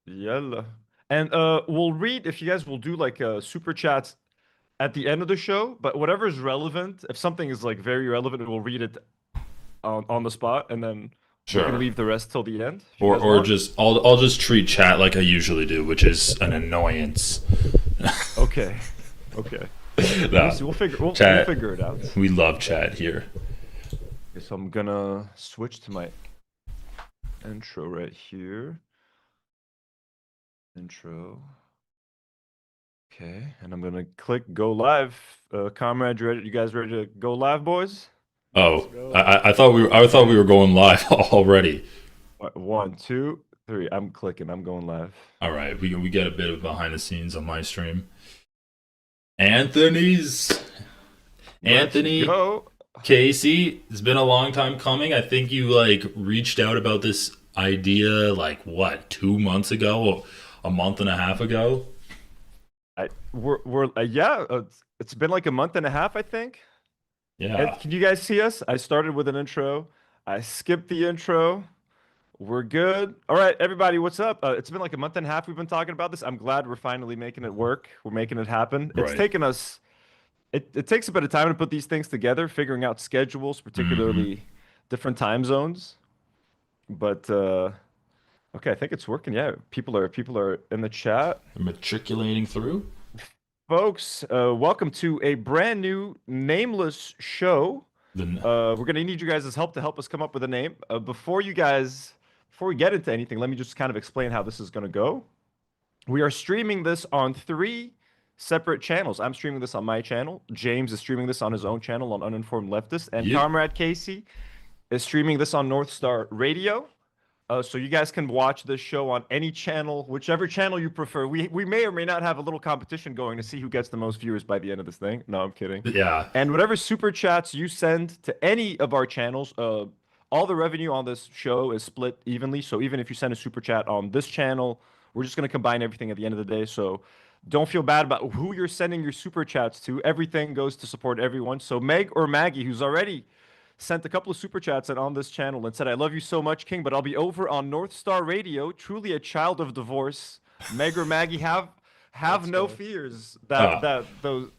Yalla. And we'll read if you guys will do like super chats at the end of the show, but whatever is relevant, if something is like very relevant, we'll read it on the spot, and then we can Sure. leave the rest till the end if you Or guys or want. just I'll just treat chat like I usually do, which is an annoyance. Okay. Okay. We'll No, see. We'll chat. figure it out. We love chat here. Okay, so I'm gonna switch to my intro right here. Intro. Okay, and I'm gonna click go live. Comrade, you guys ready to go live, boys? Let's Oh, go. I thought we were going live already. One, two, three. I'm clicking. I'm going live. All right, we get a bit of behind the scenes on my stream. Anthony's Let's Anthony go. Casey, it's been a long time coming. I think you like reached out about this idea like what, 2 months ago, a month and a half ago. We're yeah. It's been like a month and a half, I think. Yeah, Can you guys see us? I started with an intro. I skipped the intro. We're good. All right, everybody, what's up? It's been like a month and a half we've been talking about this. I'm glad we're finally making it work. We're making it happen. It's right. taken us. It takes a bit of time to put these things together, figuring out schedules, Hmm. particularly different time zones. But okay, I think it's working. Yeah, people are in the chat. Matriculating through. Folks, welcome to a brand new nameless show. The We're gonna need you guys' help to help us come up with a name. Before we get into anything, let me just kind of explain how this is gonna go. We are streaming this on three separate channels. I'm streaming this on my channel. James is streaming this on his own channel on Uninformed Leftist, and Yep. Comrade Casey is streaming this on North Star Radio. So you guys can watch this show on any channel, whichever channel you prefer. We may or may not have a little competition going to see who gets the most viewers by the end of this thing. No, I'm kidding. Yeah. And whatever super chats you send to any of our channels, all the revenue on this show is split evenly. So even if you send a super chat on this channel, we're just going to combine everything at the end of the day. So don't feel bad about who you're sending your super chats to. Everything goes to support everyone. So Meg or Maggie, who's already sent a couple of super chats and on this channel and said, "I love you so much, King, but I'll be over on North Star Radio. Truly a child of divorce." Meg or Maggie, have Let's no go. fears Uh, that the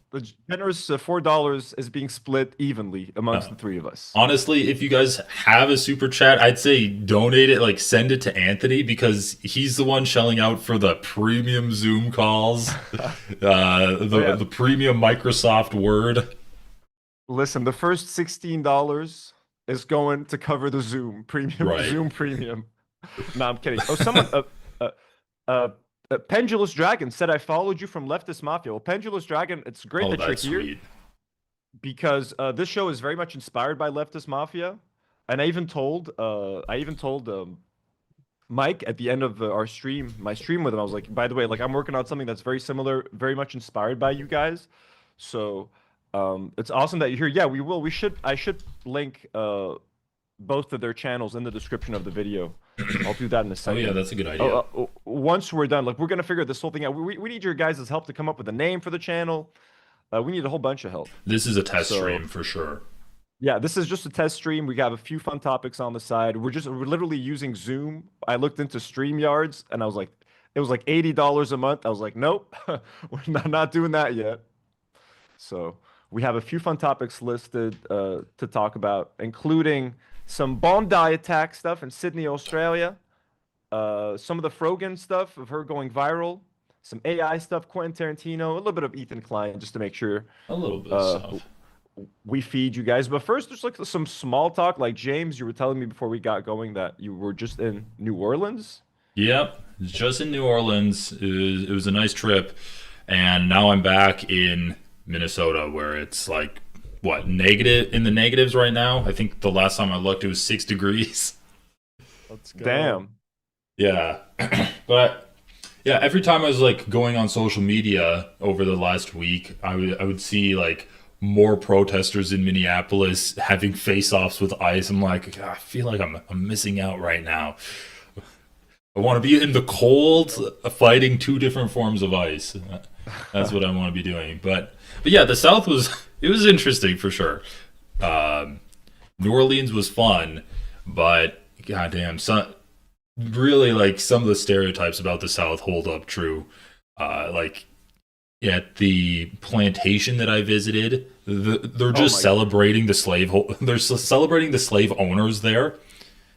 generous $4 is being split evenly amongst uh, the three of us. Honestly, if you guys have a super chat, I'd say donate it, like send it to Anthony because he's the one shelling out for the premium Zoom calls, Oh yeah, the premium Microsoft Word. listen, the first $16 is going to cover the Zoom premium, Right. Zoom premium. No, I'm kidding. Oh, someone, uh, uh, Pendulous Dragon said I followed you from Leftist Mafia. Well, Pendulous Dragon, it's great Oh, that you're that's here sweet. because this show is very much inspired by Leftist Mafia, and I even told Mike at the end of our stream, my stream with him, I was like, by the way, like I'm working on something that's very similar, very much inspired by you guys. So it's awesome that you're here. Yeah, we will. I should link both of their channels in the description of the video. I'll do that in a Oh yeah, second. that's a good idea. Once we're done, like we're gonna figure this whole thing out. We need your guys' help to come up with a name for the channel. We need a whole bunch of help. This is a test So stream for sure. yeah, this is just a test stream. We have a few fun topics on the side. We're literally using Zoom. I looked into StreamYards and I was like, it was like $80 a month. I was like, nope, we're not doing that yet. So we have a few fun topics listed to talk about, including some Bondi attack stuff in Sydney, Australia. Some of the Frogan stuff of her going viral. Some AI stuff, Quentin Tarantino, a little bit of Ethan Klein, just to make sure A little bit of uh, stuff. we feed you guys. But first, there's like some small talk. Like James, you were telling me before we got going that you were just in New Orleans. Yep, just in New Orleans. It was a nice trip, and now I'm back in Minnesota, where it's like what, negative in the negatives right now. I think the last time I looked, it was 6 degrees. Let's go. Damn. Yeah, but yeah, every time I was like going on social media over the last week, I would see like more protesters in Minneapolis having face-offs with ICE. I'm like, "God, I feel like I'm missing out right now. I want to be in the cold, fighting two different forms of ice. That's what I want to be doing. But yeah, the South was it was interesting for sure. Um, New Orleans was fun, but goddamn, really like some of the stereotypes about the South hold up true. Like at the plantation that I visited, they're Oh just my, celebrating the they're celebrating the slave owners there.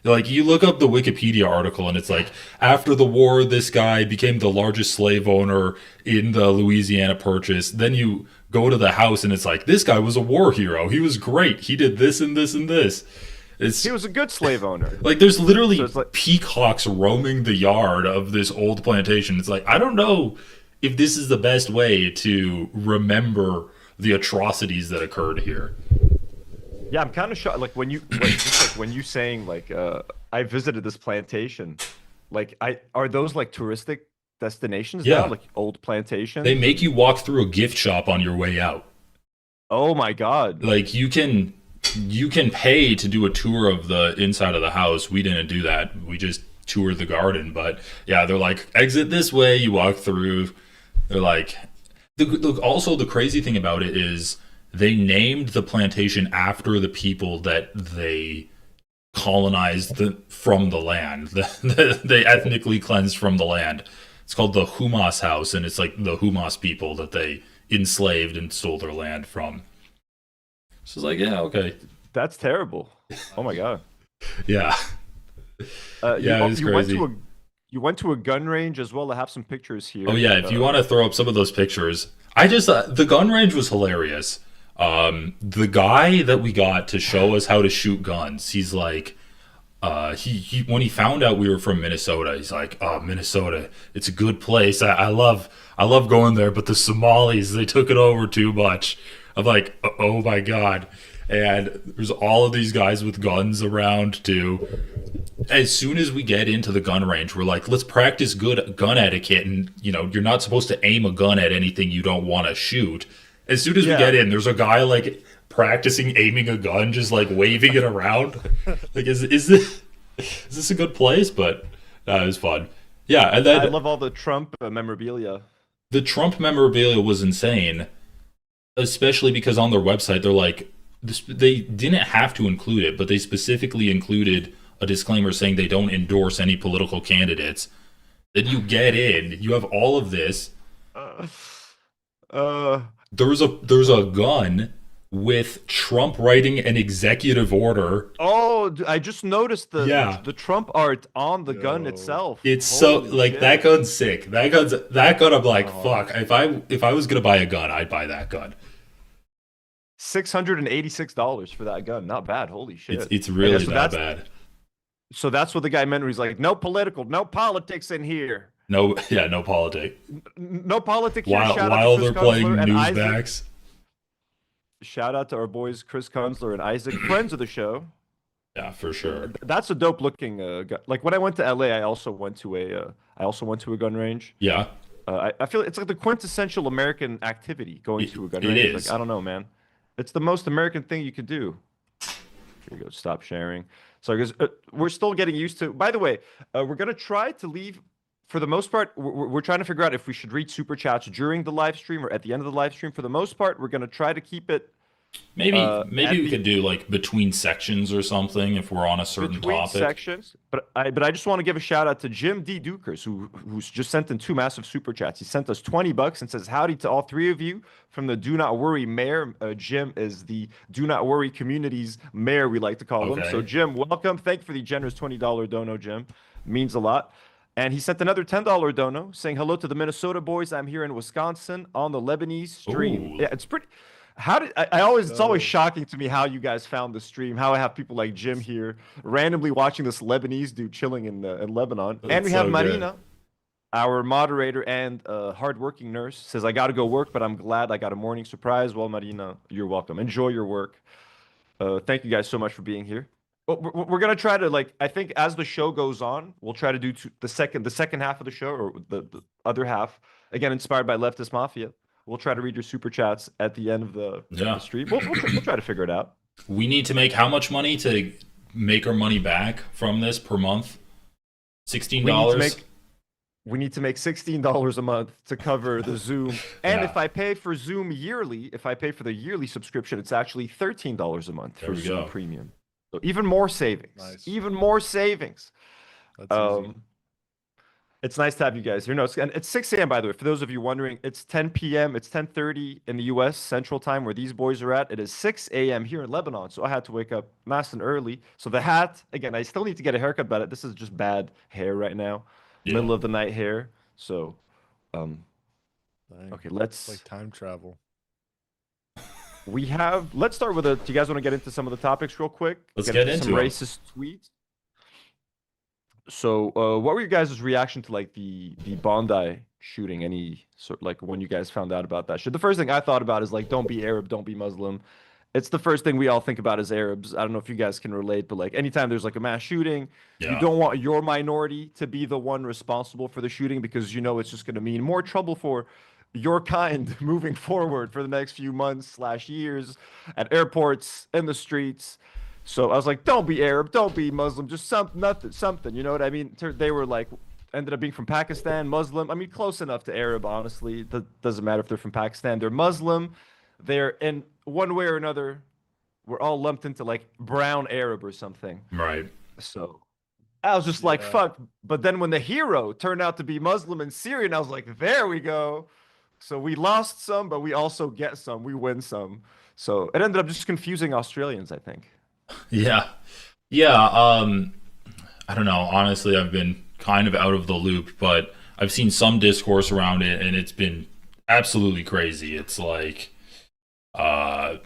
Like you look up the Wikipedia article and it's like after the war this guy became the largest slave owner in the Louisiana Purchase. Then you go to the house and it's like this guy was a war hero. He was great. He did this and this and this. It's he was a good slave owner. like there's So literally it's like, peacocks roaming the yard of this old plantation. It's like I don't know if this is the best way to remember the atrocities that occurred here. yeah, I'm kind of shocked. Like when you, like, just like when you saying like, I visited this plantation. Like, are those like touristic destinations now? Yeah, Like old they plantations? make you walk through a gift shop on your way out. Oh my God. Like you can pay to do a tour of the inside of the house. We didn't do that. We just toured the garden. But yeah, they're like exit this way. You walk through. They're like also the crazy thing about it is they named the plantation after the people that they colonized from the land. They ethnically cleansed from the land. It's called the Humas House, and it's like the Humas people that they enslaved and stole their land from. So it's like, yeah, okay, That's terrible. Oh my God. yeah, yeah, it's You went crazy. to you went to a gun range as well. I have some pictures here. Oh yeah, if you want to throw up some of those pictures, I just the gun range was hilarious. The guy that we got to show us how to shoot guns, he's like, he when he found out we were from Minnesota, he's like, oh, Minnesota, it's a good place. I love going there, but the Somalis they took it over too much. I'm like, oh my god. And there's all of these guys with guns around too. As soon as we get into the gun range, we're like, let's practice good gun etiquette. And, you're not supposed to aim a gun at anything you don't want to shoot. As soon as we Yeah. get in, there's a guy like practicing aiming a gun, just like waving it around. Like, is this a good place? But it was fun. Yeah. And I then love all the Trump memorabilia. the Trump memorabilia was insane, especially because on their website, they're like, they didn't have to include it, but they specifically included a disclaimer saying they don't endorse any political candidates. Then you get in, you have all of this. Uh, uh, There's a gun with Trump writing an executive order. I just noticed Yeah. the Trump art on the gun Yo. itself. It's so Holy like shit. that gun's sick. That gun. I'm like, Oh. fuck. If I was gonna buy a gun, I'd buy that gun. $686 for that gun. Not bad. Holy shit. It's really so not that's bad. so that's what the guy meant when he's like, no politics in here. No, yeah, no politics. No politics here. While Shout out while to they're Chris playing Kunzler and Isaac. newsbacks. Shout out to our boys Chris Kunzler and Isaac, friends of the show. Yeah, for sure. That's a dope looking gun. Like when I went to LA, I also went to a gun range. Yeah, I feel it's like the quintessential American activity going It- to a gun it range. is. Like I don't know, man. It's the most American thing you could do. Here we go. Stop sharing. So because we're still getting used to. By the way, we're gonna try to leave. For the most part, we're trying to figure out if we should read super chats during the live stream or at the end of the live stream. For the most part, we're gonna try to keep it maybe at we the could do like between sections or something if we're on a certain between topic. sections. But I just want to give a shout out to Jim D. Dukers, who's just sent in two massive super chats. He sent us $20 and says howdy to all three of you from the Do Not Worry Mayor. Jim is the Do Not Worry community's mayor, we like to call him. Okay. So Jim, welcome. Thank you for the generous $20 dono, Jim. Means a lot. And he sent another $10 dono saying hello to the Minnesota boys. I'm here in Wisconsin on the Lebanese stream. Ooh. Yeah, it's pretty. How did I always? It's always shocking to me how you guys found the stream. How I have people like Jim here randomly watching this Lebanese dude chilling in Lebanon, and That's we have so good. Marina, our moderator and hardworking nurse, says I got to go work, but I'm glad I got a morning surprise. Well, Marina, you're welcome. Enjoy your work. Thank you guys so much for being here. We're gonna try to like. I think as the show goes on, we'll try to do the second half of the show or the other half again inspired by Leftist Mafia. We'll try to read your super chats at the end of the Yeah. stream. We'll try to figure it out. We need to make how much money to make our money back from this per month? $16. We need to make $16 a month to cover the Zoom. And Yeah. if I pay for Zoom yearly, if I pay for the yearly subscription, it's actually $13 a month There for we Zoom go. Premium. So even more savings. Nice. Even more savings. That's easy. Um, it's nice to have you guys here. No, and it's 6 a.m. by the way. For those of you wondering, it's 10 p.m. It's 10:30 in the U.S. Central Time where these boys are at. It is 6 a.m. here in Lebanon, so I had to wake up nice and early. So the hat, again, I still need to get a haircut, but this is just bad hair right now, Yeah. middle of the night hair. So, um, Dang. okay, It's like time travel. let's start with do you guys want to get into some of the topics real quick? Let's get into some into 'em. racist tweets. So, what were your guys' reaction to like the Bondi shooting? Any sort like when you guys found out about that shit? The first thing I thought about is like, don't be Arab, don't be Muslim. It's the first thing we all think about as Arabs. I don't know if you guys can relate, but like anytime there's like a mass shooting, you Yeah. don't want your minority to be the one responsible for the shooting because you know it's just going to mean more trouble for your kind moving forward for the next few months slash years at airports, in the streets. So I was like, don't be Arab, don't be Muslim, just something. You know what I mean? They were like, ended up being from Pakistan, Muslim. I mean, close enough to Arab, honestly. Doesn't matter if they're from Pakistan. They're Muslim. They're in one way or another. We're all lumped into like brown Arab or something. Right. So I was just like, Yeah. fuck. But then when the hero turned out to be Muslim and Syrian, I was like, there we go. So we lost some, but we also get some. We win some. So it ended up just confusing Australians, I think. Yeah. Yeah. I don't know. Honestly, I've been kind of out of the loop, but I've seen some discourse around it, and it's been absolutely crazy. It's like, I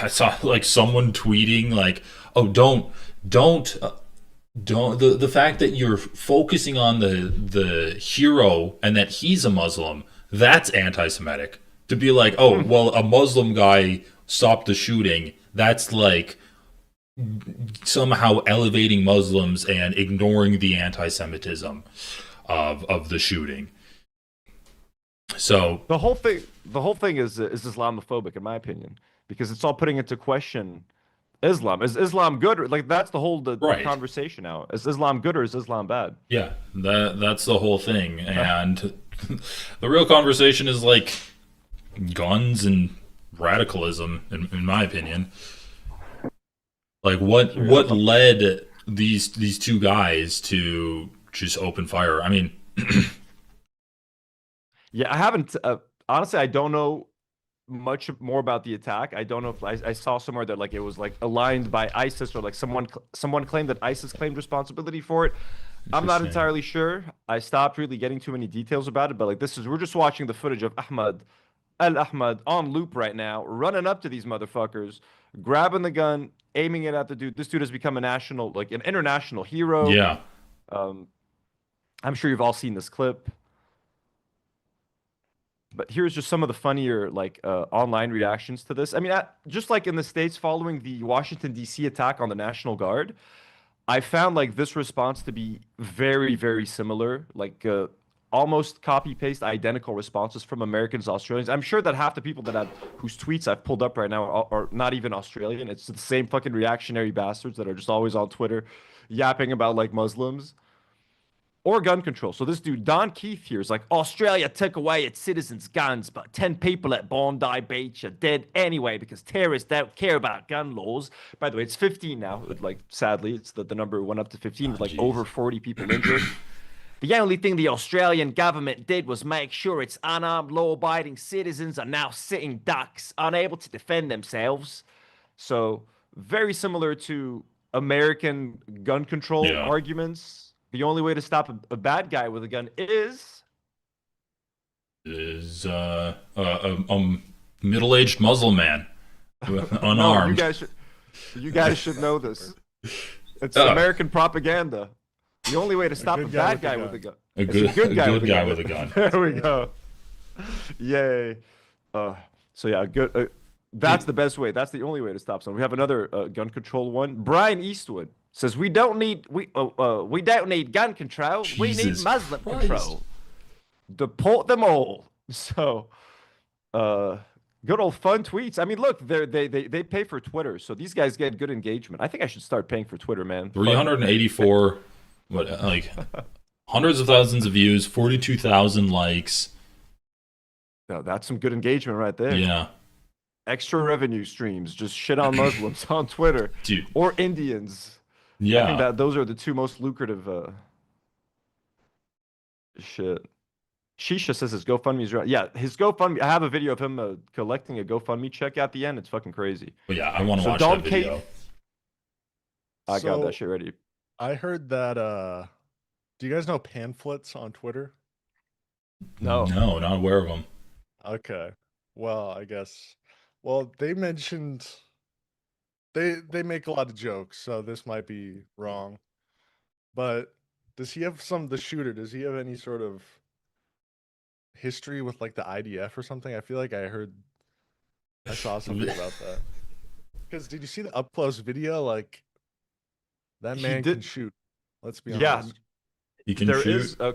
saw like someone tweeting like, "Oh, don't the fact that you're focusing on the hero and that he's a Muslim, that's anti-Semitic." To be like, "Oh, well, a Muslim guy stopped the shooting," that's like somehow elevating Muslims and ignoring the anti-Semitism of the shooting. So The whole thing is Islamophobic, in my opinion, because it's all putting into question Islam. Is Islam good? Or, like that's the whole the right, conversation now. Is Islam good or is Islam bad? yeah, that's the whole thing, and the real conversation is like guns and radicalism, in my opinion. Like what led these two guys to just open fire? I mean, Yeah, I haven't. Honestly, I don't know much more about the attack. I don't know if I saw somewhere that like it was like aligned by ISIS or like someone claimed that ISIS claimed responsibility for it. I'm not interesting. entirely sure. I stopped really getting too many details about it, but like we're just watching the footage of Ahmad on loop right now, running up to these motherfuckers, grabbing the gun, aiming it at the dude. This dude has become like an international hero. Yeah, Um, I'm sure you've all seen this clip. But here's just some of the funnier like online reactions to this. I mean, just like in the States following the Washington D.C. attack on the National Guard, I found like this response to be very, very similar, like almost copy paste identical responses from Americans, Australians. I'm sure that half the people whose tweets I've pulled up right now are not even Australian. It's the same fucking reactionary bastards that are just always on Twitter yapping about like Muslims or gun control. So this dude, Don Keith here, is like, Australia took away its citizens' guns, but 10 people at Bondi Beach are dead anyway because terrorists don't care about gun laws. By the way, it's 15 now. Like, sadly, it's the number went up to 15 with like jeez. over 40 people injured. The only thing the Australian government did was make sure its unarmed, law-abiding citizens are now sitting ducks, unable to defend themselves. So, very similar to American gun control yeah. arguments. The only way to stop a bad guy with a gun is Is a middle-aged Muslim man no. unarmed. You guys should know this. It's Uh. American propaganda. The only way to stop a good guy bad guy with with a a gun. A It's good guy guy with with a gun. There we go. Yay. So yeah, good. That's the best way. That's the only way to stop someone. We have another gun control one. Brian Eastwood says we don't need gun control. We need Jesus Muslim Christ. control. Deport them all. So, good old fun tweets. I mean, look, they pay for Twitter, so these guys get good engagement. I think I should start paying for Twitter, man. 384, what, like hundreds of thousands of views, 42,000 likes. No, that's some good engagement right there. Yeah, Extra revenue streams. Just shit on Muslims on Twitter dude. or Indians. I think Yeah. that those are the two most lucrative shit. Shisha says his GoFundMe is right. Yeah, his GoFundMe. I have a video of him collecting a GoFundMe check at the end. It's fucking crazy. But yeah, I want to So watch that Dom Kate, video. I got that So shit ready. I heard that do you guys know pamphlets on Twitter? No. No, not aware of them. Okay. Well, I guess they mentioned they make a lot of jokes, so this might be wrong. But does he have the shooter, does he have any sort of history with like the IDF or something? I feel like I saw something about that. Because did you see the up close video? Like that He man can did. shoot. Let's be Yeah, honest. He can there shoot. is a.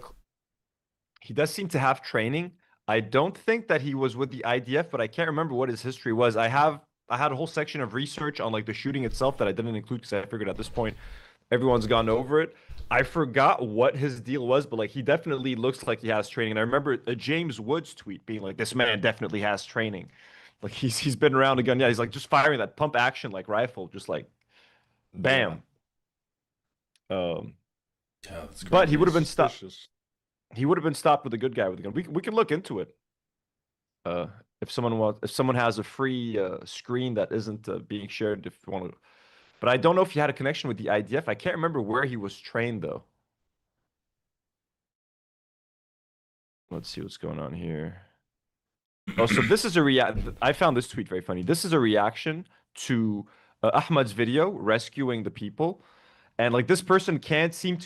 He does seem to have training. I don't think that he was with the IDF, but I can't remember what his history was. I had a whole section of research on like the shooting itself that I didn't include because I figured at this point everyone's gone over it. I forgot what his deal was, but like he definitely looks like he has training. And I remember a James Woods tweet being like, "This man definitely has training." Like he's been around a gun. Yeah, he's like just firing that pump action like rifle, just like Yeah. bam. Um, Yeah, that's but he crazy. would have been stopped. Suspicious. He would have been stopped with a good guy with a gun. We can look into it. If someone has a free screen that isn't being shared, if you want to. But I don't know if he had a connection with the IDF. I can't remember where he was trained though. Let's see what's going on here. Oh, so this is a react. I found this tweet very funny. This is a reaction to Ahmad's video rescuing the people, and like this person can't seem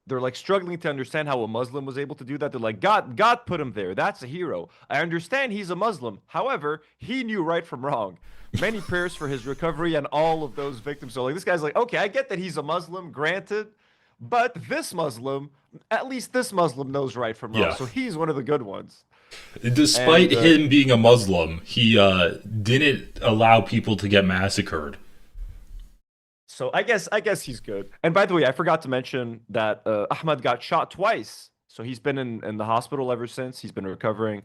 they're like struggling to understand how a Muslim was able to do that. They're like, God put him there. That's a hero. I understand he's a Muslim. However, he knew right from wrong. Many prayers for his recovery and all of those victims. So like this guy's like, okay, I get that he's a Muslim, granted, but this Muslim, at least this Muslim knows right from wrong. Yeah. So he's one of the good ones. Despite And, him being a Muslim, he didn't allow people to get massacred. So I guess he's good. And by the way, I forgot to mention that Ahmad got shot twice. So he's been in the hospital ever since. He's been recovering.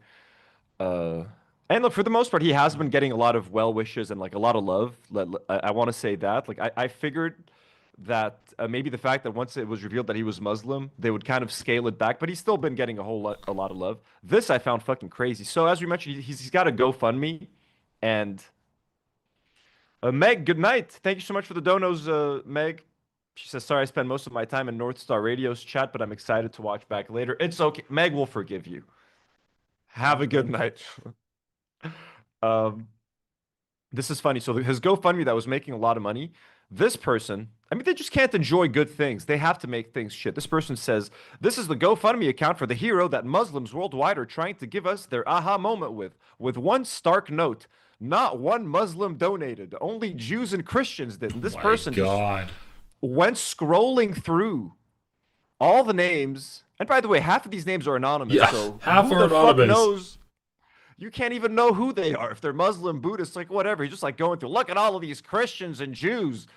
Uh, and look, for the most part, he has been getting a lot of well wishes and like a lot of love. I want to say that. Like I figured that maybe the fact that once it was revealed that he was Muslim, they would kind of scale it back. But he's still been getting a lot of love. This I found fucking crazy. So as we mentioned, he's got a GoFundMe, and Meg, good night. Thank you so much for the donos, Meg. She says, sorry, I spent most of my time in North Star Radio's chat, but I'm excited to watch back later. It's okay. Meg will forgive you. Have a Thank you good very night. much. Um, this is funny. So his GoFundMe that was making a lot of money, this person, I mean, they just can't enjoy good things. They have to make things shit. This person says, this is the GoFundMe account for the hero that Muslims worldwide are trying to give us their aha moment with one stark note. Not one Muslim donated. Only Jews and Christians did. And this My person just God. went scrolling through all the names. And by the way, half of these names are anonymous. Yeah, So half who are the fuck anonymous. knows? You can't even know who they are. If they're Muslim, Buddhist, like whatever. He's just like going through. Look at all of these Christians and Jews.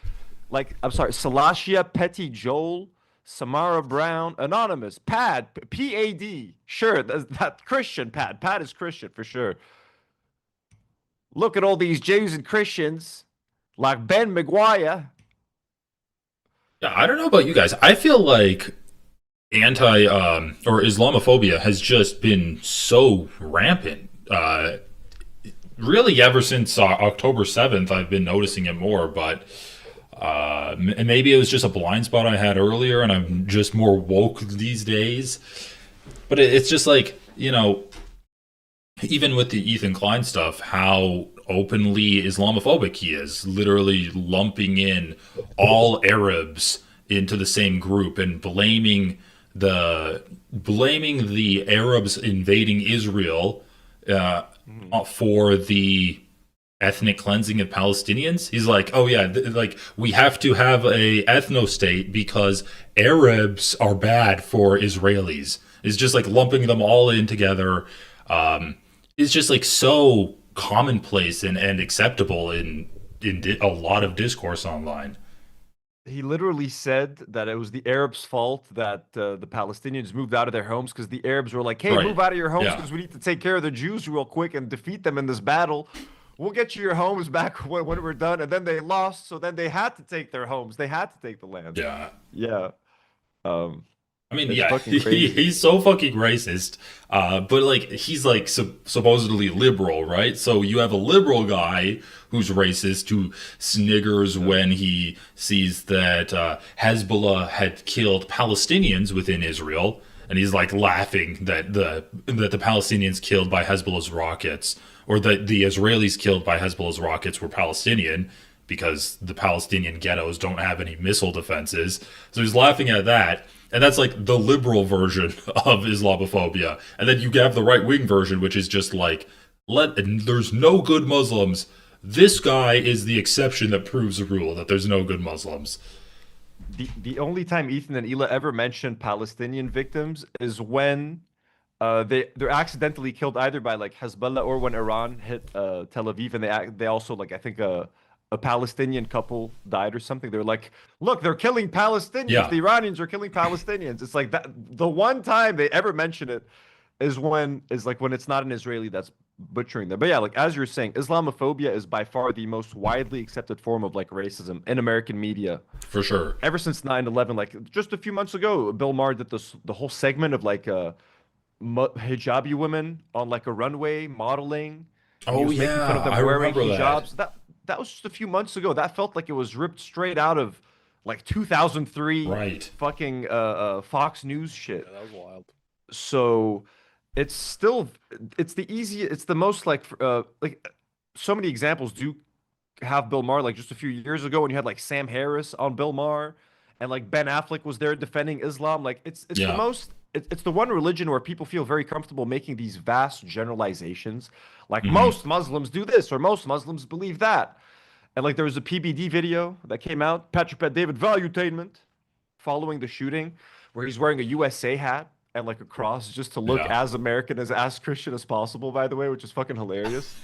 Like, I'm sorry, Salashia, Petty Joel, Samara Brown, Anonymous, Pad, P-A-D. Sure, that Christian Pad. Pad is Christian for sure. Look at all these Jews and Christians, like Ben McGuire. Yeah, I don't know about you guys. I feel like anti or Islamophobia has just been so rampant. Really, ever since October 7th, I've been noticing it more. But and maybe it was just a blind spot I had earlier, and I'm just more woke these days. But it's just like, even with the Ethan Klein stuff, how openly Islamophobic he is, literally lumping in all Arabs into the same group and blaming the Arabs invading Israel for the ethnic cleansing of Palestinians. He's like, oh yeah, like we have to have a ethno state because Arabs are bad for Israelis. It's just like lumping them all in together. It's just like so commonplace and acceptable in a lot of discourse online. He literally said that it was the Arabs' fault that the Palestinians moved out of their homes because the Arabs were like, hey, Right. move out of your homes Yeah. because we need to take care of the Jews real quick and defeat them in this battle. we'll get you your homes back when we're done. And then they lost, so then they had to take their homes. They had to take the land. Yeah. Yeah. Um, I mean, it's yeah, fucking crazy. he's so fucking racist. But like, he's like supposedly liberal, right? So you have a liberal guy who's racist who sniggers when he sees that Hezbollah had killed Palestinians within Israel, and he's like laughing that the Palestinians killed by Hezbollah's rockets, or that the Israelis killed by Hezbollah's rockets were Palestinian, because the Palestinian ghettos don't have any missile defenses. So he's laughing at that. And that's like the liberal version of Islamophobia. And then you have the right wing version, which is just like, there's no good Muslims. This guy is the exception that proves the rule that there's no good Muslims. The only time Ethan and Ela ever mentioned Palestinian victims is when they're accidentally killed either by like Hezbollah or when Iran hit Tel Aviv, and they also like I think a Palestinian couple died or something. They're like, look, they're killing Palestinians. Yeah, The Iranians are killing Palestinians. It's like that. The one time they ever mention it is like when it's not an Israeli that's butchering them. But yeah, like as you're saying, Islamophobia is by far the most widely accepted form of like racism in American media for sure. ever since 9/11. Like just a few months ago, Bill Maher did the whole segment of like hijabi women on like a runway modeling, and he Oh was making fun yeah, of them I wearing remember that. hijabs. That was just a few months ago. That felt like it was ripped straight out of like 2003 Right. fucking Fox News shit. Yeah, that was wild. So it's still it's the most like so many examples do have Bill Maher, like just a few years ago when you had like Sam Harris on Bill Maher, and like Ben Affleck was there defending Islam. Like it's the Yeah. most it's the one religion where people feel very comfortable making these vast generalizations, like Hmm. most Muslims do this or most Muslims believe that. And like there was a PBD video that came out, Patrick Bet David Valuetainment, following the shooting, where he's wearing a USA hat and like a cross just to look Yeah. as American as Christian as possible, by the way, which is fucking hilarious.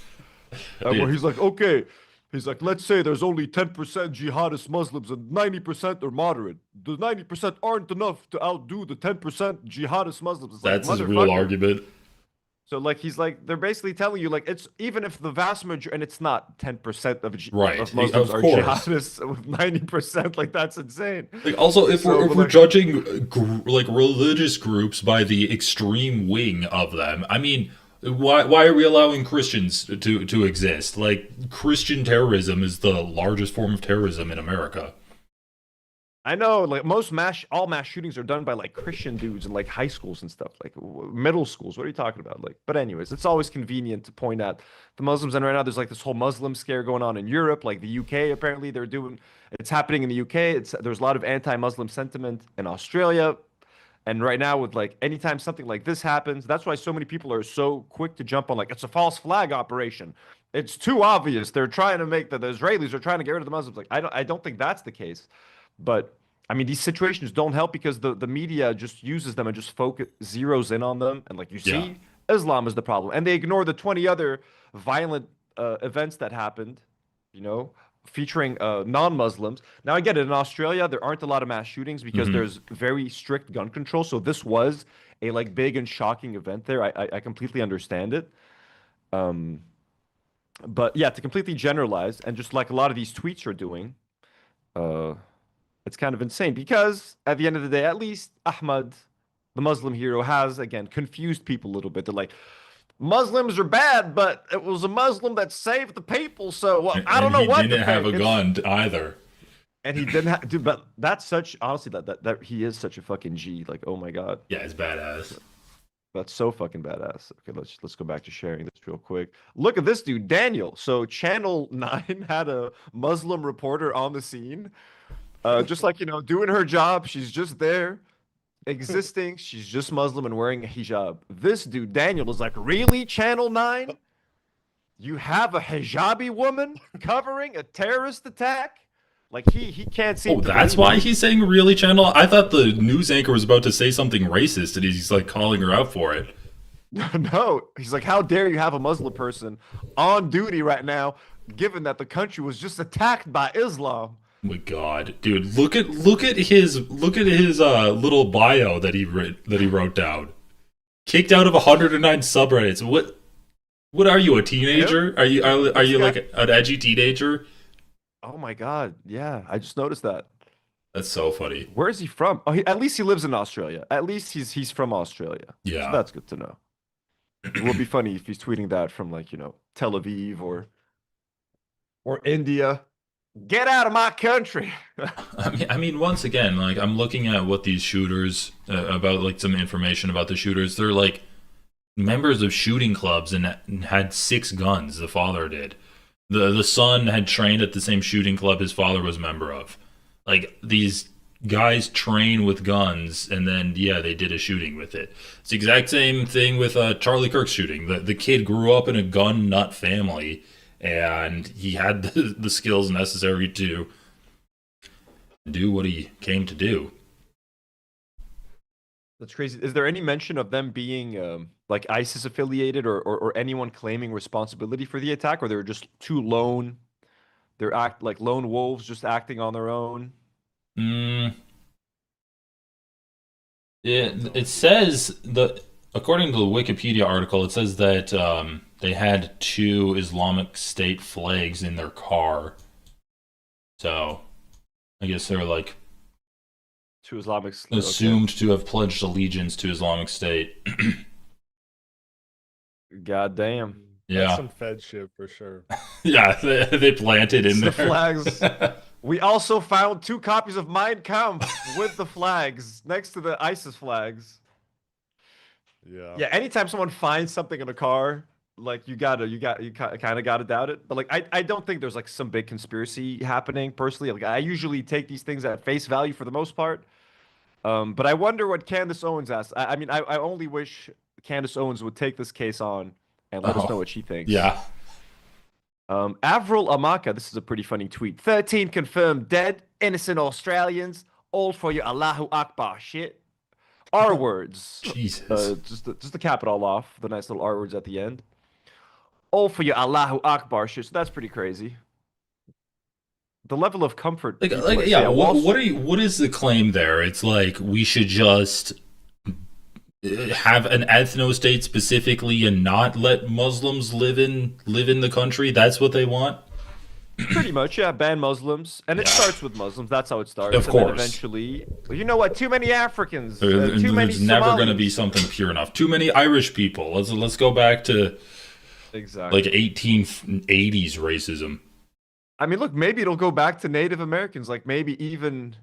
Where Dude, he's like, okay, he's like, let's say there's only 10% jihadist Muslims and 90% are moderate. The 90% aren't enough to outdo the 10% jihadist Muslims. It's like, that's his real motherfucker. argument. So like he's like they're basically telling you like it's even if the vast majority and it's not 10% Right. of Muslims Of are course. jihadists with 90%, like that's insane. Like also, So if but we're like judging like religious groups by the extreme wing of them, I mean, why are we allowing Christians to exist? Like Christian terrorism is the largest form of terrorism in America. I know like all mass shootings are done by like Christian dudes in like high schools and stuff, like middle schools. What are you talking about? Like, but anyways, it's always convenient to point at the Muslims. And right now there's like this whole Muslim scare going on in Europe, like the UK apparently they're doing it's happening in the UK. There's a lot of anti-Muslim sentiment in Australia. And right now, with like anytime something like this happens, that's why so many people are so quick to jump on like it's a false flag operation. It's too obvious. They're trying to make the Israelis are trying to get rid of the Muslims. Like I don't think that's the case. But I mean, these situations don't help because the media just uses them and just focus zeroes in on them. And like you Yeah. see, Islam is the problem, and they ignore the 20 other violent events that happened. You know, featuring non-Muslims. Now I get it. In Australia, there aren't a lot of mass shootings because Hmm. there's very strict gun control. So this was a like big and shocking event there. I completely understand it. Um, but yeah, to completely generalize and just like a lot of these tweets are doing, uh, it's kind of insane because at the end of the day, at least Ahmad, the Muslim hero, has again confused people a little bit. They're like, Muslims are bad, but it was a Muslim that saved the people. So well, I don't And know he what to didn't have think. a It's gun either. and he didn't have, dude. But that's such honestly that he is such a fucking G. Like, oh my God, Yeah, it's badass. that's so fucking badass. Okay, let's go back to sharing this real quick. Look at this dude, Daniel. So Channel 9 had a Muslim reporter on the scene, just like doing her job. She's just there existing. She's just Muslim and wearing a hijab. This dude, Daniel, is like, really, Channel 9? You have a hijabi woman covering a terrorist attack? Like he can't Oh, seem to that's believe why it. he's saying really channel. I thought the news anchor was about to say something racist, and he's like calling her out for it. No, he's like, how dare you have a Muslim person on duty right now, given that the country was just attacked by Islam? Oh my God, dude, look at his little bio that he wrote down. Kicked out of 109 subreddits. What? What are you, a Him? teenager? Are This you like guy? an edgy teenager? Oh my God. Yeah, I just noticed that. That's so funny. Where is he from? Oh, at least he lives in Australia. At least he's from Australia. So Yeah. that's good to know. It would be funny if he's tweeting that from like, Tel Aviv or India. Get out of my country. I mean, once again, like I'm looking at what these shooters about, like some information about the shooters. They're like members of shooting clubs and had 6 guns. The father did. The son had trained at the same shooting club his father was a member of. Like these guys train with guns, and then yeah, they did a shooting with it. It's the exact same thing with Charlie Kirk's shooting. The kid grew up in a gun nut family, and he had the skills necessary to do what he came to do. That's crazy. Is there any mention of them being like ISIS affiliated or anyone claiming responsibility for the attack, or they're just two lone, they're act like lone wolves just acting on their own? Mm, it says the according to the Wikipedia article, it says that they had 2 Islamic State flags in their car. So I guess they're like Two Islamic. Okay, assumed to have pledged allegiance to Islamic State. god damn. That's Yeah, some Fed shit for sure. yeah, they planted in It's the there. flags. We also found 2 copies of Mein Kampf with the flags next to the ISIS flags. Yeah. Yeah, anytime someone finds something in a car, like you kind of gotta doubt it. But like, I don't think there's like some big conspiracy happening personally. Like, I usually take these things at face value for the most part. But I wonder what Candace Owens asked. I mean, I only wish Candace Owens would take this case on and let us know Oh, what she thinks. yeah. Avril Amaka, this is a pretty funny tweet. 13 confirmed dead, innocent Australians, all for your Allahu Akbar shit. R words. Jesus. Just to cap it all off, the nice little R words at the end. All for your Allahu Akbar shit. So that's pretty crazy. The level of comfort people are Yeah. saying. What is the claim there? It's like we should just have an ethno state specifically and not let Muslims live in the country. That's what they want. Pretty much, yeah. Ban Muslims, and it Yeah, starts with Muslims. That's how it starts, of and then course. eventually, well, you know what? Too many Africans, too many There's never going to be Somalis. something pure enough. Too many Irish people. Let's go back to like Exactly. 1880s racism. I mean, look, maybe it'll go back to Native Americans, like maybe even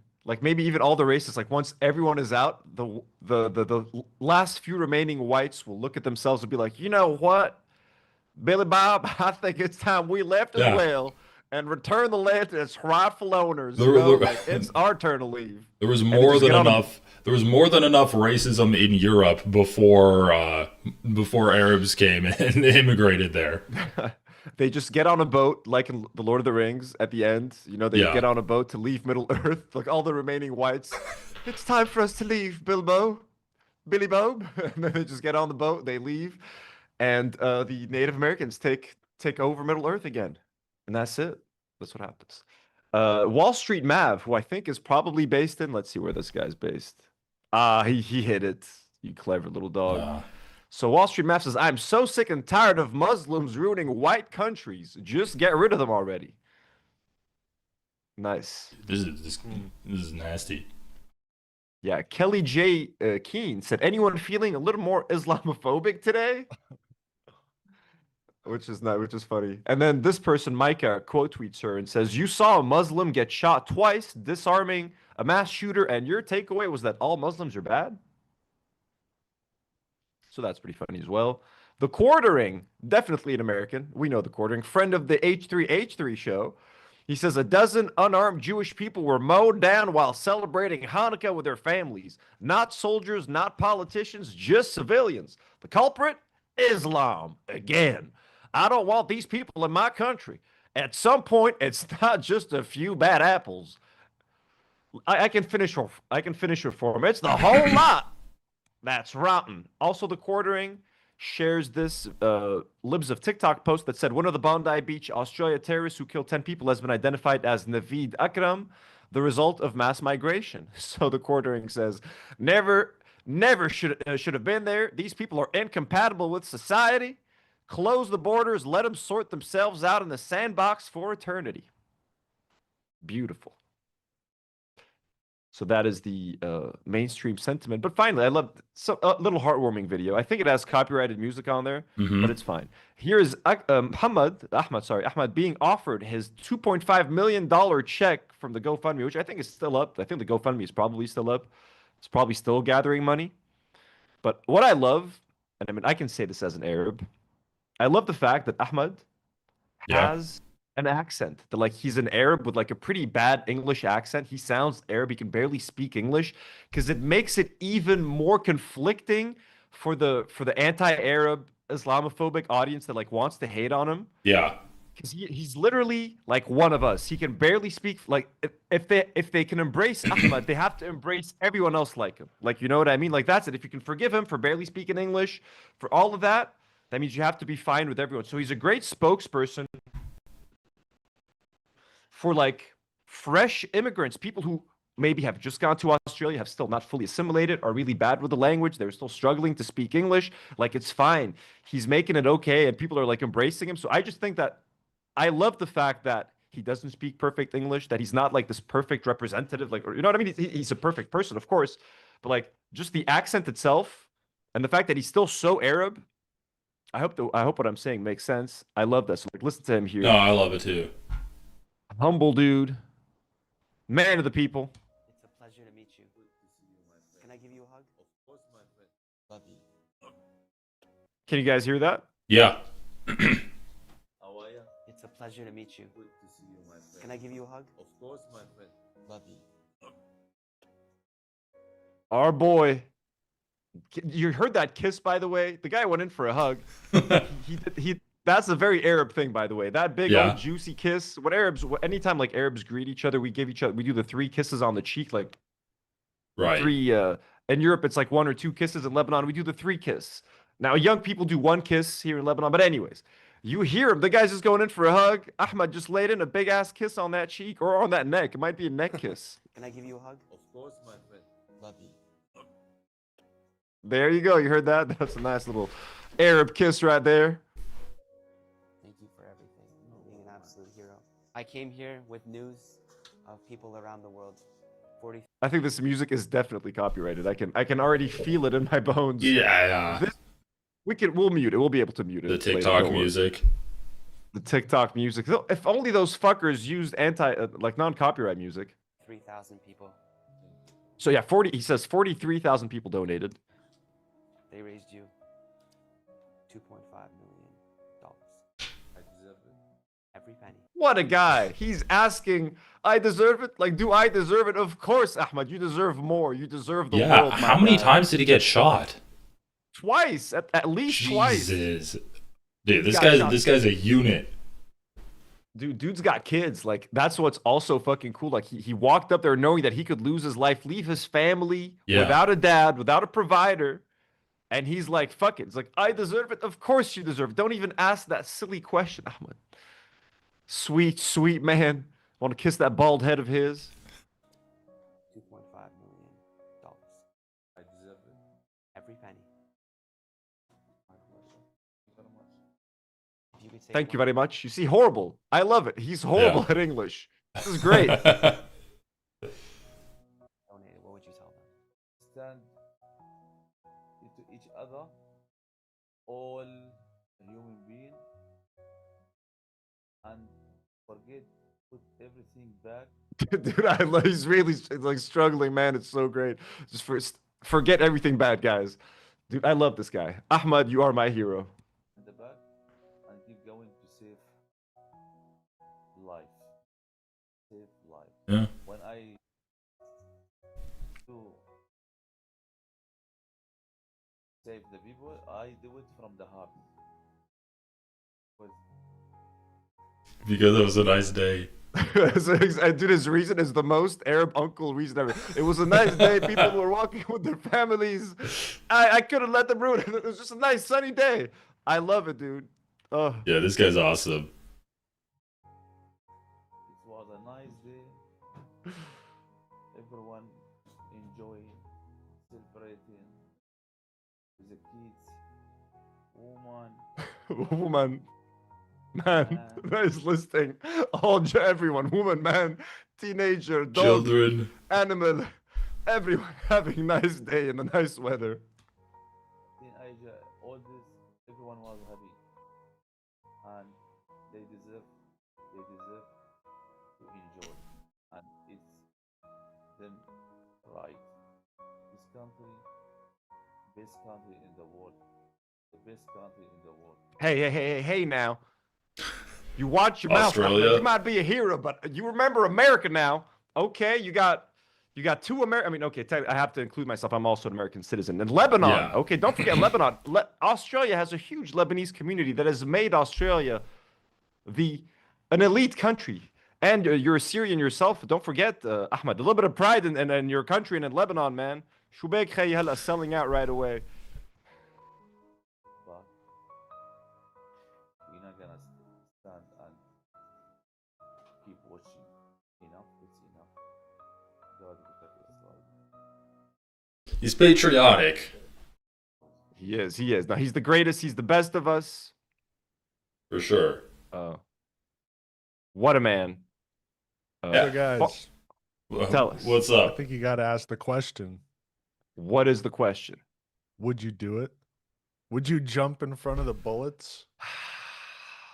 all the races. Like once everyone is out, the last few remaining whites will look at themselves and be like, you know what, Billy Bob, I think it's time we left as Yeah, well and return the land to its rightful owners. there, Like there, it's our turn to leave, there was and they more just than get on a enough. There was more than enough racism in Europe before Arabs came and immigrated there. they just get on a boat, like in The Lord of the Rings at the end. They Yeah, get on a boat to leave Middle Earth. Like all the remaining whites, it's time for us to leave, Billy Bob. And then they just get on the boat, they leave, and the Native Americans take over Middle Earth again, and that's it. That's what happens. Wall Street Mav, who I think is probably based in. Let's see where this guy's based. Ah, he hit it. You clever little dog. uh, So Wall Street Map says, I'm so sick and tired of Muslims ruining white countries. Just get rid of them already. Nice. this is nasty. Yeah, Kelly J. Keene said, anyone feeling a little more Islamophobic today? Which is not, which is funny. And then this person, Micah, quote tweets her and says, you saw a Muslim get shot twice, disarming a mass shooter, and your takeaway was that all Muslims are bad? So that's pretty funny as well. The Quartering, definitely an American. We know the Quartering, friend of the H3H3 show. He says a dozen unarmed Jewish people were mowed down while celebrating Hanukkah with their families. Not soldiers, not politicians, just civilians. The culprit? Islam. Again. I don't want these people in my country. At some point, it's not just a few bad apples. I can finish her. I can finish her for him. It's the whole lot. That's rotten. Also, the Quartering shares this Libs of TikTok post that said one of the Bondi Beach, Australia terrorists who killed 10 people has been identified as Naveed Akram, the result of mass migration. So the Quartering says, never should have been there. These people are incompatible with society. Close the borders, let them sort themselves out in the sandbox for eternity. Beautiful. So that is the mainstream sentiment. But finally, I love a little heartwarming video. I think it has copyrighted music on there, but it's fine. Here is Ahmad being offered his $2.5 million check from the GoFundMe, which I think is still up. I think the GoFundMe is probably still up. It's probably still gathering money. But what I love, and I mean, I can say this as an Arab, I love the fact that Ahmad Yeah. has an accent. That like he's an Arab with like a pretty bad English accent. He sounds Arab. He can barely speak English because it makes it even more conflicting for the anti-Arab Islamophobic audience that like wants to hate on him. Yeah. Because he's literally like one of us. He can barely speak. Like if they can embrace Ahmad, they have to embrace everyone else like him. Like you know what I mean? Like that's it. If you can forgive him for barely speaking English, for all of that, that means you have to be fine with everyone. So he's a great spokesperson for like fresh immigrants, people who maybe have just gone to Australia, have still not fully assimilated, are really bad with the language, they're still struggling to speak English. Like it's fine. He's making it okay, and people are like embracing him. So I just think that I love the fact that he doesn't speak perfect English, that he's not like this perfect representative, like, or you know what I mean? He's a perfect person, of course, but like just the accent itself and the fact that he's still so Arab. I hope what I'm saying makes sense. I love this. So like, listen to him here. No, I love it too. Humble dude, man of the people. It's a pleasure to meet you. Can I give you a hug? Of course, my friend. Love you. Can you guys hear that? Yeah. How are you? It's a pleasure to meet you. Good to see you, my friend. Can I give you a hug? Of course, my friend. Love you. Our boy. You heard that kiss, by the way? The guy went in for a hug. He that's a very Arab thing, by the way. That big Yeah. old juicy kiss. Anytime like Arabs greet each other, we do the 3 kisses on the cheek, like Right. 3 in Europe it's like 1 or 2 kisses. In Lebanon we do the 3 kiss. Now young people do 1 kiss here in Lebanon, but anyways, you hear him, the guy's just going in for a hug. Ahmad just laid in a big ass kiss on that cheek or on that neck. It might be a neck kiss. Can I give you a hug? Of course, my friend. Love you. There you go. You heard that? That's a nice little Arab kiss right there. Thank you for everything. Being an absolute hero. I came here with news of people around the world. 40. I think this music is definitely copyrighted. I can already feel it in my bones. Yeah. We'll mute it. We'll be able to mute it. The later, TikTok don't worry. music. The TikTok music. If only those fuckers used like non-copyright music. 3,000 people. So yeah, he says 43,000 people donated. They raised you $2.5 million. I deserve it. Every penny. What a guy. He's asking, I deserve it? Like, do I deserve it? Of course, Ahmad. You deserve more. You deserve the Yeah. world. my How many guy. times did he get shot? Twice. At least twice. Jesus. Dude, He's this got shot. guy's a unit. Dude's got kids. Like, that's what's also fucking cool. Like, he walked up there knowing that he could lose his life, leave his family Yeah. without a dad, without a provider. And he's like, fuck it. It's like, I deserve it. Of course you deserve it. Don't even ask that silly question, Ahmad. Sweet, sweet man. Want to kiss that bald head of his? $2.5 million. I deserve it. Every penny. If you could say Thank you one- very much. You see, horrible. I love it. He's horrible Yeah. at English. This is great. donated, what would you tell them? Stand to each other, all human being, and forget, put everything back. Dude, I love, he's really like struggling, man. It's so great. Just forget everything bad, guys. Dude, I love this guy. Ahmad, you are my hero. In the back and keep going to save life. Save life. Yeah. When I do save the people, I do it from the heart. Because it was a nice day. Dude, his reason is the most Arab uncle reason ever. It was a nice day. People were walking with their families. I couldn't let them ruin it. It was just a nice sunny day. I love it, dude. Oh. Yeah, this guy's awesome. It was a nice day. Everyone enjoying, celebrating with the kids, woman, woman, man, Man. that is listing everyone, woman, man, teenager, dog, Children. animal, everyone having a nice day in the nice weather. Teenager, all this, everyone was happy, and they deserve to enjoy, and it's them right. This country, best country in the world, the best country in the world. Hey now. You watch your mouth, Ahmed. Australia. You might be a hero, but you remember America now. Okay, you got two American. I mean, okay, I have to include myself. I'm also an American citizen. And Lebanon. Yeah. Okay, don't forget Lebanon. Australia has a huge Lebanese community that has made Australia an elite country. And you're a Syrian yourself. Don't forget, Ahmed, a little bit of pride in your country and in Lebanon, man. Shubek Khayala selling out right away. But we're not gonna stand and keep watching. Enough, it's enough. God protect us, like. He's patriotic. He is. Now, he's the greatest. He's the best of us. For sure. What a man. So guys, Tell us. What's I up? think you got to ask the question: What is the question? would you do it? Would you jump in front of the bullets?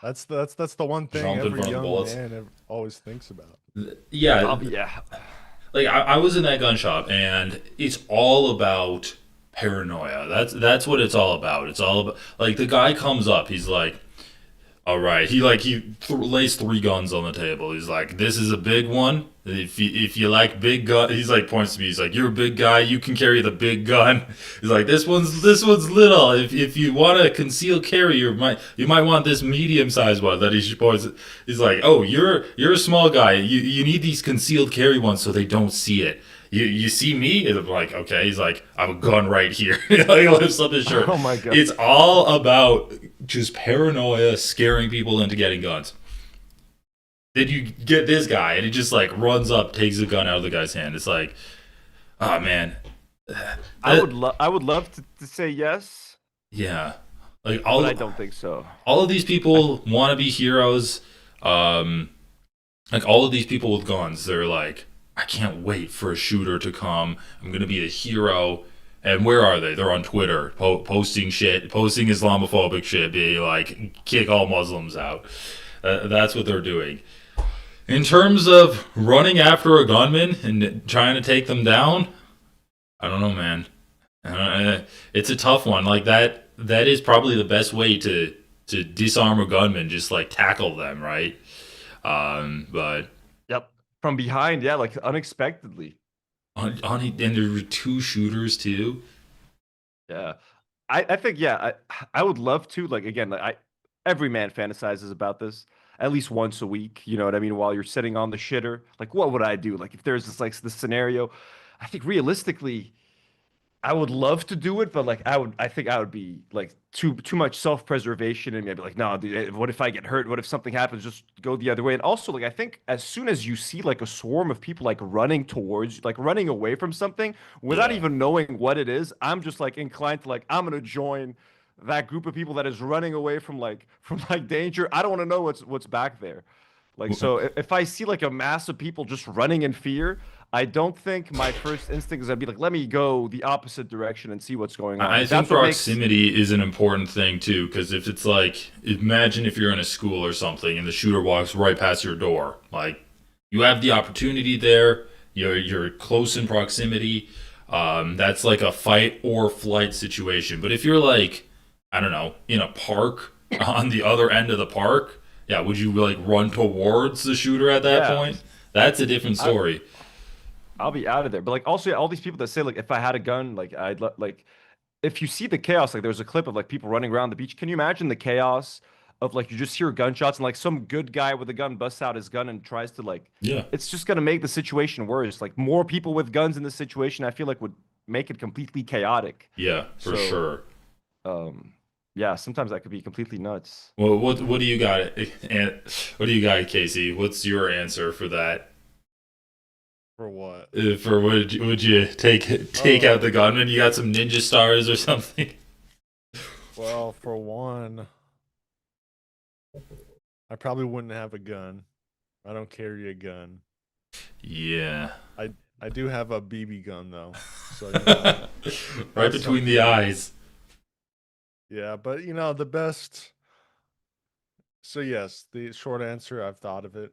That's the one thing Jump in every front of the young bullets. man always thinks about. Yeah. Yeah. Like I was in that gun shop, and it's all about paranoia. That's what it's all about. It's all about, like, the guy comes up, he's like, all right, he lays 3 guns on the table. He's like, this is a big one. If you like big gun, he's like, points to me. He's like, you're a big guy, you can carry the big gun. He's like, this one's little. If you want a concealed carry, you might want this medium sized one. That he points. He's like, oh, you're a small guy. You need these concealed carry ones so they don't see it. You see me? And I'm like, okay. He's like, I have a gun right here. He lifts up his shirt. Oh my God. It's all about just paranoia, scaring people into getting guns. Then you get this guy, and he just like runs up, takes a gun out of the guy's hand. It's like, oh man. I would love to say yes, Yeah. Like but I don't think so. all of these people want to be heroes. Like all of these people with guns, they're like, I can't wait for a shooter to come. I'm gonna be a hero. And where are they? They're on Twitter, posting Islamophobic shit, be like, kick all Muslims out. That's what they're doing. In terms of running after a gunman and trying to take them down, I don't know, man. It's a tough one. Like that is probably the best way to disarm a gunman. Just like tackle them, right? But Yep. From behind, yeah, like unexpectedly. and there were 2 shooters too. Yeah. I think, yeah, I would love to, like, again, like, every man fantasizes about this at least once a week, you know what I mean, while you're sitting on the shitter. Like, what would I do? Like, if there's this scenario, I think realistically, I would love to do it, but like I think I would be like too much self-preservation, and I'd be like, no, dude, what if I get hurt? What if something happens? Just go the other way. And also, like, I think as soon as you see like a swarm of people like running towards, like running away from something without Yeah. even knowing what it is, I'm just like inclined to like, I'm gonna join that group of people that is running away from like danger. I don't want to know what's back there. Like, so if I see like a mass of people just running in fear, I don't think my first instinct is I'd be like, let me go the opposite direction and see what's going on. I think That's what makes- proximity is an important thing too, because if it's like, imagine if you're in a school or something and the shooter walks right past your door, like you have the opportunity there, you're close in proximity. That's like a fight or flight situation. But if you're like, I don't know, in a park on the other end of the park, yeah, would you like run towards the shooter at that Yeah. point? That's a different story. I'll be out of there. But like also, yeah, all these people that say like if I had a gun, like like if you see the chaos, like there's a clip of like people running around the beach. Can you imagine the chaos of like you just hear gunshots and like some good guy with a gun busts out his gun and tries to like Yeah. it's just gonna make the situation worse. Like more people with guns in this situation, I feel like would make it completely chaotic. Yeah, for So- sure. Yeah, sometimes that could be completely nuts. Well, what do you got? And what do you got, Casey? What's your answer for that? For what? For would you take out the gunman? You got some ninja stars or something? Well, for one, I probably wouldn't have a gun. I don't carry a gun. Yeah. I do have a BB gun though, so you know Right that's between the something. eyes. Yeah, but you know the best. So yes, the short answer, I've thought of it,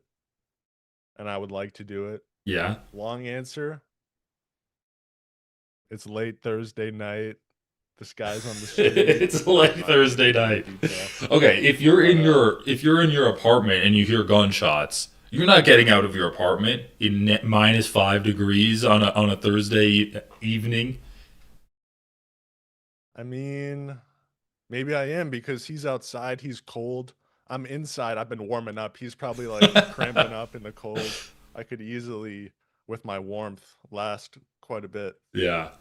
and I would like to do it. Yeah. Long answer, it's late Thursday night. This guy's on the street. It's late I'm not gonna Thursday go into night. detail. Okay, But if you're in your apartment and you hear gunshots, you're not getting out of your apartment in -5 degrees on a Thursday evening. I mean, maybe I am because he's outside, he's cold. I'm inside, I've been warming up. He's probably like cramping up in the cold. I could easily, with my warmth, last quite a bit. Yeah.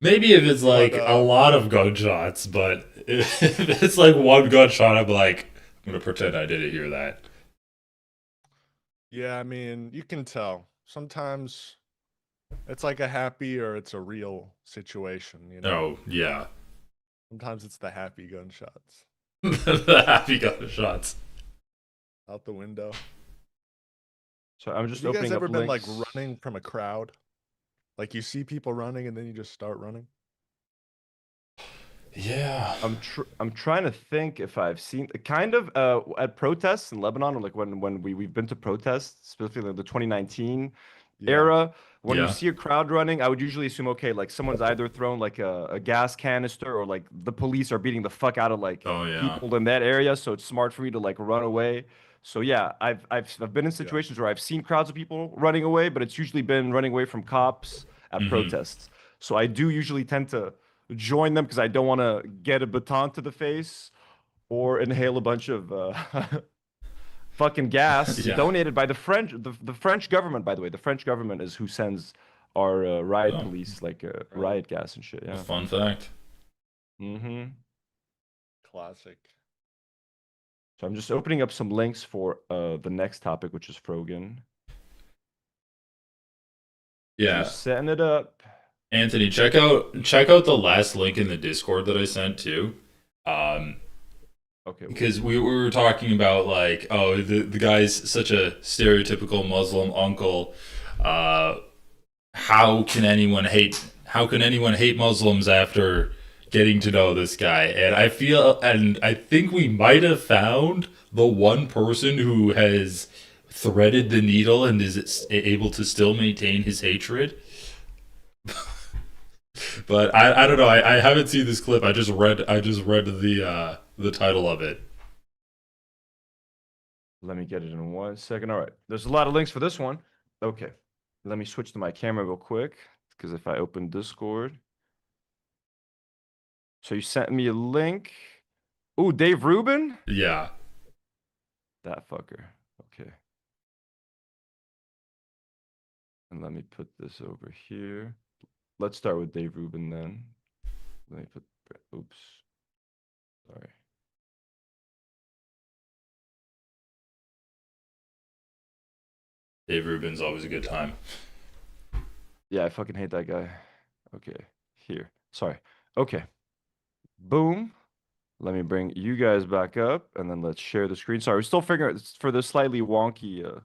Maybe if it's But like a lot of gunshots, but if it's like one gunshot, I'm like, I'm gonna pretend I didn't hear that. yeah, I mean, you can tell. Sometimes it's like a happy or it's a real situation, you know? Oh, yeah. Sometimes it's the happy gunshots The happy gunshots. out the window. So I'm Have just you guys opening up ever been like links. running from a crowd? Like you see people running and then you just start running? Yeah. I'm trying to think if I've seen kind of at protests in Lebanon, or like when we've been to protests, specifically the 2019 Yeah. era. When you Yeah. see a crowd running, I would usually assume, okay, like someone's either thrown like a gas canister, or like the police are beating the fuck out of like Oh, yeah. people in that area. So it's smart for me to like run away. So yeah, I've been in Yeah. situations where I've seen crowds of people running away, but it's usually been running away from cops at Hmm. protests. So I do usually tend to join them because I don't want to get a baton to the face or inhale a bunch of fucking gas Yeah. donated by the French government, by the way. The French government is who sends our riot Oh, police like Really? riot gas and shit. a Yeah. fun fact. Mm-hmm. Classic. So I'm just opening up some links for the next topic, which is Frogan. Yeah. Just setting it up. Anthony, check out the last link in the Discord that I sent too. Um, Okay. because we were talking about like, oh, the guy's such a stereotypical Muslim uncle. Uh, how can anyone hate Muslims after getting to know this guy? And I think we might have found the one person who has threaded the needle and is able to still maintain his hatred. But I don't know. I haven't seen this clip. I just read the title of it. Let me get it in 1 second. All right. There's a lot of links for this one. Okay. Let me switch to my camera real quick, because if I open Discord. So you sent me a link. Ooh, Dave Rubin? Yeah. That fucker. Okay. And let me put this over here. Let's start with Dave Rubin then. Let me put, oops. Sorry. Dave Rubin's always a good time. Yeah, I fucking hate that guy. Okay, here. Sorry. Okay. Boom. Let me bring you guys back up, and then let's share the screen. Sorry, we're still figuring for this slightly wonky.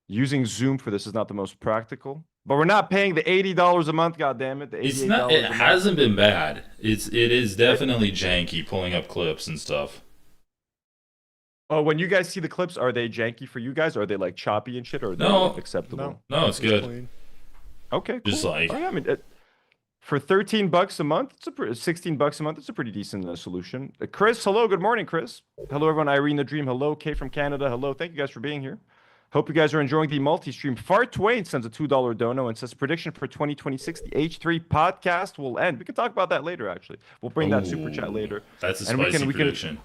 Using Zoom for this is not the most practical, but we're not paying the $80 a month. God damn it, the It's $88 not. It a month. hasn't been bad. It is definitely janky pulling up clips and stuff. Oh, when you guys see the clips, are they janky for you guys? Are they like choppy and shit, or are they No. acceptable? No, it's good. Clean. Okay, cool. Just like Oh, yeah, I mean, for $13 a month, it's a $16 a month. It's a pretty decent solution. Chris, hello, good morning, Chris. Hello, everyone. Irene the Dream, hello. Kay from Canada, hello. Thank you guys for being here. Hope you guys are enjoying the multi-stream. Fart Twain sends a $2 dono and says prediction for 2026: the H3 podcast will end. We can talk about that later. Actually, we'll bring that super chat Ooh, later. That's a And we spicy can prediction.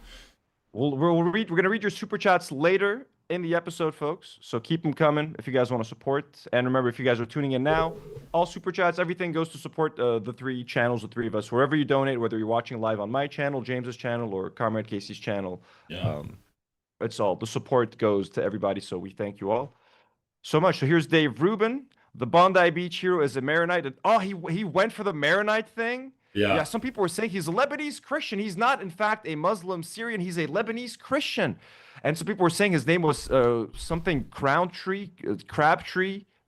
we'll read. We're gonna read your super chats later in the episode, folks. So keep them coming if you guys want to support. And remember, if you guys are tuning in now, all super chats, everything goes to support the three channels, the three of us. Wherever you donate, whether you're watching live on my channel, James's channel, or Comrade Casey's channel, Yeah. it's all the support goes to everybody. So we thank you all so much. So here's Dave Rubin. The Bondi Beach hero is a Maronite. And, oh, he went for the Maronite thing. Yeah, Yeah. some people were saying he's a Lebanese Christian. He's not, in fact, a Muslim Syrian. He's a Lebanese Christian. And some people were saying his name was something Crabtree,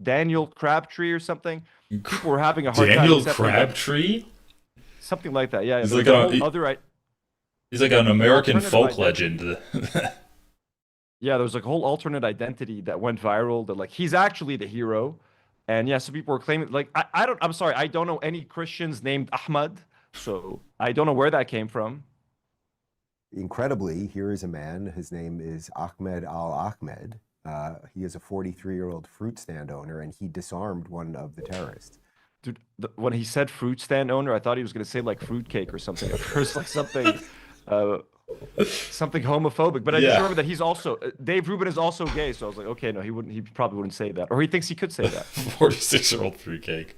Daniel Crabtree or something. People were having a hard time Daniel accepting that. Crabtree? Something like that. Yeah, He's there like was a a whole other. he's like an American alternative folk identity. legend. Yeah, there was like a whole alternate identity that went viral that like he's actually the hero. And yeah, some people were claiming like I'm sorry, I don't know any Christians named Ahmad, so I don't know where that came from. Incredibly, here is a man. His name is Ahmed Al Ahmed. He is a 43-year-old fruit stand owner, and he disarmed one of the terrorists. Dude, when he said fruit stand owner, I thought he was gonna say like fruitcake or something. At first, like something, something homophobic. But I just Yeah. remember that he's also Dave Rubin is also gay. So I was like, okay, no, he wouldn't. He probably wouldn't say that, or he thinks he could say that. 46-year-old fruitcake.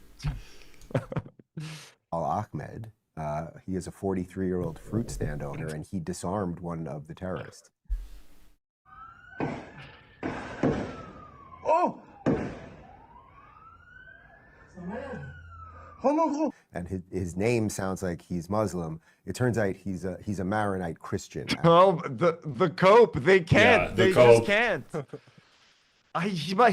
Al Ahmed. He is a 43-year-old fruit stand owner, and he disarmed one of the terrorists. Oh! And his name sounds like he's Muslim. It turns out he's a Maronite Christian. Oh, the cope. They can't. Yeah, the they cope. just can't.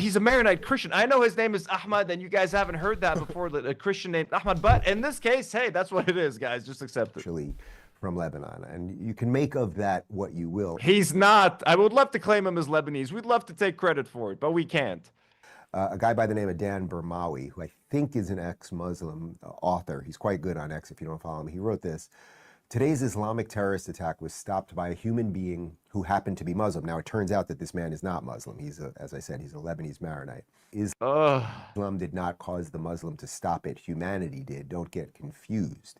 He's a Maronite Christian. I know his name is Ahmad, and you guys haven't heard that before, that a Christian named Ahmad. But in this case, hey, that's what it is, guys. Just accept it. Actually from Lebanon, and you can make of that what you will. He's not. I would love to claim him as Lebanese. We'd love to take credit for it, but we can't. A guy by the name of Dan Bermawi, who I think is an ex-Muslim author. He's quite good on X if you don't follow him. He wrote this: today's Islamic terrorist attack was stopped by a human being who happened to be Muslim. Now, it turns out that this man is not Muslim. As I said, he's a Lebanese Maronite. Islam did not cause the Muslim to stop it. Humanity did. Don't get confused.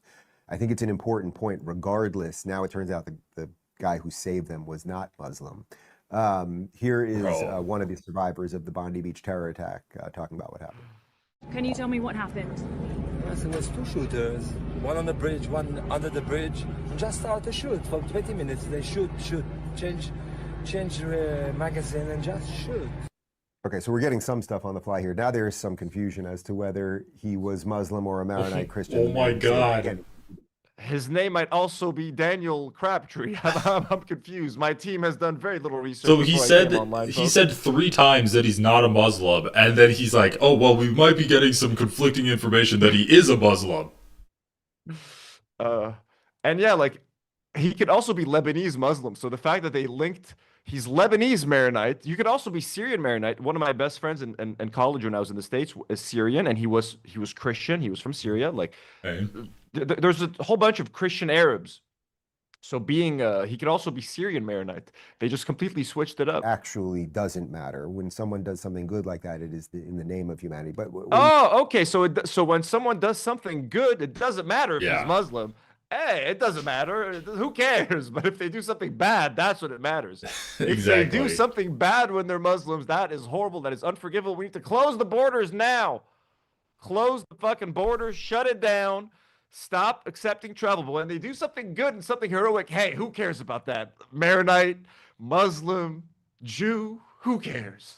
I think it's an important point. Regardless, now it turns out the guy who saved them was not Muslim. Here is one of the survivors of the Bondi Beach terror attack talking about what happened. Can you tell me what happened? Yes, it was two shooters, one on the bridge, one under the bridge. Just start to shoot for 20 minutes. They shoot, change magazine and just shoot. Okay, so we're getting some stuff on the fly here. Now there is some confusion as to whether he was Muslim or a Maronite Christian. Oh my God. Again, His name might also be Daniel Crabtree. I'm confused. My team has done very little research. So he before I said came online, he folks. said 3 times that he's not a Muslim, and then he's like, "Oh well, we might be getting some conflicting information that he is a Muslim." And yeah, like he could also be Lebanese Muslim. So the fact that they linked, he's Lebanese Maronite. You could also be Syrian Maronite. One of my best friends in college when I was in the States is Syrian, and he was Christian. He was from Syria. Like Okay. there's a whole bunch of Christian Arabs. So being he could also be Syrian Maronite. They just completely switched it up. actually doesn't matter. When someone does something good like that, it is in the name of humanity. But when Oh, okay. So when someone does something good, it doesn't matter if Yeah. he's Muslim. Hey, it doesn't matter. Who cares? But if they do something bad, that's what it matters. If they Exactly. do something bad when they're Muslims, that is horrible. That is unforgivable. We need to close the borders now. Close the fucking borders. Shut it down. Stop accepting travel. But when they do something good and something heroic, hey, who cares about that? Maronite, Muslim, Jew, who cares?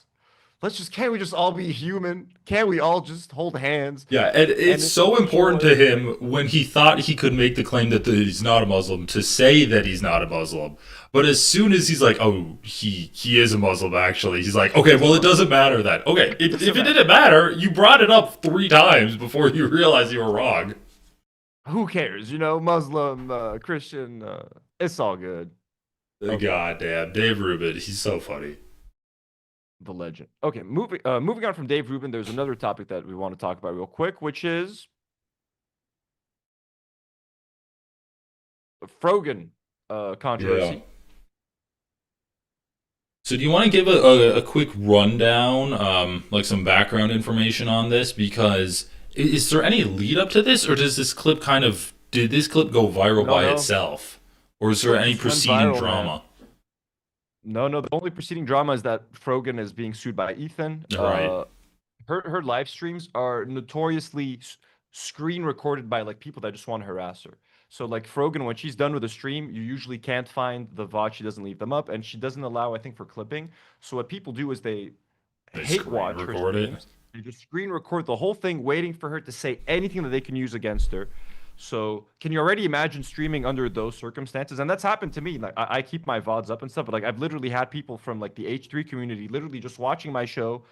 Can't we just all be human? Can't we all just hold hands? Yeah, and it's it's so so important to joy. him when he thought he could make the claim that he's not a Muslim to say that he's not a Muslim. But as soon as he's like, "Oh, he is a Muslim," actually, he's like, "Okay, well, it doesn't matter then." Okay, if it didn't matter, you brought it up 3 times before you realized you were wrong. Who cares? You know, Muslim, Christian, it's all good. Okay. Goddamn, Dave Rubin, he's so funny. The legend. Okay, moving on from Dave Rubin, there's another topic that we want to talk about real quick, which is Frogan controversy. Yeah. So do you want to give a quick rundown, like some background information on this? Because is there any lead up to this, or did this clip go viral by No. itself? Or is there any It's went preceding viral, drama? No, the only preceding drama is that Frogan is being sued by Ethan. Right. Her live streams are notoriously screen recorded by like people that just want to harass her. So like Frogan, when she's done with a stream, you usually can't find the VOD. She doesn't leave them up, and she doesn't allow, I think, for clipping. So what people do is they hate screen watch her record it. streams. They just screen record the whole thing, waiting for her to say anything that they can use against her. So can you already imagine streaming under those circumstances? And that's happened to me. Like I keep my VODs up and stuff, but like I've literally had people from like the H3 community literally just watching my show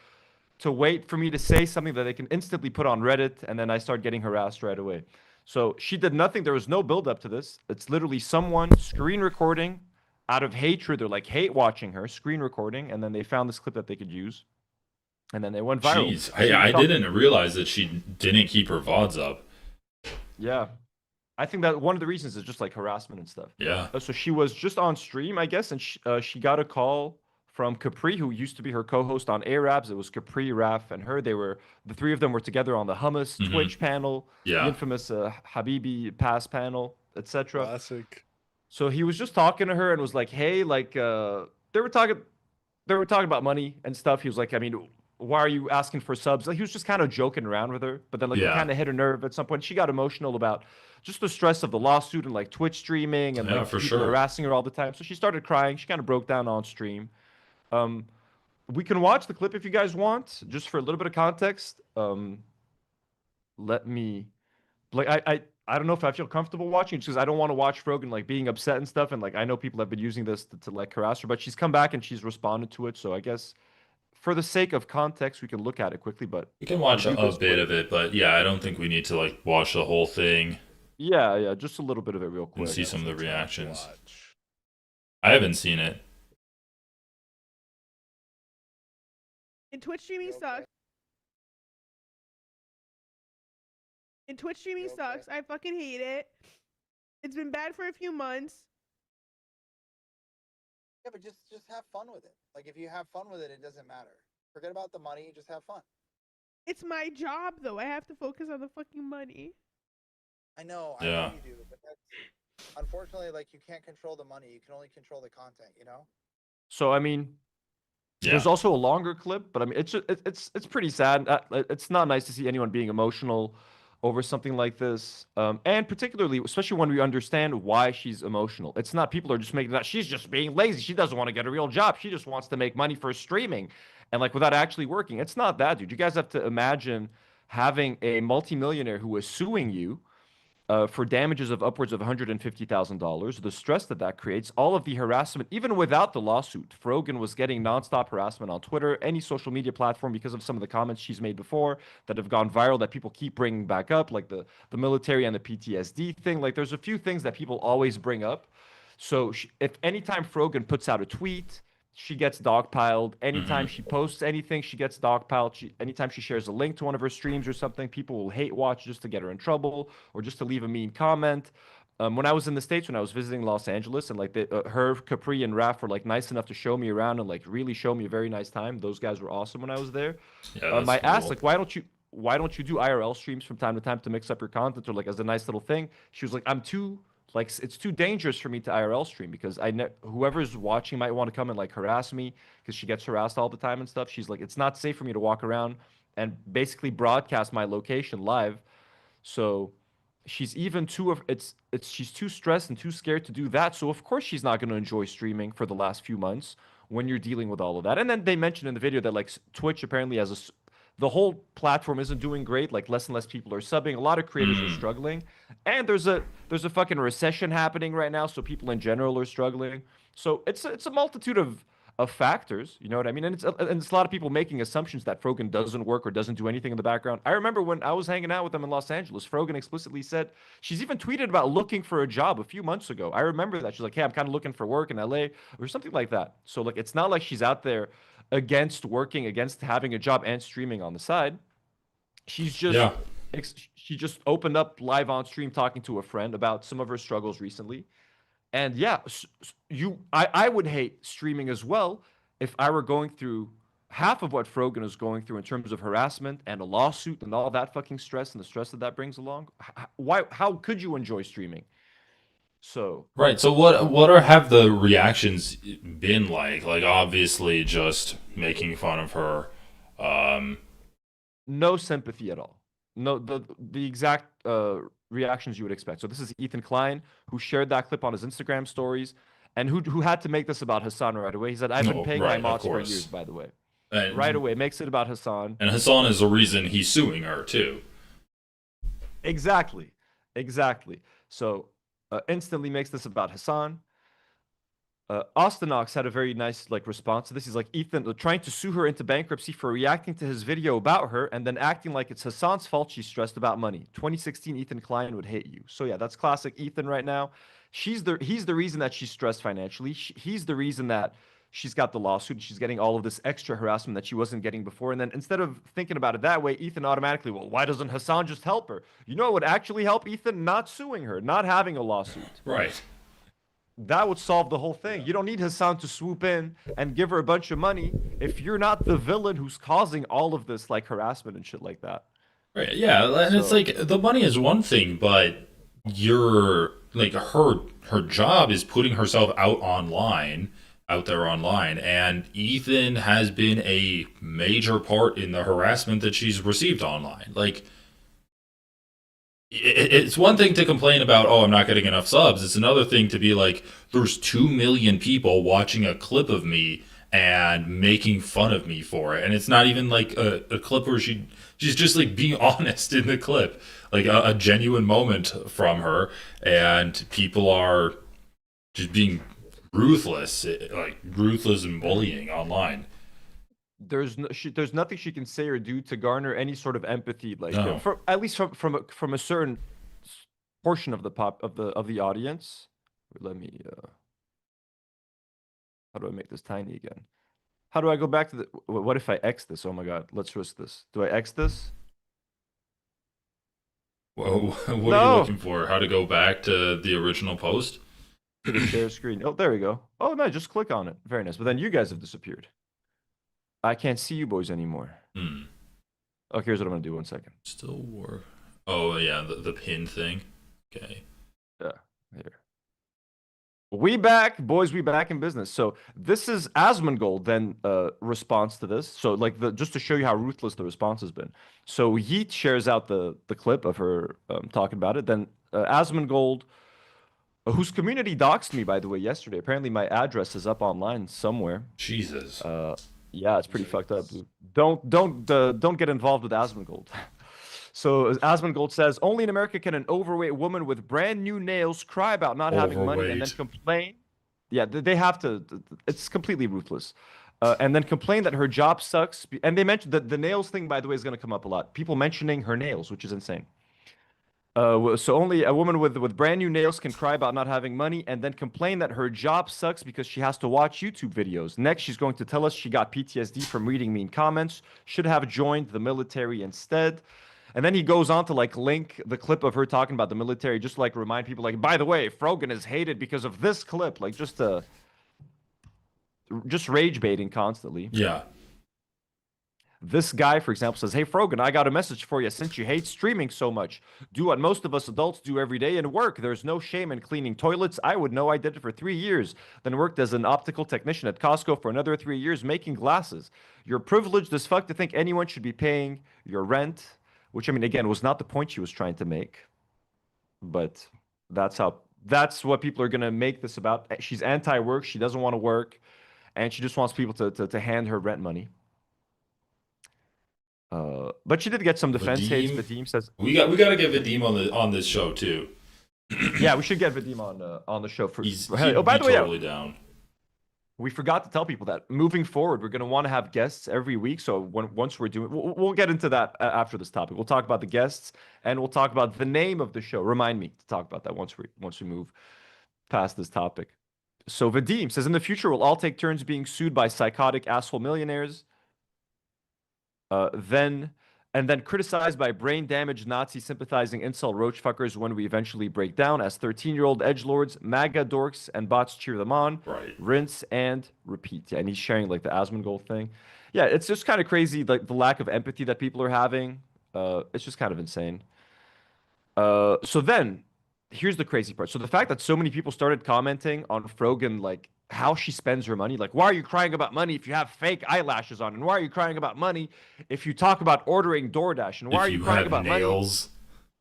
to wait for me to say something that they can instantly put on Reddit, and then I start getting harassed right away. So she did nothing. There was no build up to this. It's literally someone screen recording out of hatred. They're like hate watching her, screen recording, and then they found this clip that they could use, and then they went viral. Jeez, I didn't realize that she didn't keep her VODs up. Yeah. I think that one of the reasons is just like harassment and stuff. Yeah. So she was just on stream, I guess, and she got a call from Capri, who used to be her co-host on Arabs. It was Capri, Raf, and her. The three of them were together on the Hummus Twitch panel, Yeah. the infamous Habibi Pass panel, etc. Classic. So he was just talking to her and was like, "Hey, like, they were talking about money and stuff." He was like, "I mean, why are you asking for subs?" Like, he was just kind of joking around with her, but then like it Yeah. kind of hit a nerve at some point. She got emotional about just the stress of the lawsuit and like Twitch streaming and Yeah, like for people sure. harassing her all the time. So she started crying. She kind of broke down on stream. Um, we can watch the clip if you guys want, just for a little bit of context. Let me like I don't know if I feel comfortable watching it because I don't want to watch Rogan like being upset and stuff. And like I know people have been using this to like harass her, but she's come back and she's responded to it. So I guess for the sake of context, we can look at it quickly. But You can watch review a this bit quick. of it, but yeah, I don't think we need to like watch the whole thing Yeah, just a little bit of it real and quick. see some of the It's a tough reactions. watch. I haven't seen it. And Twitch streaming sucks. And Twitch streaming sucks. I fucking hate it. It's been bad for a few months. Yeah, but just have fun with it. Like if you have fun with it, it doesn't matter. Forget about the money. Just have fun. It's my job though. I have to focus on the fucking money. I know Yeah. you do, but that's unfortunately like you can't control the money. You can only control the content. You know. So I mean, Yeah. there's also a longer clip, but I mean, it's pretty sad. It's not nice to see anyone being emotional over something like this, and particularly, especially when we understand why she's emotional. It's not people are just making that she's just being lazy. She doesn't want to get a real job. She just wants to make money for streaming, and like without actually working. It's not that, dude. You guys have to imagine having a multimillionaire who is suing you for damages of upwards of $150,000, the stress that that creates, all of the harassment, even without the lawsuit. Frogan was getting nonstop harassment on Twitter, any social media platform, because of some of the comments she's made before that have gone viral that people keep bringing back up, like the military and the PTSD thing. Like, there's a few things that people always bring up. So if anytime Frogan puts out a tweet, she gets dogpiled. Anytime she posts anything, she gets dogpiled. Anytime she shares a link to one of her streams or something, people will hate watch just to get her in trouble or just to leave a mean comment. When I was in the States, when I was visiting Los Angeles, and like her, Capri, and Raf were like nice enough to show me around and like really show me a very nice time. Those guys were awesome when I was there. Yeah, I that's asked cool. like, why don't you do IRL streams from time to time to mix up your content or like as a nice little thing? She was like, it's too dangerous for me to IRL stream because whoever's watching might want to come and like harass me because she gets harassed all the time and stuff. She's like, it's not safe for me to walk around and basically broadcast my location live. So she's even too she's too stressed and too scared to do that. So of course she's not going to enjoy streaming for the last few months when you're dealing with all of that. And then they mentioned in the video that like Twitch apparently has the whole platform isn't doing great. Like less and less people are subbing. A lot of creators are struggling, and there's a fucking recession happening right now. So people in general are struggling. So it's a multitude of factors. You know what I mean? And it's a lot of people making assumptions that Frogan doesn't work or doesn't do anything in the background. I remember when I was hanging out with them in Los Angeles, Frogan explicitly said she's even tweeted about looking for a job a few months ago. I remember that she's like, "Hey, I'm kind of looking for work in LA or something like that." So like, it's not like she's out there against working, against having a job and streaming on the side. She's just Yeah. she just opened up live on stream talking to a friend about some of her struggles recently. And yeah, I would hate streaming as well if I were going through half of what Frogan is going through in terms of harassment and a lawsuit and all that fucking stress and the stress that that brings along. How could you enjoy streaming? So Right. So what have the reactions been like? Like obviously just making fun of her. no sympathy at all. No, the exact reactions you would expect. So this is Ethan Klein who shared that clip on his Instagram stories, and who had to make this about Hassan right away. He said, "I've been Oh, paying right, my of mods for course. years." By the way, And, right away makes it about Hassan. And Hassan is the reason he's suing her too. Exactly. Exactly. So instantly makes this about Hassan. Ostenox had a very nice like response to this. He's like, Ethan trying to sue her into bankruptcy for reacting to his video about her and then acting like it's Hassan's fault she's stressed about money. 2016 Ethan Klein would hate you. So yeah, that's classic Ethan right now. He's the reason that she's stressed financially. He's the reason that she's got the lawsuit and she's getting all of this extra harassment that she wasn't getting before. And then instead of thinking about it that way, Ethan automatically, well, why doesn't Hassan just help her? You know what would actually help Ethan? Not suing her, not having a lawsuit. Right. That would solve the whole thing. You don't need Hassan to swoop in and give her a bunch of money if you're not the villain who's causing all of this like harassment and shit like that. Right. Yeah, and it's like the money is one thing, but you're like her job is putting herself out there online, and Ethan has been a major part in the harassment that she's received online. Like, it's one thing to complain about, oh, I'm not getting enough subs. It's another thing to be like, there's 2 million people watching a clip of me and making fun of me for it. And it's not even like a clip where she's just like being honest in the clip, like a genuine moment from her. And people are just being ruthless, like ruthless and bullying online. There's nothing she can say or do to garner any sort of empathy, like No. at least from a certain portion of the audience. Let me how do I make this tiny again? How do I go back to the? What if I X this? Oh my god, let's risk this. Do I X this? Whoa, what are you No. looking for? How to go back to the original post? To the share screen. Oh, there we go. Oh no, just click on it. Very nice. But then you guys have disappeared. I can't see you boys anymore. Hmm. Okay, here's what I'm gonna do. 1 second. Still work. Oh yeah, the pin thing. Okay. Yeah, here. We back, boys. We back in business. So this is Asmongold then response to this. So like just to show you how ruthless the response has been. So Yeet shares out the clip of her talking about it. Then Asmongold, whose community doxed me by the way yesterday. Apparently my address is up online somewhere. Jesus. Yeah, it's pretty fucked up. Dude. Don't get involved with Asmongold. So Asmongold says, only in America can an overweight woman with brand new nails cry about not having money and then complain. Yeah, they have to. It's completely ruthless. And then complain that her job sucks. And they mentioned that the nails thing, by the way, is going to come up a lot. People mentioning her nails, which is insane. So only a woman with brand new nails can cry about not having money and then complain that her job sucks because she has to watch YouTube videos. Next, she's going to tell us she got PTSD from reading mean comments, should have joined the military instead. And then he goes on to like link the clip of her talking about the military, just to, like remind people like, by the way, Frogan is hated because of this clip, like just rage baiting constantly. Yeah. This guy, for example, says, hey, Frogan, I got a message for you. Since you hate streaming so much, do what most of us adults do every day and work. There's no shame in cleaning toilets. I would know. I did it for 3 years. Then worked as an optical technician at Costco for another 3 years making glasses. You're privileged as fuck to think anyone should be paying your rent, which, I mean, again, was not the point she was trying to make. But that's what people are going to make this about. She's anti-work. She doesn't want to work. And she just wants people to hand her rent money. But she did get some defense hates. Vadim says we got to get Vadim on this show too. Yeah, we should get Vadim on the show for. Oh, by the way, totally down. We forgot to tell people that moving forward, we're going to want to have guests every week. So once we're doing, we'll get into that after this topic. We'll talk about the guests and we'll talk about the name of the show. Remind me to talk about that once we move past this topic. So Vadim says, in the future, we'll all take turns being sued by psychotic asshole millionaires. Then criticized by brain-damaged Nazi sympathizing incel roach fuckers when we eventually break down as 13-year-old edgelords, MAGA dorks, and bots cheer them on. Right. Rinse and repeat. Yeah, and he's sharing like the Asmongold thing. Yeah, it's just kind of crazy, like the lack of empathy that people are having. It's just kind of insane. So then, here's the crazy part. So the fact that so many people started commenting on Frogan, like how she spends her money. Like, why are you crying about money if you have fake eyelashes on? And why are you crying about money if you talk about ordering DoorDash? And why are you crying about nails? Money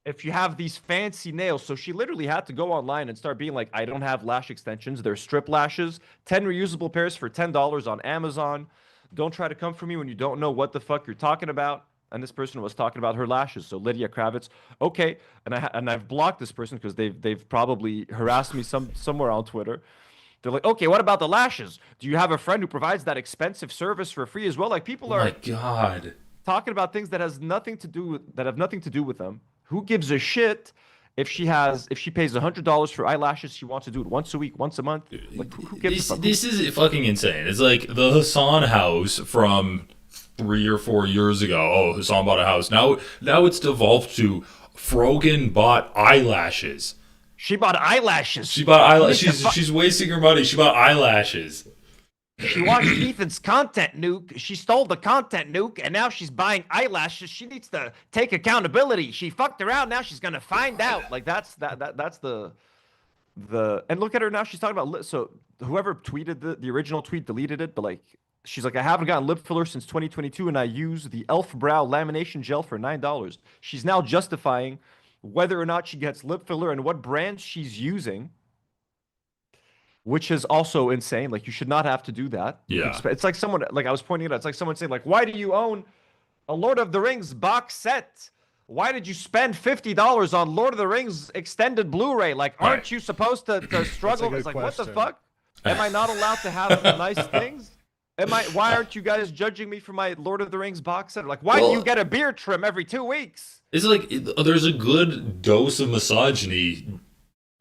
if you have these fancy nails? So she literally had to go online and start being like, I don't have lash extensions. They're strip lashes. 10 reusable pairs for $10 on Amazon. Don't try to come for me when you don't know what the fuck you're talking about. and this person was talking about her lashes. So Lydia Kravitz, okay, and I've blocked this person because they've probably harassed me somewhere on Twitter. They're like, okay, what about the lashes? Do you have a friend who provides that expensive service for free as well? Like people Oh are my god. talking about things that has nothing to do with that have nothing to do with them. Who gives a shit if she pays $100 for eyelashes? She wants to do it once a week, once a month. Like who gives a fuck? This is fucking insane. It's like the Hassan house from 3 or 4 years ago. Oh, Hassan bought a house. Now it's devolved to Frogan bought eyelashes. She bought eyelashes. She bought eyelashes. She's wasting her money. She bought eyelashes. She watched Ethan's content nuke. She stole the content nuke, and now she's buying eyelashes. She needs to take accountability. She fucked around. Now she's gonna find out. Like that's the and look at her now. She's talking about so whoever tweeted the original tweet deleted it, but like she's like, I haven't gotten lip filler since 2022, and I use the Elf Brow lamination gel for $9. She's now justifying whether or not she gets lip filler and what brand she's using, which is also insane. Like you should not have to do that. Yeah. It's like someone, like I was pointing it out, it's like someone saying like, why do you own a Lord of the Rings box set? Why did you spend $50 on Lord of the Rings extended Blu-ray? Like, aren't you supposed to struggle? It's like, what the fuck? Am I not allowed to have nice things? Why aren't you guys judging me for my Lord of the Rings box set? Like, why do you get a beard trim every 2 weeks? It's like there's a good dose of misogyny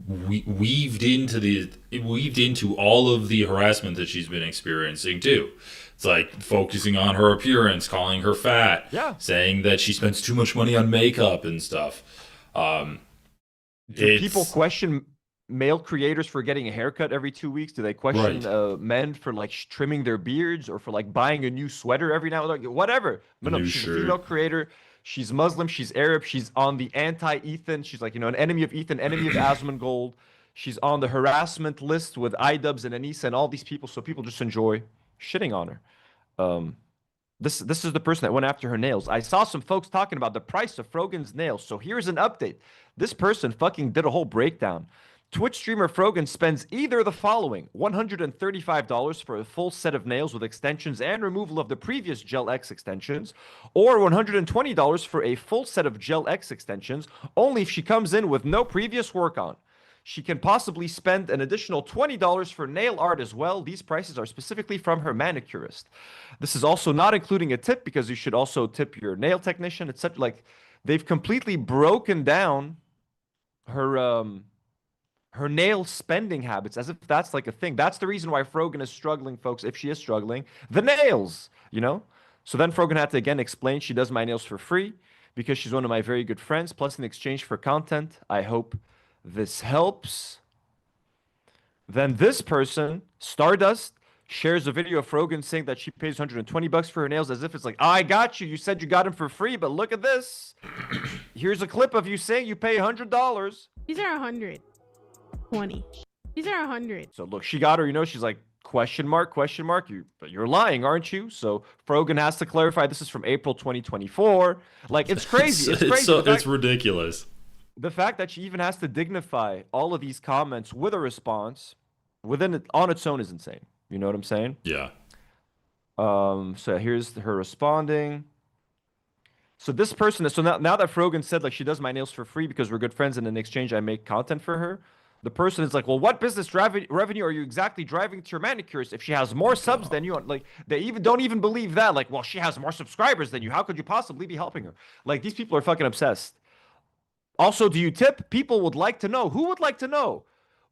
weaved into all of the harassment that she's been experiencing too. It's like focusing on her appearance, calling her fat, saying that she spends too much money on makeup and stuff. Do people question male creators for getting a haircut every 2 weeks? Do they question men for like trimming their beards or for like buying a new sweater every now and then? Whatever. But no, she's a female creator. She's Muslim. She's Arab. She's on the anti-Ethan. She's like, an enemy of Ethan, enemy of Asmongold. She's on the harassment list with iDubbbz and Anissa and all these people. So people just enjoy shitting on her. This is the person that went after her nails. I saw some folks talking about the price of Frogan's nails. So here's an update. This person fucking did a whole breakdown. Twitch streamer Frogan spends either the following: $135 for a full set of nails with extensions and removal of the previous Gel X extensions, or $120 for a full set of Gel X extensions, only if she comes in with no previous work on. She can possibly spend an additional $20 for nail art as well. These prices are specifically from her manicurist. This is also not including a tip, because you should also tip your nail technician, etc. Like, they've completely broken down her nail spending habits as if that's like a thing. That's the reason why Frogan is struggling, folks, if she is struggling. The nails, So then Frogan had to again explain she does my nails for free because she's one of my very good friends, plus in exchange for content. I hope this helps. Then this person, Stardust, shares a video of Frogan saying that she pays $120 for her nails, as if it's like, I got you. You said you got them for free, but look at this. Here's a clip of you saying you pay $100. These are 120. These are 100. So look, she got her, she's like, question mark. You're lying, aren't you? So Frogan has to clarify this is from April 2024. Like, it's crazy. It's crazy. It's ridiculous. The fact that she even has to dignify all of these comments with a response on its own is insane. You know what I'm saying? Yeah. So here's her responding. So this person, now that Frogan said like she does my nails for free because we're good friends and in exchange I make content for her, the person is like, well, what business revenue are you exactly driving to your manicurist if she has more subs than you? Like, they don't even believe that. Like, well, she has more subscribers than you. How could you possibly be helping her? Like, these people are fucking obsessed. Also, do you tip? People would like to know. Who would like to know?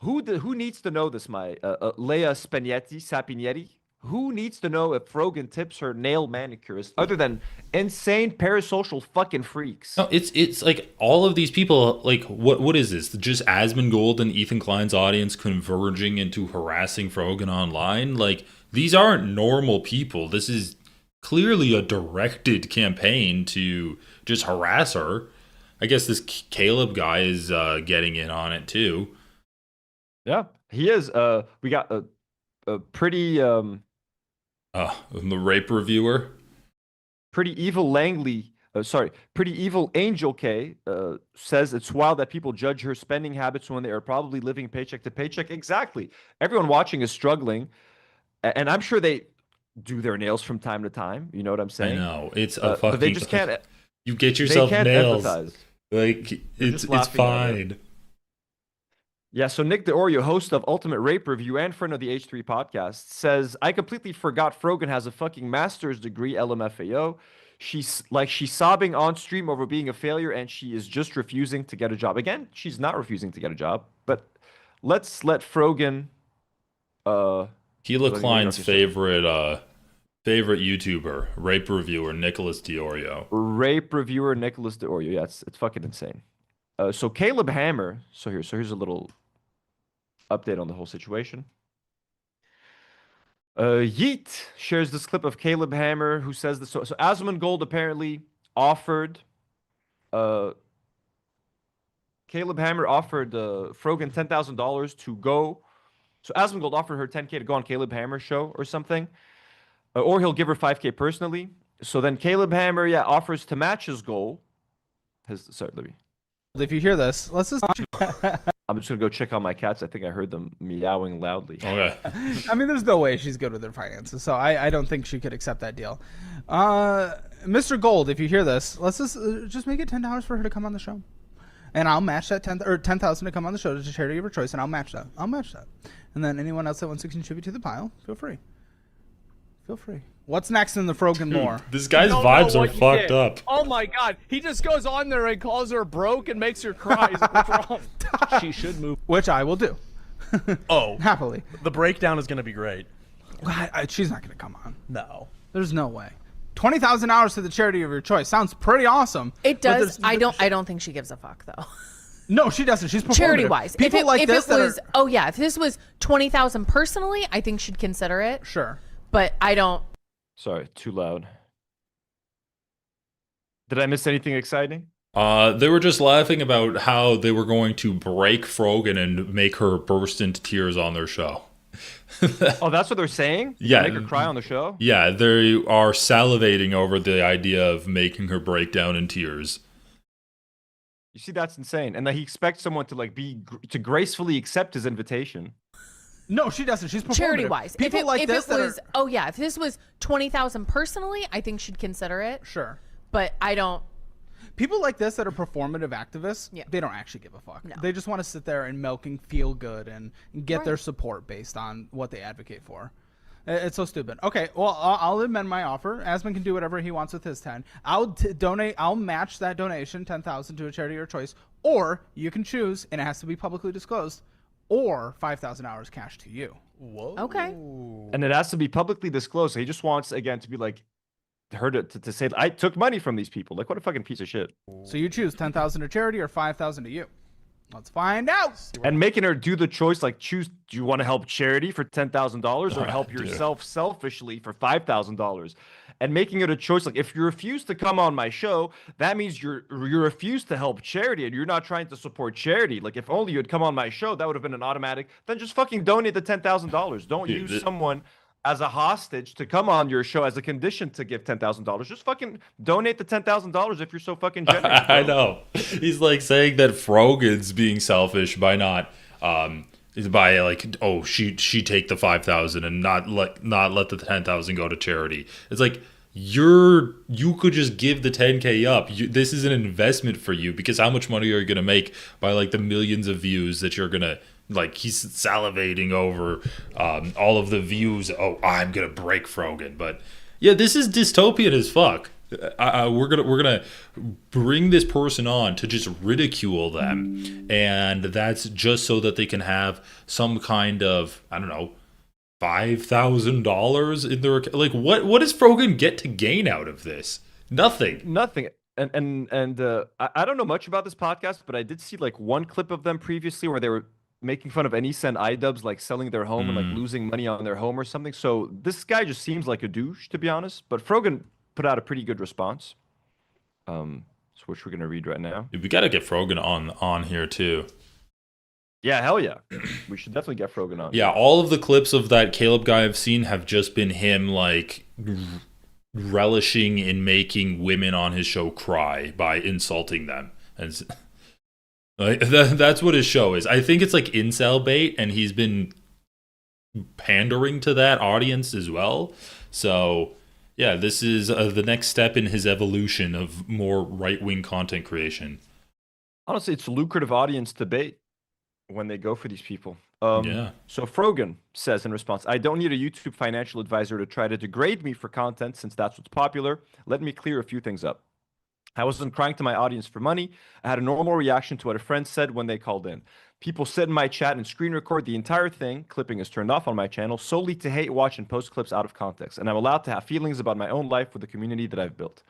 Who needs to know this? My Leia Sapinetti. Who needs to know if Frogan tips her nail manicurist other than insane parasocial fucking freaks? No, it's like all of these people. Like, what is this? Just Asmongold and Ethan Klein's audience converging into harassing Frogan online? Like, these aren't normal people. This is clearly a directed campaign to just harass her. I guess this Caleb guy is getting in on it too. Yeah, he is. We got a pretty the rape reviewer. Pretty Evil Langley, Pretty Evil Angel K says it's wild that people judge her spending habits when they are probably living paycheck to paycheck. Exactly. Everyone watching is struggling, and I'm sure do their nails from time to time. You know what I'm I saying? know it's a But they fucking. just can't. You get They yourself can't nails. empathize. Like They're it's just laughing at it. fine. Yeah, so Nick the Oreo, host of Ultimate Rape Review and friend of the H3 podcast, says, I completely forgot Frogan has a fucking master's degree, LMFAO. She's sobbing on stream over being a failure and she is just refusing to get a job. Again, she's not refusing to get a job, but let's let Frogan Keela let me Klein's say. favorite YouTuber, rape reviewer, Nicholas Diorio. Rape reviewer Nicholas de Oreo. Yeah, it's fucking insane. So Caleb Hammer, here's a little update on the whole situation. Yeet shares this clip of Caleb Hammer who says this. So Asmongold apparently offered Caleb Hammer offered Frogan $10,000 to go. So Asmongold offered her 10K to go on Caleb Hammer's show or something. Or he'll give her 5K personally. So then Caleb Hammer, offers to match his goal. Sorry, let me. If you hear this, let's just. I'm just gonna go check on my cats. I think I heard them meowing loudly. Okay. I mean, there's no way she's good with her finances, so I don't think she could accept that deal. Mr. Gold, if you hear this, let's just make it $10 for her to come on the show, and I'll match that 10,000 to come on the show to charity of her choice, and I'll match that. And then anyone else that wants to contribute to the pile, feel free. What's next in the Frogan lore? This guy's vibes are fucked up. Oh my god, he just goes on there and calls her broke and makes her cry. He's like, what's wrong? She should move. Which I will do. Oh, happily. The breakdown is going to be great. She's not going to come on. No. There's no way. $20,000 to the charity of your choice sounds pretty awesome. It does. I don't think she gives a fuck though. No, she doesn't. She's charity wise. People if this was 20,000 personally, I think she'd consider it. Sure. But I don't. Sorry, too loud. Did I miss anything exciting? They were just laughing about how they were going to break Frogan and make her burst into tears on their show. Oh, that's what they're saying? Yeah. Make her cry on the show? Yeah, they are salivating over the idea of making her break down in tears. You see, that's insane. And that he expects someone to to gracefully accept his invitation. No, she doesn't. She's charity wise. People if this was 20,000 personally, I think she'd consider it. Sure. But I don't. People like this that are performative activists, they don't actually give a fuck. No. They just want to sit there and milk and feel good and get their support based on what they advocate for. It's so stupid. Okay, well, I'll amend my offer. Asman can do whatever he wants with his 10. I'll donate. I'll match that donation, 10,000 to a charity of your choice, or you can choose, and it has to be publicly disclosed, or 5,000 hours cash to you. Whoa. Okay. And it has to be publicly disclosed. So he just wants, again, to be like, her to say, I took money from these people. Like, what a fucking piece of shit. So you choose 10,000 to charity or 5,000 to you. Let's find out. And making her do the choice, like, choose, do you want to help charity for $10,000 or help yourself selfishly for $5,000? And making it a choice, like, if you refuse to come on my show, that means you refuse to help charity and you're not trying to support charity. Like, if only you had come on my show, that would have been an automatic. Then just fucking donate the $10,000. Don't use someone as a hostage to come on your show as a condition to give $10,000. Just fucking donate the $10,000 if you're so fucking generous. I know. He's like saying that Frogan's being selfish by not by like, oh, she take the 5,000 and not let the 10,000 go to charity. It's like you could just give the 10K up. This is an investment for you, because how much money are you gonna make by like the millions of views that you're gonna, like, he's salivating over all of the views. Oh, I'm gonna break Frogan. But yeah, this is dystopian as fuck. We're gonna bring this person on to just ridicule them, and that's just so that they can have some kind of, I don't know, $5,000 in their, like, what does Frogan get to gain out of this? Nothing. And I don't know much about this podcast, but I did see like one clip of them previously where they were making fun of Anissa and iDubbbz, like selling their home and like losing money on their home or something. So this guy just seems like a douche, to be honest. But Frogan put out a pretty good response, which we're gonna read right now. We gotta get Frogan on here too. Yeah, hell yeah. We should definitely get Frogan on. Yeah, all of the clips of that Caleb guy I've seen have just been him like relishing in making women on his show cry by insulting them. And like, that's what his show is. I think it's like incel bait, and he's been pandering to that audience as well. So, yeah, this is the next step in his evolution of more right-wing content creation. Honestly, it's a lucrative audience debate when they go for these people. Yeah. So Frogan says in response, I don't need a YouTube financial advisor to try to degrade me for content since that's what's popular. Let me clear a few things up. I wasn't crying to my audience for money. I had a normal reaction to what a friend said when they called in. People sit in my chat and screen record the entire thing. Clipping is turned off on my channel solely to hate watch and post clips out of context. And I'm allowed to have feelings about my own life with the community that I've built.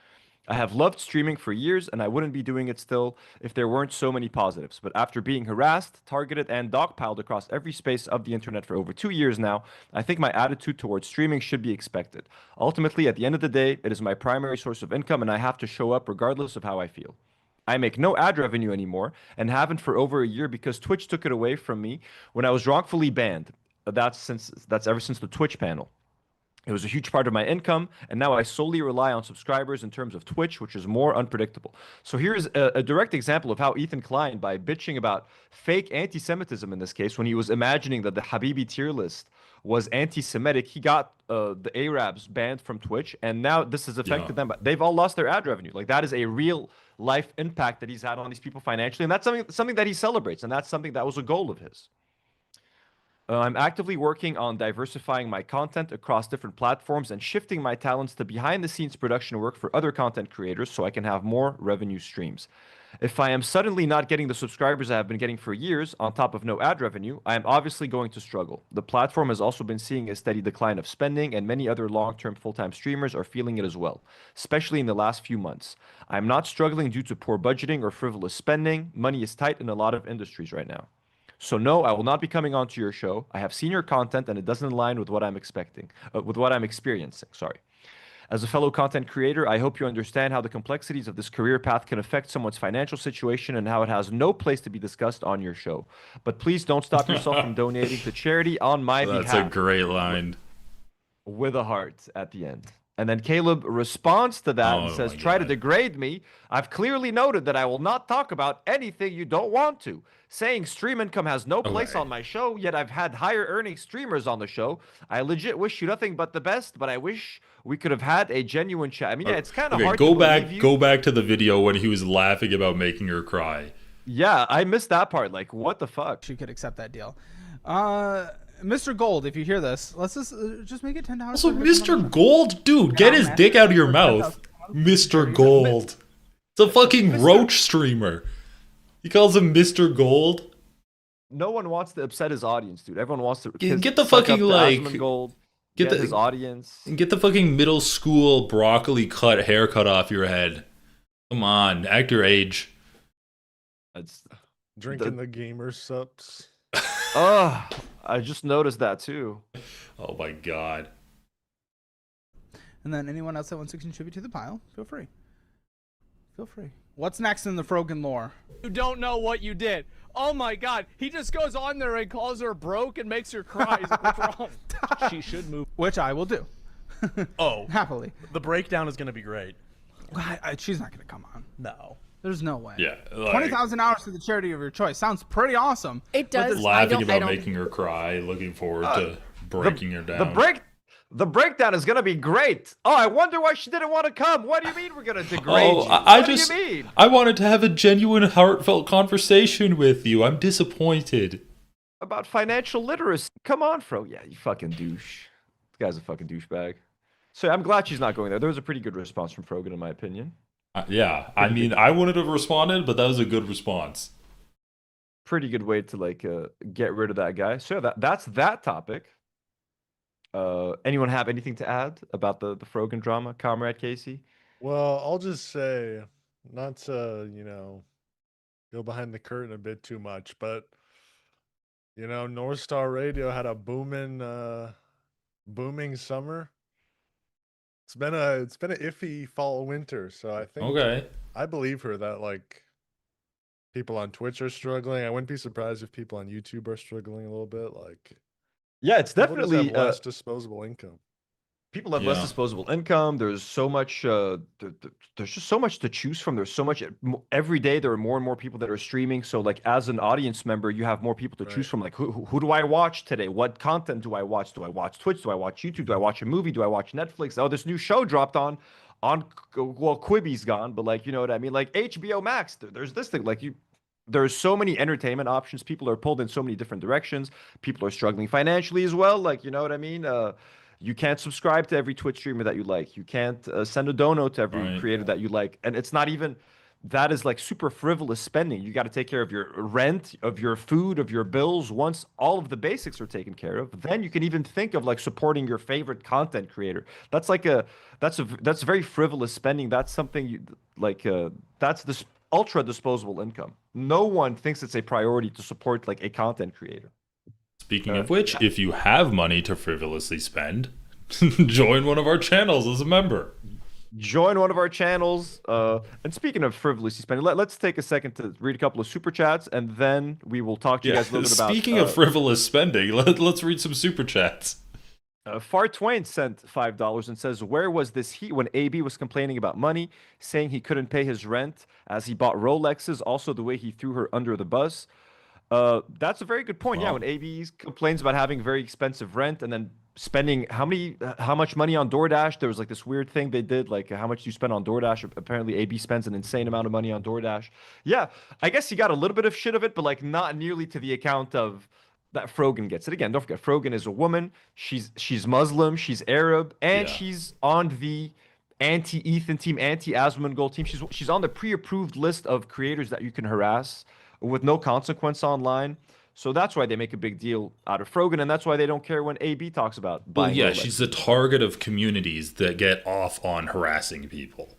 I have loved streaming for years, and I wouldn't be doing it still if there weren't so many positives. But after being harassed, targeted, and dogpiled across every space of the internet for over 2 years now, I think my attitude towards streaming should be expected. Ultimately, at the end of the day, it is my primary source of income, and I have to show up regardless of how I feel. I make no ad revenue anymore, and haven't for over a year because Twitch took it away from me when I was wrongfully banned. That's ever since the Twitch panel. It was a huge part of my income, and now I solely rely on subscribers in terms of Twitch, which is more unpredictable. So here's a direct example of how Ethan Klein, by bitching about fake anti-Semitism in this case, when he was imagining that the Habibi tier list was anti-Semitic, he got the Arabs banned from Twitch, and now this has affected them. They've all lost their ad revenue. Like, that is a real life impact that he's had on these people financially, and that's something that he celebrates, and that's something that was a goal of his. I'm actively working on diversifying my content across different platforms and shifting my talents to behind-the-scenes production work for other content creators so I can have more revenue streams. If I am suddenly not getting the subscribers I have been getting for years, on top of no ad revenue, I am obviously going to struggle. The platform has also been seeing a steady decline of spending, and many other long-term full-time streamers are feeling it as well, especially in the last few months. I am not struggling due to poor budgeting or frivolous spending. Money is tight in a lot of industries right now. So no, I will not be coming onto your show. I have seen your content and it doesn't align with what I'm experiencing. Sorry. As a fellow content creator, I hope you understand how the complexities of this career path can affect someone's financial situation and how it has no place to be discussed on your show. But please don't stop yourself from donating to charity on my behalf. That's a great line. With a heart at the end. And then Caleb responds to that and says, try to degrade me. I've clearly noted that I will not talk about anything you don't want to. Saying stream income has no place on my show, yet I've had higher earning streamers on the show. I legit wish you nothing but the best, but I wish we could have had a genuine chat. I mean, yeah, it's kind of hard to believe you. Go back to the video when he was laughing about making her cry. Yeah, I missed that part. Like, what the fuck? She could accept that deal. Mr. Gold, if you hear this, let's just make it $10. Also, Mr. Gold, dude, get his dick out of your mouth. Mr. Gold. It's a fucking roach streamer. He calls him Mr. Gold. No one wants to upset his audience, dude. Everyone wants to get the fucking Gold. Get his audience. Get the fucking middle school broccoli cut haircut off your head. Come on, act your age. That's drinking the gamer sups. Oh, I just noticed that too. Oh my god. And then anyone else that wants to contribute to the pile, feel free. Feel free. What's next in the Frogan lore? You don't know what you did. Oh my god, he just goes on there and calls her broke and makes her cry. What's wrong? She should move. Which I will do. Oh. Happily. The breakdown is going to be great. She's not going to come on. No. There's no way. Yeah. Like, 20,000 hours to the charity of your choice. Sounds pretty awesome. It does. Laughing about making her cry, looking forward to breaking her down. The breakdown is gonna be great. Oh, I wonder why she didn't want to come. What do you mean we're gonna degrade you? What do you mean? I wanted to have a genuine, heartfelt conversation with you. I'm disappointed. About financial literacy. Come on, Fro. Yeah, you fucking douche. This guy's a fucking douchebag. So I'm glad she's not going there. There was a pretty good response from Frogan, in my opinion. Yeah, I mean, I wouldn't have responded, but that was a good response. Pretty good way to like get rid of that guy. So that's that topic. Anyone have anything to add about the Frogan drama, Comrade Casey? Well, I'll just say, not to go behind the curtain a bit too much, but North Star Radio had a booming summer. It's been an iffy fall winter, so I think I believe her that like people on Twitch are struggling. I wouldn't be surprised if people on YouTube are struggling a little bit. Like, yeah, it's definitely less disposable income. people have less Yeah. disposable income. There's so much. There's just so much to choose from. There's so much. Every day there are more and more people that are streaming. So like as an audience member, you have more people to choose Right. from. Like who do I watch today? What content do I watch? Do I watch Twitch? Do I watch YouTube? Do I watch a movie? Do I watch Netflix? Oh, this new show dropped on. Well, Quibi's gone, but like you know what I mean. Like HBO Max. There's this thing. Like you. There's so many entertainment options. People are pulled in so many different directions. People are struggling financially as well. Like, you know what I mean? You can't subscribe to every Twitch streamer that you like. You can't send a dono to every Right. creator that you like. And it's not even that is like super frivolous spending. You got to take care of your rent, of your food, of your bills. Once all of the basics are taken care of, then you can even think of like supporting your favorite content creator. That's like that's very frivolous spending. That's something you like that's this ultra disposable income. No one thinks it's a priority to support like a content creator. Speaking of which, if you have money to frivolously spend, join one of our channels as a member. Join one of our channels. And speaking of frivolously spending, let's take a second to read a couple of super chats, and then we will talk to you guys a little bit about. Speaking of frivolous spending, let's read some super chats. Far Twain sent $5 and says, "Where was this heat when AB was complaining about money, saying he couldn't pay his rent as he bought Rolexes? Also, the way he threw her under the bus." That's a very good point. Yeah, Wow. when AB complains about having very expensive rent and then spending how much money on DoorDash? There was like this weird thing they did, like how much you spend on DoorDash. Apparently, AB spends an insane amount of money on DoorDash. Yeah, I guess he got a little bit of shit of it, but like not nearly to the account of that Frogan gets. And again, don't forget, Frogan is a woman. She's Muslim, she's Arab, and Yeah. she's on the anti-Ethan team, anti-Asmongold team. She's on the pre-approved list of creators that you can harass with no consequence online. So that's why they make a big deal out of Frogan, and that's why they don't care when AB talks about Well, buying yeah, Rolex. she's the target of communities that get off on harassing people.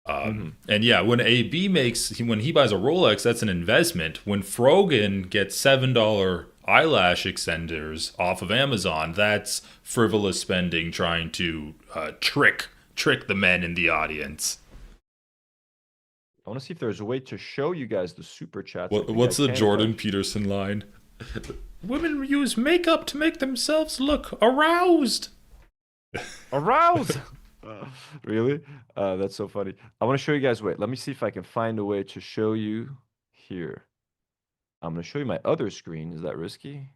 And yeah, when when he buys a Rolex, that's an investment. When Frogan gets $7 eyelash extenders off of Amazon, that's frivolous spending, trying to trick the men in the audience. I want to see if there's a way to show you guys the super chats. I think What's I the can, Jordan but- Peterson line? Women use makeup to make themselves look aroused. Aroused. Really? That's so funny. I want to show you guys. Wait, let me see if I can find a way to show you here. I'm gonna show you my other screen. Is that risky?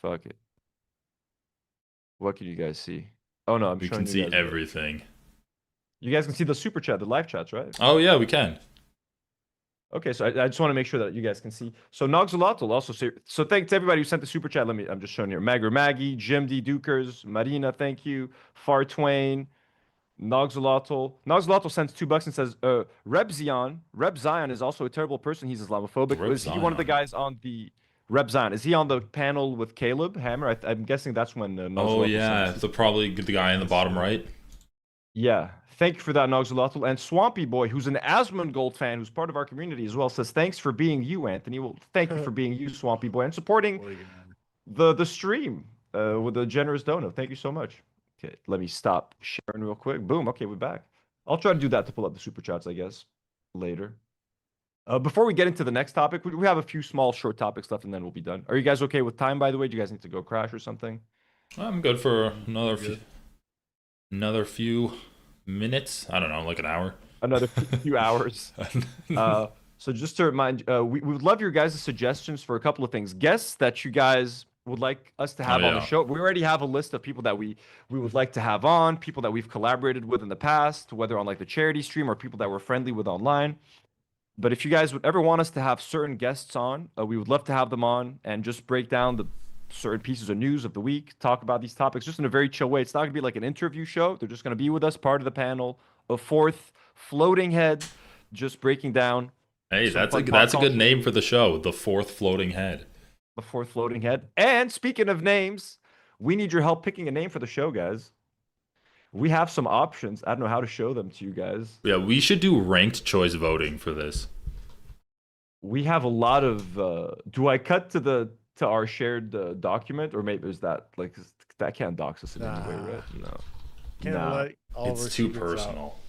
Fuck it. What can you guys see? Oh no, I'm We showing can you see guys. everything. You guys can see the super chat, the live chats, right? Oh yeah, we can. Okay, so I just want to make sure that you guys can see. So Nogzalot also say, so thanks to everybody who sent the super chat. I'm just showing here. Magger Maggie, Jim D. Dukers, Marina, thank you. Far Twain, Nogzalotl sends $2 and says, Reb Zion is also a terrible person. He's Islamophobic. Reb Was he one of the Zion. guys on the Reb Zion? Is he on the panel with Caleb Hammer? I'm guessing that's when Oh Nogzalotl yeah, sends- probably the guy in the bottom right. Yeah. Thank you for that, Nogzalotl. And Swampy Boy, who's an Asmongold fan, who's part of our community as well, says, thanks for being you, Anthony. Well, thank you for being you, Swampy Boy, and supporting the stream with a generous donor. Thank you so much. Okay, let me stop sharing real quick. Boom. Okay, we're back. I'll try to do that to pull up the super chats, I guess, later. Before we get into the next topic, we have a few small short topics left, and then we'll be done. Are you guys okay with time, by the way? Do you guys need to go crash or something? I'm good for another few minutes. I don't know, like an hour. Another few hours. So just to remind, we would love your guys' suggestions for a couple of things. Guests that you guys would like us to have on the yeah. show. We already have a list of people that we would like to have on, people that we've collaborated with in the past, whether on like the charity stream or people that we're friendly with online. But if you guys would ever want us to have certain guests on, we would love to have them on and just break down the certain pieces of news of the week, talk about these topics just in a very chill way. It's not going to be like an interview show. They're just going to be with us, part of the panel, a fourth floating head, just breaking down. Hey, some that's fun a pop good culture. name for the show, the fourth floating head. The fourth floating head. And speaking of names, we need your help picking a name for the show, guys. We have some options. I don't know how to show them to you guys. Yeah, we should do ranked choice voting for this. We have a lot of. Do I cut to our shared document, or maybe is that like that can't dox us in any way, right? No. Can't Nah. let all of our It's too secrets out. personal.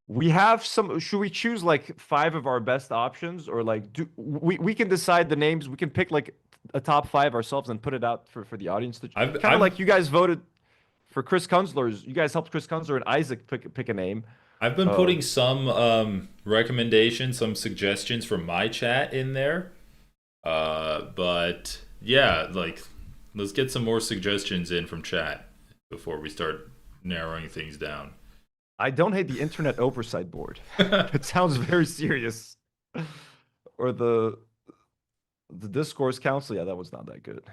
We have some. Should we choose like 5 of our best options, or like we can decide the names? We can pick like a top 5 ourselves and put it out for the audience to kind of like you guys voted. for Chris Kunzler's. You guys helped Chris Kunzler and Isaac pick a name. I've been putting some recommendations, some suggestions from my chat in there. But yeah, like let's get some more suggestions in from chat before we start narrowing things down. I don't hate the Internet Oversight Board. It sounds very serious. Or the Discourse Council. Yeah, that was not that good.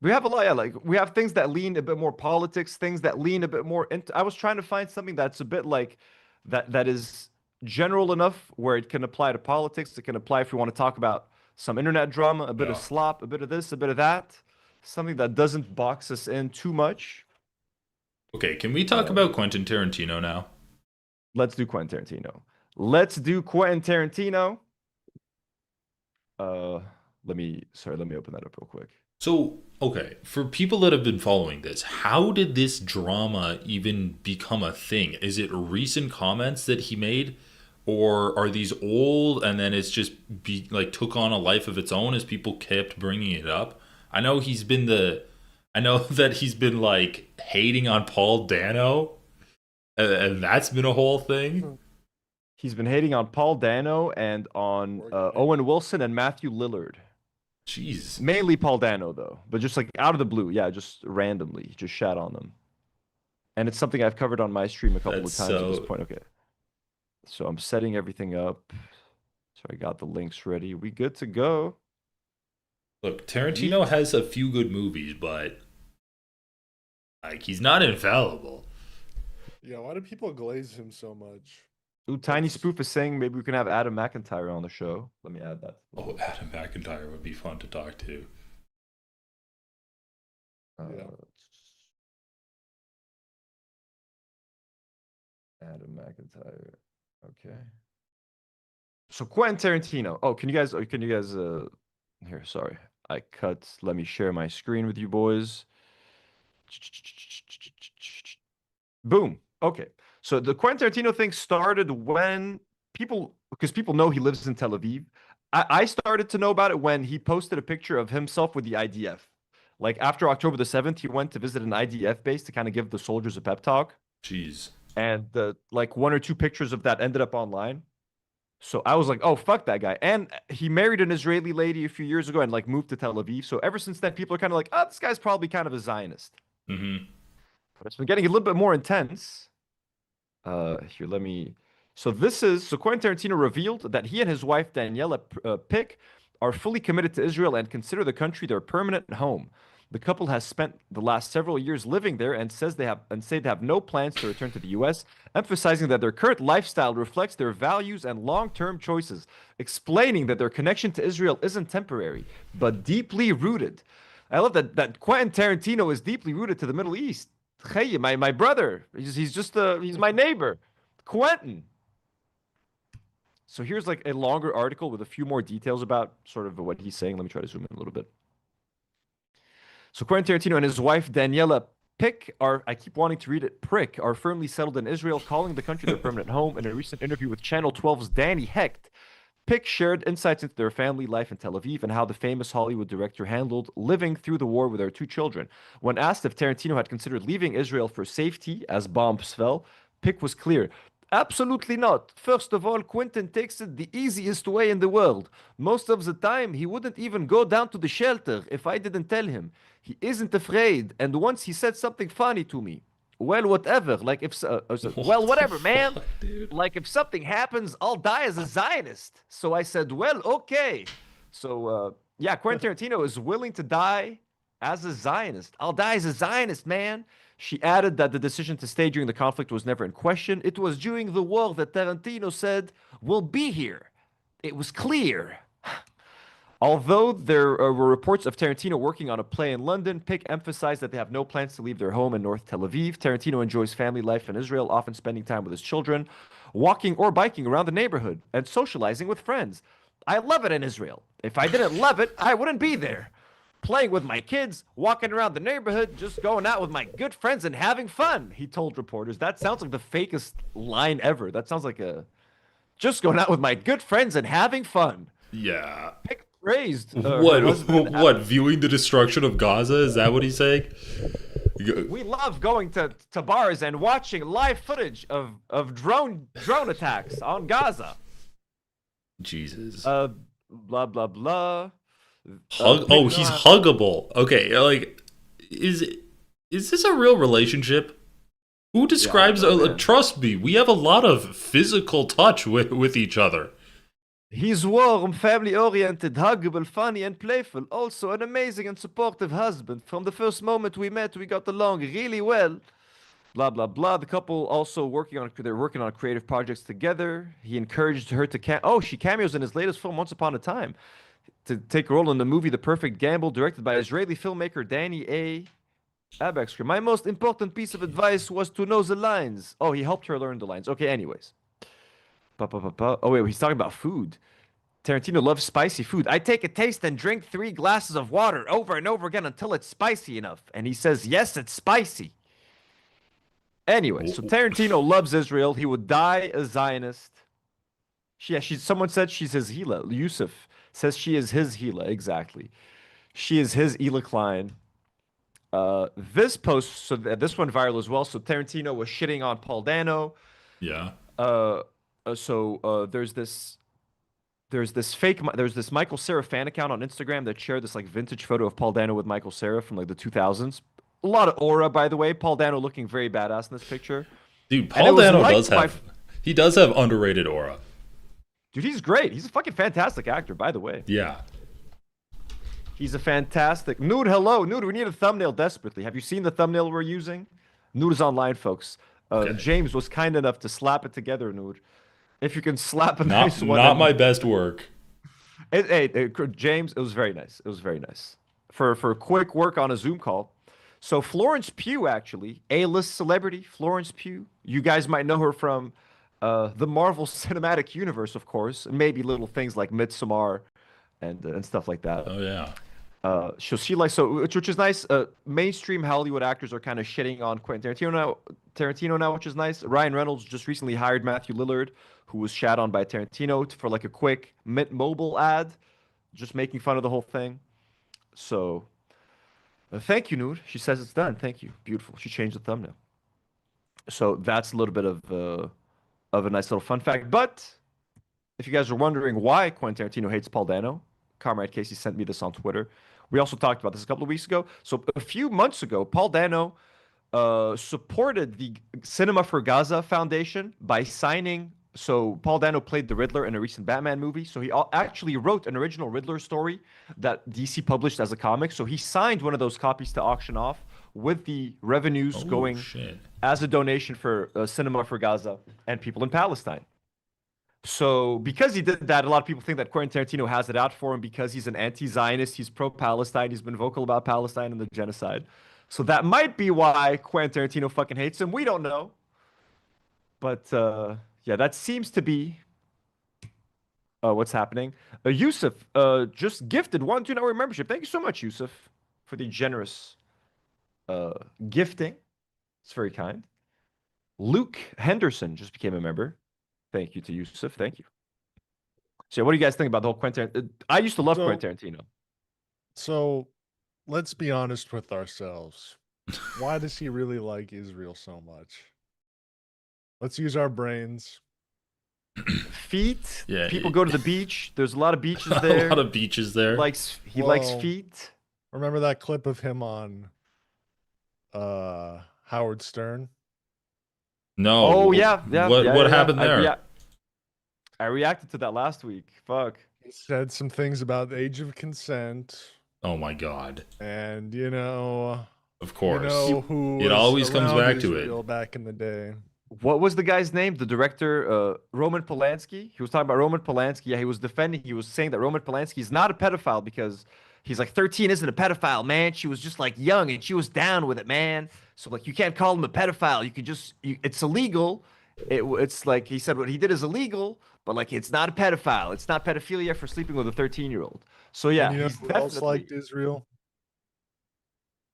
We have a lot. Yeah, like we have things that lean a bit more politics, things that lean a bit more into. I was trying to find something that's a bit like that is general enough where it can apply to politics. It can apply if you want to talk about some internet drama, a bit of slop, a bit of this, a bit of that. Something that doesn't box us in too much. Okay, can we talk about Quentin Tarantino now? Let's do Quentin Tarantino. Let's do Quentin Tarantino. Let me open that up real quick. So, okay, for people that have been following this, how did this drama even become a thing? Is it recent comments that he made? Or are these old and then it's just took on a life of its own as people kept bringing it up? I know that he's been like hating on Paul Dano, and that's been a whole thing. He's been hating on Paul Dano and on Owen Wilson and Matthew Lillard. Jeez. Mainly Paul Dano though, but just like out of the blue, yeah, just randomly, just shat on them. And it's something I've covered on my stream a couple of times at this point. Okay. So I'm setting everything up. So I got the links ready. We good to go. Look, Tarantino has a few good movies, but like he's not infallible. Yeah, why do people glaze him so much? Ooh, Tiny Spoof is saying maybe we can have Adam McIntyre on the show. Let me add that. Oh, Adam McIntyre would be fun to talk to. Adam McIntyre. Okay. So Quentin Tarantino. Oh, can you guys here, sorry. I cut. Let me share my screen with you boys. Boom. Okay. So the Quentin Tarantino thing started when because people know he lives in Tel Aviv. I started to know about it when he posted a picture of himself with the IDF. Like after October the 7th, he went to visit an IDF base to kind of give the soldiers a pep talk. Jeez. And like 1 or 2 pictures of that ended up online. So I was like, oh, fuck that guy. And he married an Israeli lady a few years ago and like moved to Tel Aviv. So ever since then, people are kind of like, oh, this guy's probably kind of a Zionist. Mm-hmm. But it's been getting a little bit more intense. Here, let me. So Quentin Tarantino revealed that he and his wife Daniela Pick are fully committed to Israel and consider the country their permanent home. The couple has spent the last several years living there and say they have no plans to return to the U.S., emphasizing that their current lifestyle reflects their values and long-term choices, explaining that their connection to Israel isn't temporary, but deeply rooted. I love that Quentin Tarantino is deeply rooted to the Middle East. Hey, my brother, he's my neighbor, Quentin. So here's like a longer article with a few more details about sort of what he's saying. Let me try to zoom in a little bit. So Quentin Tarantino and his wife Daniela Pick I keep wanting to read it, Prick, are firmly settled in Israel, calling the country their permanent home. In a recent interview with Channel 12's Danny Hecht, Pick shared insights into their family life in Tel Aviv and how the famous Hollywood director handled living through the war with their 2 children. When asked if Tarantino had considered leaving Israel for safety as bombs fell, Pick was clear. Absolutely not. First of all, Quentin takes it the easiest way in the world. Most of the time, he wouldn't even go down to the shelter if I didn't tell him. He isn't afraid. And once he said something funny to me. Well, whatever. Like if well, whatever, man. Like if something happens, I'll die as a Zionist. So I said, well, okay. So yeah, Quentin Tarantino is willing to die as a Zionist. I'll die as a Zionist, man. She added that the decision to stay during the conflict was never in question. It was during the war that Tarantino said, we'll be here. It was clear. Although there were reports of Tarantino working on a play in London, Pick emphasized that they have no plans to leave their home in North Tel Aviv. Tarantino enjoys family life in Israel, often spending time with his children, walking or biking around the neighborhood, and socializing with friends. I love it in Israel. If I didn't love it, I wouldn't be there. Playing with my kids, walking around the neighborhood, just going out with my good friends and having fun, he told reporters. That sounds like the fakest line ever. That sounds like just going out with my good friends and having fun. Yeah. Pick praised what viewing the destruction of Gaza, is that what he's saying? We love going to bars and watching live footage of drone attacks on Gaza. Jesus. Blah blah blah. He's huggable. Okay, like, is this a real relationship? Who describes? Trust me, we have a lot of physical touch with each other. He's warm, family-oriented, huggable, funny, and playful. Also, an amazing and supportive husband. From the first moment we met, we got along really well. Blah blah blah. The couple also working on creative projects together. He encouraged her to she cameos in his latest film, Once Upon a Time, to take a role in the movie The Perfect Gamble, directed by Israeli filmmaker Danny A. Abexker. My most important piece of advice was to know the lines. Oh, he helped her learn the lines. Okay, anyways. Oh, wait, he's talking about food. Tarantino loves spicy food. I take a taste and drink 3 glasses of water over and over again until it's spicy enough. And he says, yes, it's spicy. Anyway, so Tarantino loves Israel. He would die a Zionist. Someone said she's his Hila. Yusuf says she is his Hila. Exactly. She is his Hila Klein. This post, so this went viral as well. So Tarantino was shitting on Paul Dano. Yeah. There's this Michael Cera fan account on Instagram that shared this like vintage photo of Paul Dano with Michael Cera from like the 2000s. A lot of aura, by the way. Paul Dano looking very badass in this picture. Dude, Paul Dano does have underrated aura. Dude, he's great. He's a fucking fantastic actor, by the way. Yeah. He's a fantastic... Nude, hello. Nude, we need a thumbnail desperately. Have you seen the thumbnail we're using? Nude is online, folks. James was kind enough to slap it together, Nude. If you can slap a nice one... Not my best work. James, it was very nice. It was very nice. For quick work on a Zoom call. So Florence Pugh, actually, A-list celebrity, Florence Pugh. You guys might know her from the Marvel Cinematic Universe, of course. Maybe little things like Midsommar and stuff like that. Oh, yeah. Which is nice. Mainstream Hollywood actors are kind of shitting on Quentin Tarantino now, which is nice. Ryan Reynolds just recently hired Matthew Lillard, who was shat on by Tarantino for like a quick Mint Mobile ad, just making fun of the whole thing. So, thank you, Nude. She says it's done. Thank you. Beautiful. She changed the thumbnail. So that's a little bit of a nice little fun fact. But if you guys are wondering why Quentin Tarantino hates Paul Dano, Comrade Casey sent me this on Twitter. We also talked about this a couple of weeks ago. So a few months ago, Paul Dano supported the Cinema for Gaza Foundation by signing. So Paul Dano played the Riddler in a recent Batman movie. So he actually wrote an original Riddler story that DC published as a comic. So he signed one of those copies to auction off with the revenues going as a donation for Cinema for Gaza and people in Palestine. So because he did that, a lot of people think that Quentin Tarantino has it out for him because he's an anti-Zionist, he's pro-Palestine, he's been vocal about Palestine and the genocide. So that might be why Quentin Tarantino fucking hates him. We don't know. But yeah, that seems to be what's happening. Yusuf just gifted one 2-hour membership. Thank you so much, Yusuf, for the generous gifting. It's very kind. Luke Henderson just became a member. Thank you to Yusuf. Thank you. So, what do you guys think about the whole Quentin? I used to love Quentin Tarantino. So, let's be honest with ourselves. Why does he really like Israel so much? Let's use our brains. Feet. Yeah. People go to the beach. There's a lot of beaches there. A lot of beaches there. He likes feet. Remember that clip of him on Howard Stern? No. Oh yeah. What happened there? I reacted to that last week. Fuck. He said some things about the age of consent. Oh my god. And you know, of course, who it always comes back to Israel back in the day. What was the guy's name? The director, Roman Polanski. He was talking about Roman Polanski. Yeah, he was saying that Roman Polanski is not a pedophile because he's like 13 isn't a pedophile, man. She was just like young and she was down with it, man. So like you can't call him a pedophile. You could just it's illegal. It's like he said what he did is illegal, but like it's not a pedophile. It's not pedophilia for sleeping with a 13-year-old. So yeah, and you know who else liked Israel?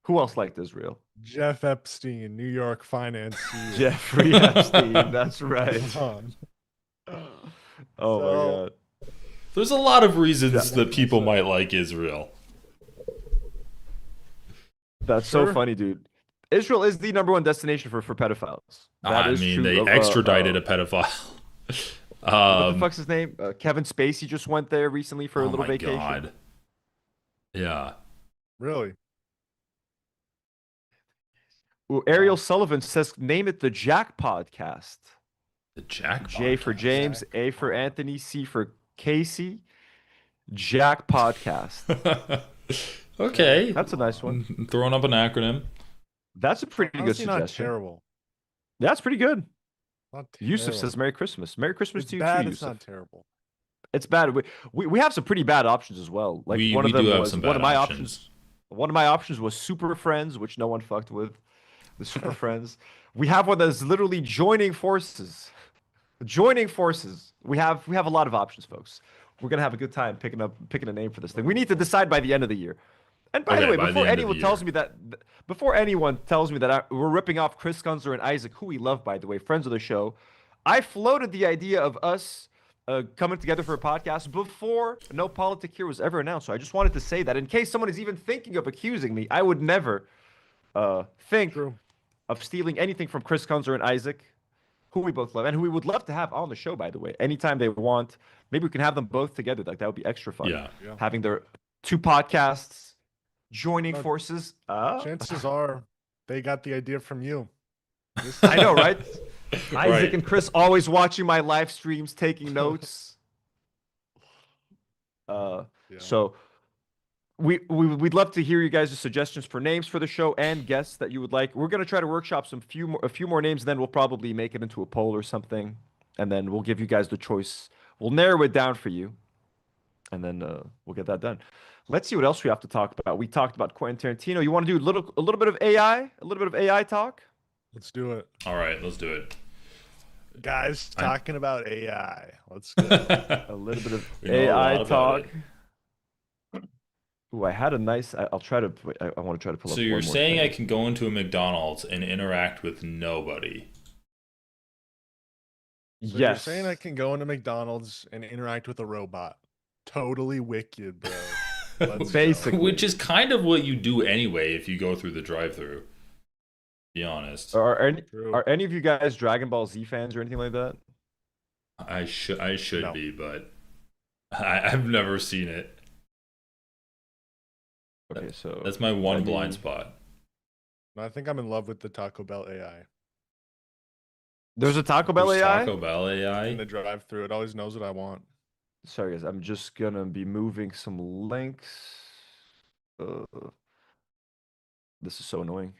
Who else liked Israel? Jeff Epstein, New York finance. Jeffrey Epstein, that's right. Oh my god. There's a lot of reasons that people might like Israel. That's so funny, dude. Israel is the #1 destination for pedophiles. That I is mean, true. they extradited a pedophile. What the fuck's his name? Kevin Spacey just went there recently for a little vacation. God. Yeah. Really? Ooh, Ariel Sullivan says, name it the Jack Podcast. The Jack J for Podcast. James, Jack. A for Anthony, C for Casey. Jack Podcast. Okay. That's a nice one. Throwing up an acronym. That's a pretty good Honestly, not suggestion. terrible. That's pretty good. Not Yusuf terrible. says, Merry Christmas. Merry Christmas It's to you bad. too, It's Yusuf. not terrible. It's bad. We have some pretty bad options as well. Like We one of them do have was some one bad of my options. One of my options was Super Friends, which no one fucked with. The Super Friends. We have one that's literally joining forces. Joining forces. We have a lot of options, folks. We're gonna have a good time picking a name for this thing. We need to decide by the end of the year. And by the way, before anyone tells me that, we're ripping off Chris Gunzer and Isaac, who we love, by the way, friends of the show, I floated the idea of us coming together for a podcast before No Politic Here was ever announced. So I just wanted to say that in case someone is even thinking of accusing me, I would never think of stealing anything from Chris Gunzer and Isaac, who we both love and who we would love to have on the show, by the way, anytime they want. Maybe we can have them both together. Like that would be extra fun. Yeah. Having their 2 podcasts, joining forces. Chances are they got the idea from you. I know, right? Isaac Right. and Chris always watching my live streams, taking notes. So we'd love to hear you guys' suggestions for names for the show and guests that you would like. We're gonna try to workshop a few more names, then we'll probably make it into a poll or something, and then we'll give you guys the choice. We'll narrow it down for you, and then we'll get that done. Let's see what else we have to talk about. We talked about Quentin Tarantino. You want to do a little bit of AI, talk? Let's do it. All right, let's do it. Guys, talking about AI. Let's go. A little bit of We know a lot AI about talk. it. Ooh, I had a nice. I'll try to. I want to try to pull up. So one you're more saying thing. I can go into a McDonald's and interact with nobody? So Yes. You're saying I can go into McDonald's and interact with a robot. Totally wicked, bro. Let's go. Basically. Which is kind of what you do anyway if you go through the drive-through. Be honest. Are any of you guys Dragon Ball Z fans or anything like that? I should No. be, but I've never seen it. Okay, so That's my one let me- blind spot. I think I'm in love with the Taco Bell AI. There's a Taco Bell There's AI. Taco Bell In AI. the drive-through, it always knows what I want. Sorry guys, I'm just gonna be moving some links. This is so annoying.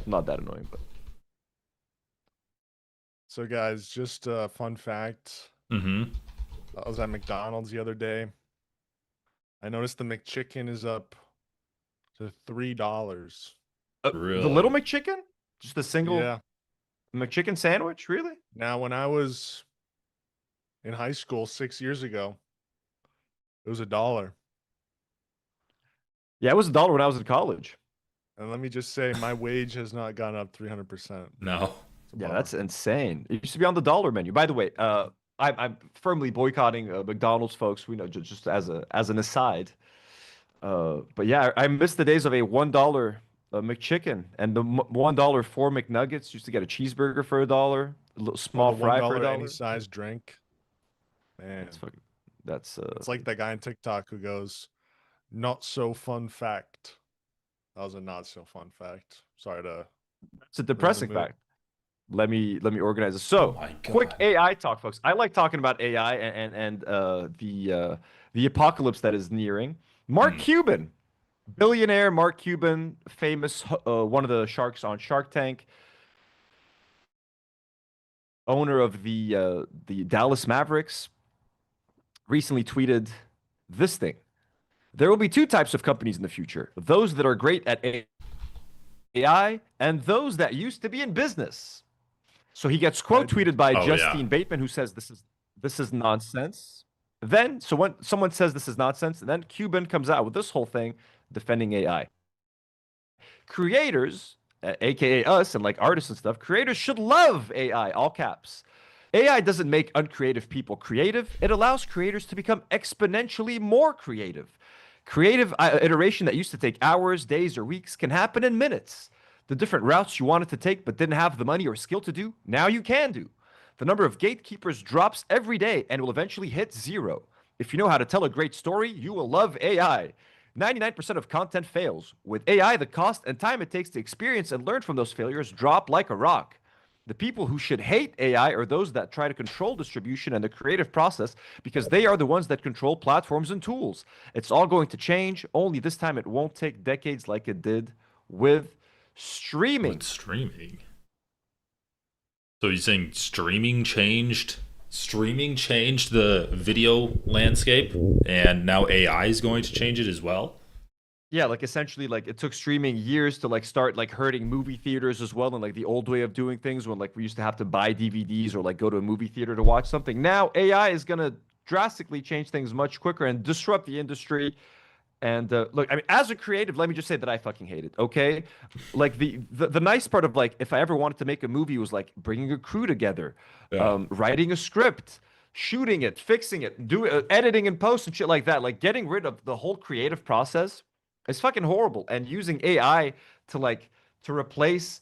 Not that annoying, but So, guys, just a fun fact. Mm-hmm. I was at McDonald's the other day. I noticed the McChicken is up to $3. Really? the Little McChicken, just a single Yeah. McChicken sandwich, really? Now, when I was in high school 6 years ago, it was $1. Yeah, it was $1 when I was in college. And let me just say, my wage has not gone up 300%. No. Yeah, that's insane. It used to be on the dollar menu. By the way, I'm firmly boycotting McDonald's, folks. We know just as an aside. But yeah, I miss the days of a $1 McChicken and the $1 4 McNuggets. Used to get a cheeseburger for $1, a little small The fry for $1 $1. any size drink. Man, That's it's like that guy on TikTok who goes, "Not so fun fact." That was a not so fun fact. Sorry to. It's a depressing mood. fact. Let me organize it. So, my quick God. AI talk, folks. I like talking about AI and the apocalypse that is nearing. Mark Cuban, billionaire Mark Cuban, famous one of the sharks on Shark Tank, owner of the Dallas Mavericks, recently tweeted this thing. There will be 2 types of companies in the future: those that are great at AI and those that used to be in business. So he gets quote tweeted by Oh, Justine yeah. Bateman, who says this is nonsense. Then, so when someone says this is nonsense, and then Cuban comes out with this whole thing defending AI. Creators, aka us and like artists and stuff, creators should love AI, all caps. AI doesn't make uncreative people creative. It allows creators to become exponentially more creative. Creative iteration that used to take hours, days, or weeks can happen in minutes. The different routes you wanted to take but didn't have the money or skill to do, now you can do. The number of gatekeepers drops every day and will eventually hit zero. If you know how to tell a great story, you will love AI. 99% of content fails. With AI, the cost and time it takes to experience and learn from those failures drop like a rock. The people who should hate AI are those that try to control distribution and the creative process because they are the ones that control platforms and tools. It's all going to change, only this time it won't take decades like it did with streaming. With streaming. So you're saying streaming changed the video landscape, and now AI is going to change it as well? Yeah, like essentially, like it took streaming years to like start like hurting movie theaters as well, and like the old way of doing things when like we used to have to buy DVDs or like go to a movie theater to watch something. Now AI is gonna drastically change things much quicker and disrupt the industry. And look, I mean, as a creative, let me just say that I fucking hate it. Okay, like the nice part of like if I ever wanted to make a movie was like bringing a crew together, writing a script, shooting it, fixing it, editing and post and shit like that. Like getting rid of the whole creative process is fucking horrible. And using AI to replace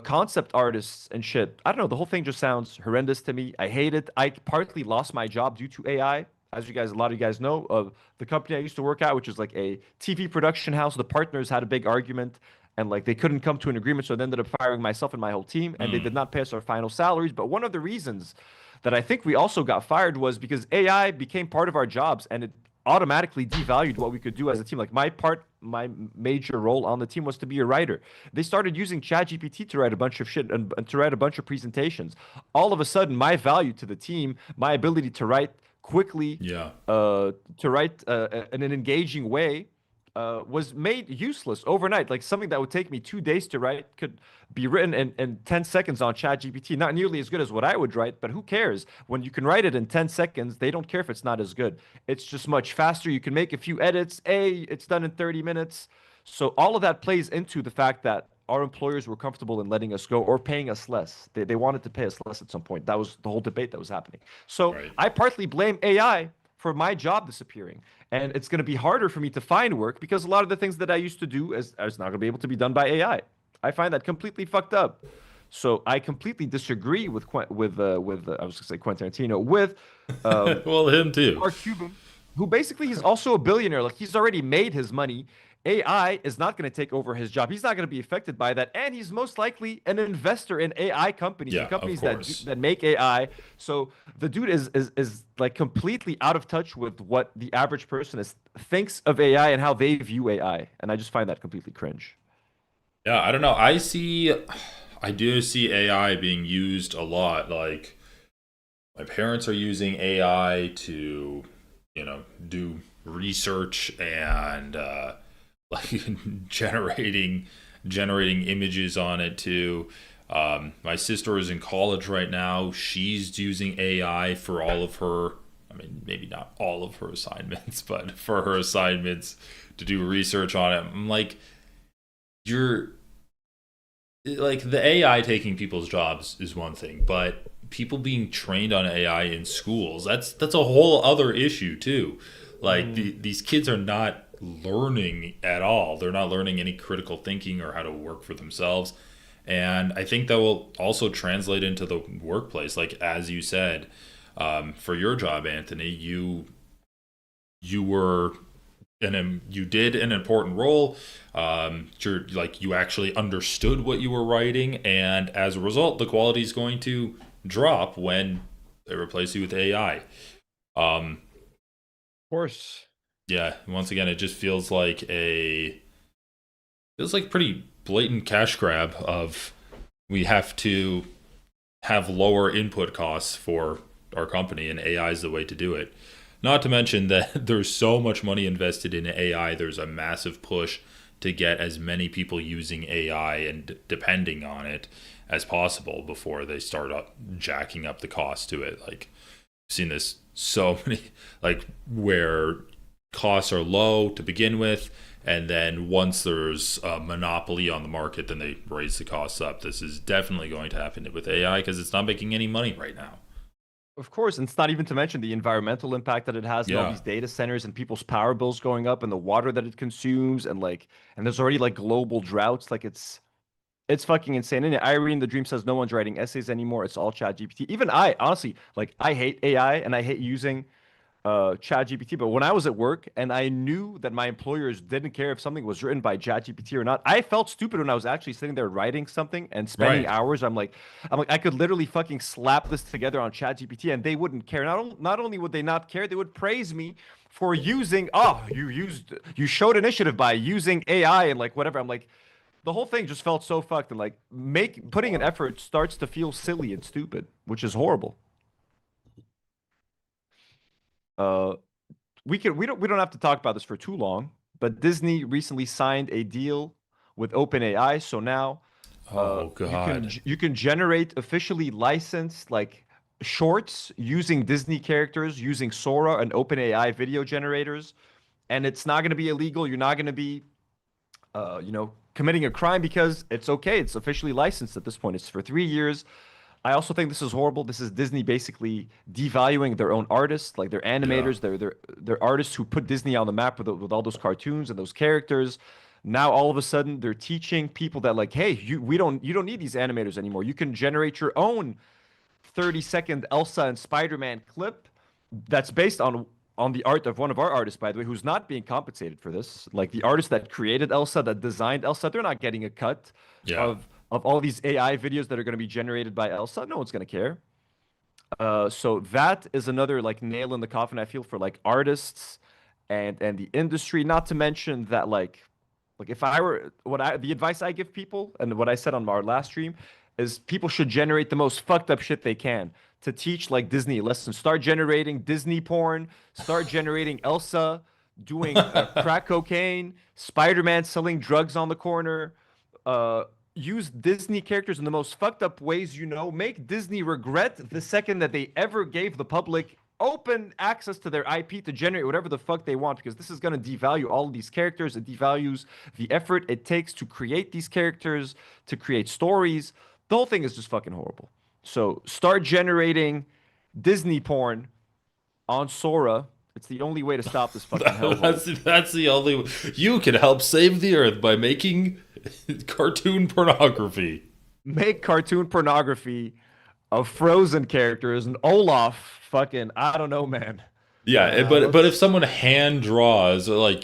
concept artists and shit. I don't know. The whole thing just sounds horrendous to me. I hate it. I partly lost my job due to AI. As a lot of you guys know, the company I used to work at, which is like a TV production house, the partners had a big argument and like they couldn't come to an agreement. So they ended up firing myself and my whole team, and they did not pay us our final salaries. But one of the reasons that I think we also got fired was because AI became part of our jobs and it automatically devalued what we could do as a team. Like my major role on the team was to be a writer. They started using ChatGPT to write a bunch of shit and to write a bunch of presentations. All of a sudden, my value to the team, my ability to write quickly, to write in an engaging way, was made useless overnight. Like something that would take me 2 days to write could be written in 10 seconds on ChatGPT. Not nearly as good as what I would write, but who cares? When you can write it in 10 seconds, they don't care if it's not as good. It's just much faster. You can make a few edits. It's done in 30 minutes. So all of that plays into the fact that our employers were comfortable in letting us go or paying us less. They wanted to pay us less at some point. That was the whole debate that was happening. So I partly blame AI for my job disappearing. And it's going to be harder for me to find work because a lot of the things that I used to do is not going to be able to be done by AI. I find that completely fucked up. So I completely disagree with I was going to say Quentin Tarantino, with well, him too. Mark Cuban, who basically he's also a billionaire. Like he's already made his money. AI is not going to take over his job. He's not going to be affected by that, and he's most likely an investor in AI companies, and companies that make AI. So the dude is like completely out of touch with what the average person thinks of AI and how they view AI, and I just find that completely cringe. Yeah, I don't know. I do see AI being used a lot. Like my parents are using AI to, do research and like generating images on it too. My sister is in college right now. She's using AI for all of her, I mean, maybe not all of her assignments, but for her assignments to do research on it. I'm like, the AI taking people's jobs is one thing, but people being trained on AI in schools, that's a whole other issue too. Like these kids are not learning at all. They're not learning any critical thinking or how to work for themselves. And I think that will also translate into the workplace. Like, as you said, for your job, Anthony, you did an important role. You actually understood what you were writing, and as a result, the quality is going to drop when they replace you with AI. Of course. Yeah, once again, it just feels like pretty blatant cash grab of we have to have lower input costs for our company, and AI is the way to do it. Not to mention that there's so much money invested in AI, there's a massive push to get as many people using AI and depending on it as possible before they start jacking up the cost to it. Like, I've seen this so many, like, where costs are low to begin with, and then once there's a monopoly on the market, then they raise the costs up. This is definitely going to happen with AI because it's not making any money right now. Of course, and it's not even to mention the environmental impact that it has, and all Yeah. these data centers and people's power bills going up, and the water that it consumes, and and there's already like global droughts. Like it's fucking insane. And Irene the Dream says no one's writing essays anymore. It's all Chat GPT. Even I, honestly, like I hate AI and I hate using Chat GPT. But when I was at work and I knew that my employers didn't care if something was written by Chat GPT or not, I felt stupid when I was actually sitting there writing something and spending Right. hours. I'm like, I could literally fucking slap this together on Chat GPT and they wouldn't care. Not only would they not care, they would praise me for using, you showed initiative by using AI and like whatever. I'm like, the whole thing just felt so fucked, and like putting an effort starts to feel silly and stupid, which is horrible. Uh, we don't have to talk about this for too long, but Disney recently signed a deal with OpenAI, so now Oh God. you can generate officially licensed like shorts using Disney characters using Sora and OpenAI video generators, and it's not going to be illegal. You're not going to be committing a crime because it's okay. It's officially licensed at this point. It's for 3 years. I also think this is horrible. This is Disney basically devaluing their own artists, like their animators, their artists who put Disney on the map with all those cartoons and those characters. Now all of a sudden they're teaching people that like, hey, you don't need these animators anymore. You can generate your own 30-second Elsa and Spider-Man clip that's based on the art of one of our artists, by the way, who's not being compensated for this. Like the artist that created Elsa, that designed Elsa, they're not getting a cut Yeah. of all these AI videos that are going to be generated by Elsa. No one's going to care. So that is another like nail in the coffin, I feel, for like artists and the industry. Not to mention that like if I were the advice I give people and what I said on our last stream is people should generate the most fucked up shit they can to teach like Disney lessons. Start generating Disney porn, start generating Elsa doing crack cocaine, Spider-Man selling drugs on the corner. Use Disney characters in the most fucked up ways, make Disney regret the second that they ever gave the public open access to their IP to generate whatever the fuck they want, because this is going to devalue all of these characters. It devalues the effort it takes to create these characters, to create stories. The whole thing is just fucking horrible. So start generating Disney porn on Sora. It's the only way to stop this fucking hellhole. That's the only way. You can help save the earth by making cartoon pornography. Make cartoon pornography of Frozen characters and Olaf. Fucking, I don't know, man. Yeah, but if someone hand draws, like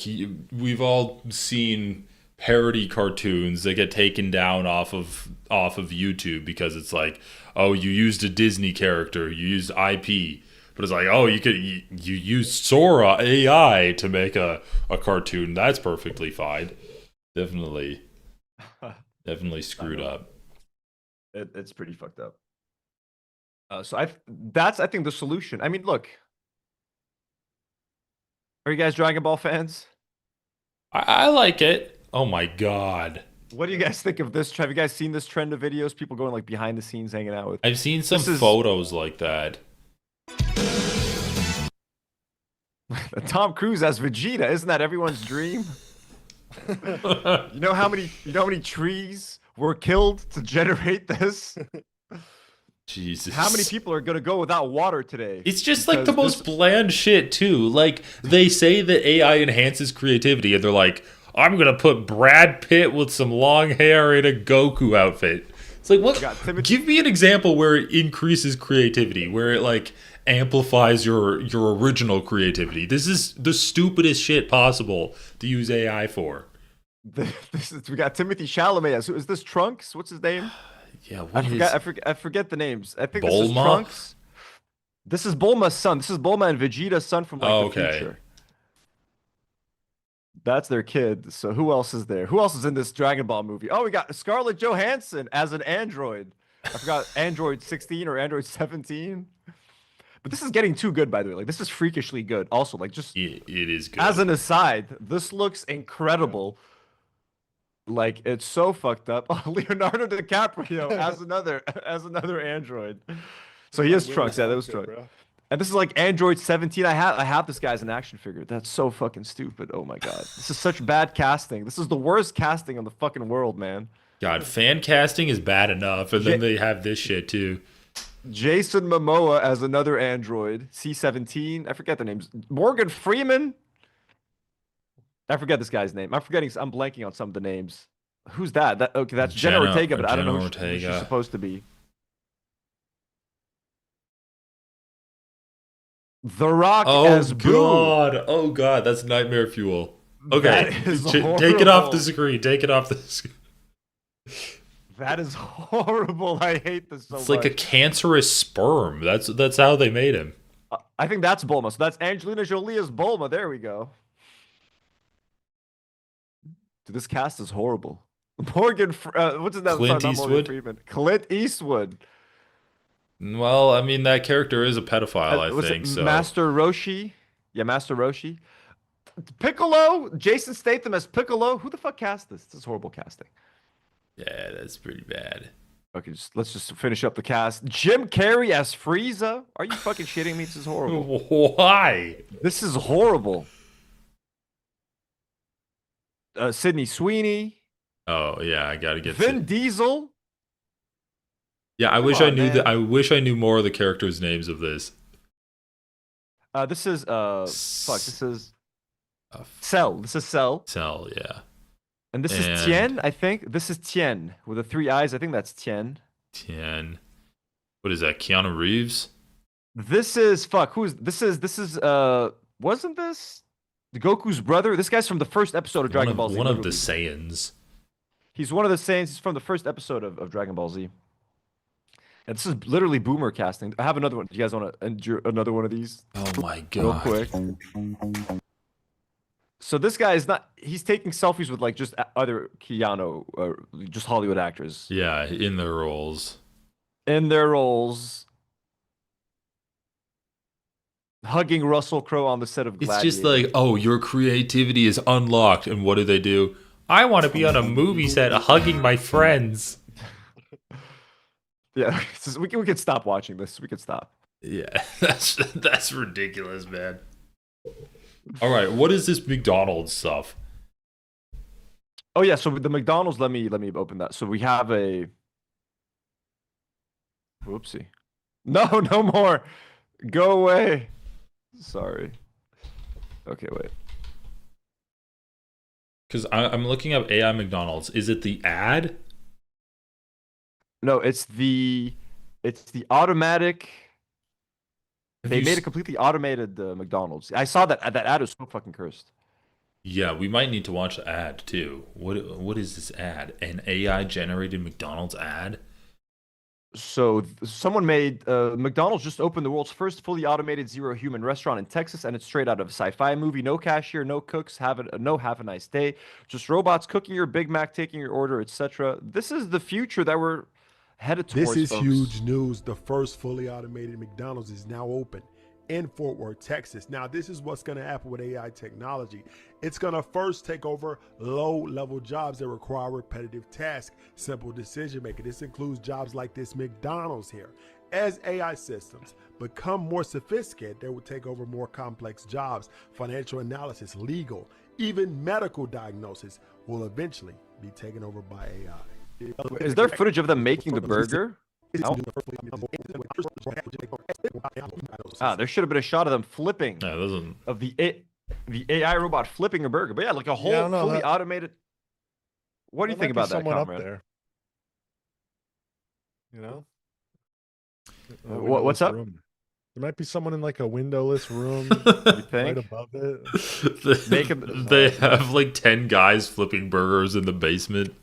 we've all seen parody cartoons that get taken down off of YouTube because it's like, oh, you used a Disney character, you used IP. But it's like, oh, you used Sora AI to make a cartoon. That's perfectly fine. Definitely screwed up. It's pretty fucked up. So I think the solution. I mean, look, are you guys Dragon Ball fans? I like it. Oh my God. What do you guys think of this? Have you guys seen this trend of videos? People going like behind the scenes, hanging out with. I've seen some photos like that. Tom Cruise as Vegeta, isn't that everyone's dream? You know how many trees were killed to generate this? Jesus. How many people are gonna go without water today? It's just like the most bland shit too. Like they say that AI enhances creativity, and they're like, I'm gonna put Brad Pitt with some long hair in a Goku outfit. It's like, what? Give me an example where it increases creativity, where it like amplifies your original creativity. This is the stupidest shit possible to use AI for. We got Timothy Chalamet. Is this Trunks? What's his name? Yeah, I forget the names. I think this is Bulma? Trunks. This is Bulma's son. This is Bulma and Vegeta's son from the future. That's their kid. So who else is there? Who else is in this Dragon Ball movie? Oh, we got Scarlett Johansson as an android. I forgot Android 16 or Android 17. But this is getting too good, by the way. Like, this is freakishly good. Also, like, just it is good. As an aside, this looks incredible. Like, it's so fucked up. Oh, Leonardo DiCaprio as another android. So he is Trunks. Yeah, that was Trunks. And this is like Android 17. I have this guy as an action figure. That's so fucking stupid. Oh my god. This is such bad casting. This is the worst casting in the fucking world, man. God, fan casting is bad enough, and then they have this shit too. Jason Momoa as another android. C-17. I forget the names. Morgan Freeman. I forget this guy's name. I'm blanking on some of the names. Who's that? Okay, that's Jenna Ortega, but I don't know who she's supposed to be. The Rock as Boo. Oh god, that's nightmare fuel. Okay, take it off the screen. Take it off the screen. That is horrible. I hate this so much. It's like a cancerous sperm. That's how they made him. I think that's Bulma. So that's Angelina Jolie as Bulma. There we go. Dude, this cast is horrible. Morgan, what's his name? Clint Eastwood. Clint Eastwood. Well, I mean that character is a pedophile. I think so. Master Roshi. Yeah, Master Roshi. Piccolo. Jason Statham as Piccolo. Who the fuck cast this? This is horrible casting. Yeah, that's pretty bad. Okay, let's just finish up the cast. Jim Carrey as Frieza. Are you fucking shitting me? This is horrible. Why? This is horrible. Sydney Sweeney. Oh yeah, I gotta get Vin Diesel. Yeah, I wish I knew more of the characters' names of this. This is This is Cell. This is Cell. Cell, yeah. And this is Tien, I think. This is Tien with the 3 eyes. I think that's Tien. Tien. What is that? Keanu Reeves? This is this is wasn't this Goku's brother? This guy's from the first episode of Dragon Ball Z. One of the Saiyans. He's one of the Saiyans. He's from the first episode of Dragon Ball Z. And this is literally boomer casting. I have another one. Do you guys want to endure another one of these? Oh my god. Real quick. So this guy is not. He's taking selfies with like just other Keanu, just Hollywood actors. Yeah, in their roles. In their roles. Hugging Russell Crowe on the set of Gladiator. It's just like, oh, your creativity is unlocked. And what do? I want to be on a movie set hugging my friends. Yeah, we can stop watching this. We can stop. Yeah, that's ridiculous, man. All right, what is this McDonald's stuff? Oh yeah, so the McDonald's. Let me open that. So we have a. Whoopsie. No more. Go away. Sorry. Okay, wait. Because I'm looking up AI McDonald's. Is it the ad? No, it's the automatic. They made a completely automated McDonald's. I saw that ad was so fucking cursed. Yeah, we might need to watch the ad too. What is this ad? An AI generated McDonald's ad? So someone made McDonald's just opened the world's first fully automated zero human restaurant in Texas, and it's straight out of a sci-fi movie. No cashier, no cooks, have a nice day. Just robots cooking your Big Mac, taking your order, etc. This is the future that we're headed towards. This is folks. huge news. The first fully automated McDonald's is now open in Fort Worth, Texas. Now, this is what's going to happen with AI technology. It's going to first take over low-level jobs that require repetitive tasks, simple decision-making. This includes jobs like this McDonald's here. As AI systems become more sophisticated, they will take over more complex jobs. Financial analysis, legal, even medical diagnosis will eventually be taken over by AI. Is there footage of them making the burger? Oh. There should have been a shot of them flipping. No, it doesn't. Of the AI robot flipping a burger. But yeah, like a whole fully automated. What do you think about that, Comrade? Up there. You know? What's up? Room. There might be someone in like a windowless room. You think? Right above it. They have like 10 guys flipping burgers in the basement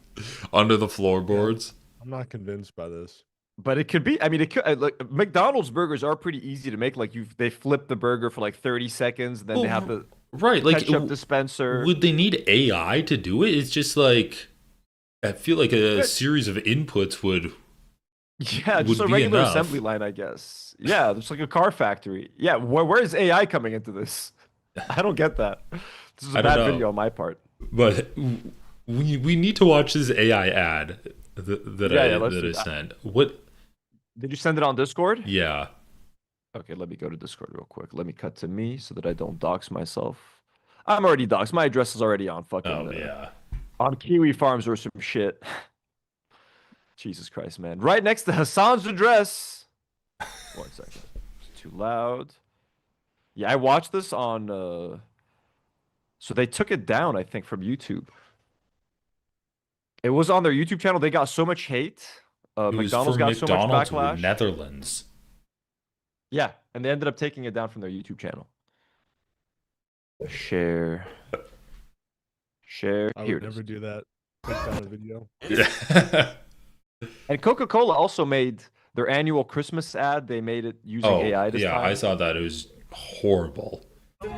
under the floorboards. Yeah, I'm not convinced by this. But it could be. I mean, it could. Like McDonald's burgers are pretty easy to make. Like they flip the burger for like 30 seconds, and then they have the ketchup dispenser. Would they need AI to do it? It's just like I feel like a series of inputs would. Yeah, just a regular assembly line, I guess. Yeah, there's like a car factory. Yeah, where is AI coming into this? I don't get that. This is a bad video on my part. But we need to watch this AI ad that I sent. What? Did you send it on Discord? Yeah. Okay, let me go to Discord real quick. Let me cut to me so that I don't dox myself. I'm already doxed. My address is already on fucking. Oh yeah. On Kiwi Farms or some shit. Jesus Christ, man! Right next to Hassan's address. 1 second. It's too loud. Yeah, I watched this on. So they took it down, I think, from YouTube. It was on their YouTube channel. They got so much hate. It was McDonald's for got so much McDonald's in the backlash. Netherlands. Yeah, and they ended up taking it down from their YouTube channel. Share. I Here would it is. never do that. Take down a video. And Coca-Cola also made their annual Christmas ad. They made it using AI this time. I saw that. It was horrible. All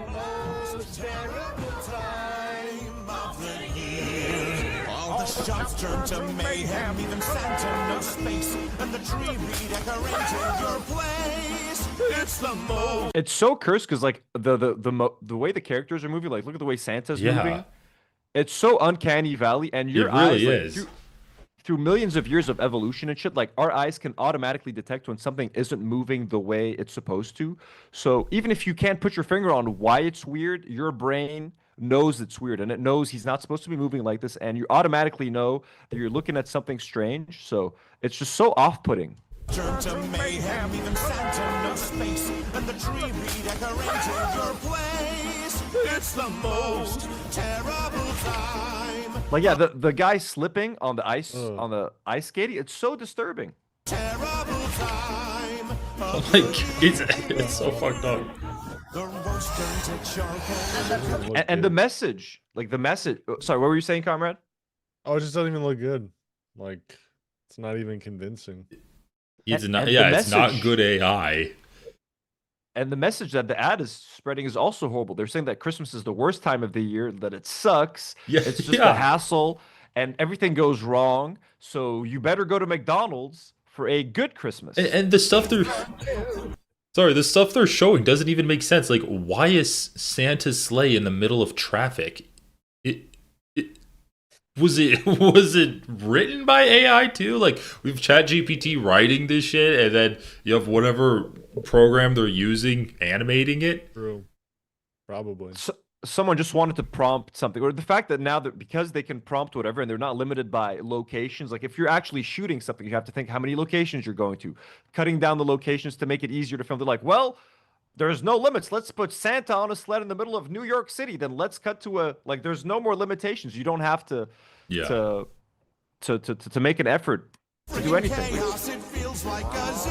the shops turn to mayhem, even Santa knows space, and the tree redecorated your place. It's the most. It's so cursed because like the way the characters are moving, like look at the way Santa's moving. It's so uncanny valley, and your eyes, really like, is. Through millions of years of evolution and shit, like our eyes can automatically detect when something isn't moving the way it's supposed to. So even if you can't put your finger on why it's weird, your brain knows it's weird, and it knows he's not supposed to be moving like this, and you automatically know that you're looking at something strange. So it's just so off-putting. Turn to mayhem, even Santa knows space, and the tree redecorated your place. It's the most terrible time. Like yeah, the guy slipping on the ice skating, it's so disturbing. Terrible time. Like it's so fucked up. The roast turned to charcoal. And the message, like the message. Sorry, what were you saying, Comrade? Oh, it just doesn't even look good. Like it's not even convincing. It's not. and Yeah, the it's not message- good AI. And the message that the ad is spreading is also horrible. They're saying that Christmas is the worst time of the year, that it sucks. Yeah, It's just yeah. a hassle, and everything goes wrong. So you better go to McDonald's for a good Christmas. And the stuff they're the stuff they're showing doesn't even make sense. Like, why is Santa's sleigh in the middle of traffic? Was it written by AI too? Like, we've ChatGPT writing this shit, and then you have whatever program they're using animating it. True. Probably. So, someone just wanted to prompt something, or the fact that now that because they can prompt whatever and they're not limited by locations, like if you're actually shooting something, you have to think how many locations you're going to, cutting down the locations to make it easier to film. They're like, well, there's no limits. Let's put Santa on a sled in the middle of New York City. Then let's cut to a like. There's no more limitations. You don't have to to make an effort to do anything. Chaos, it feels like a zoo.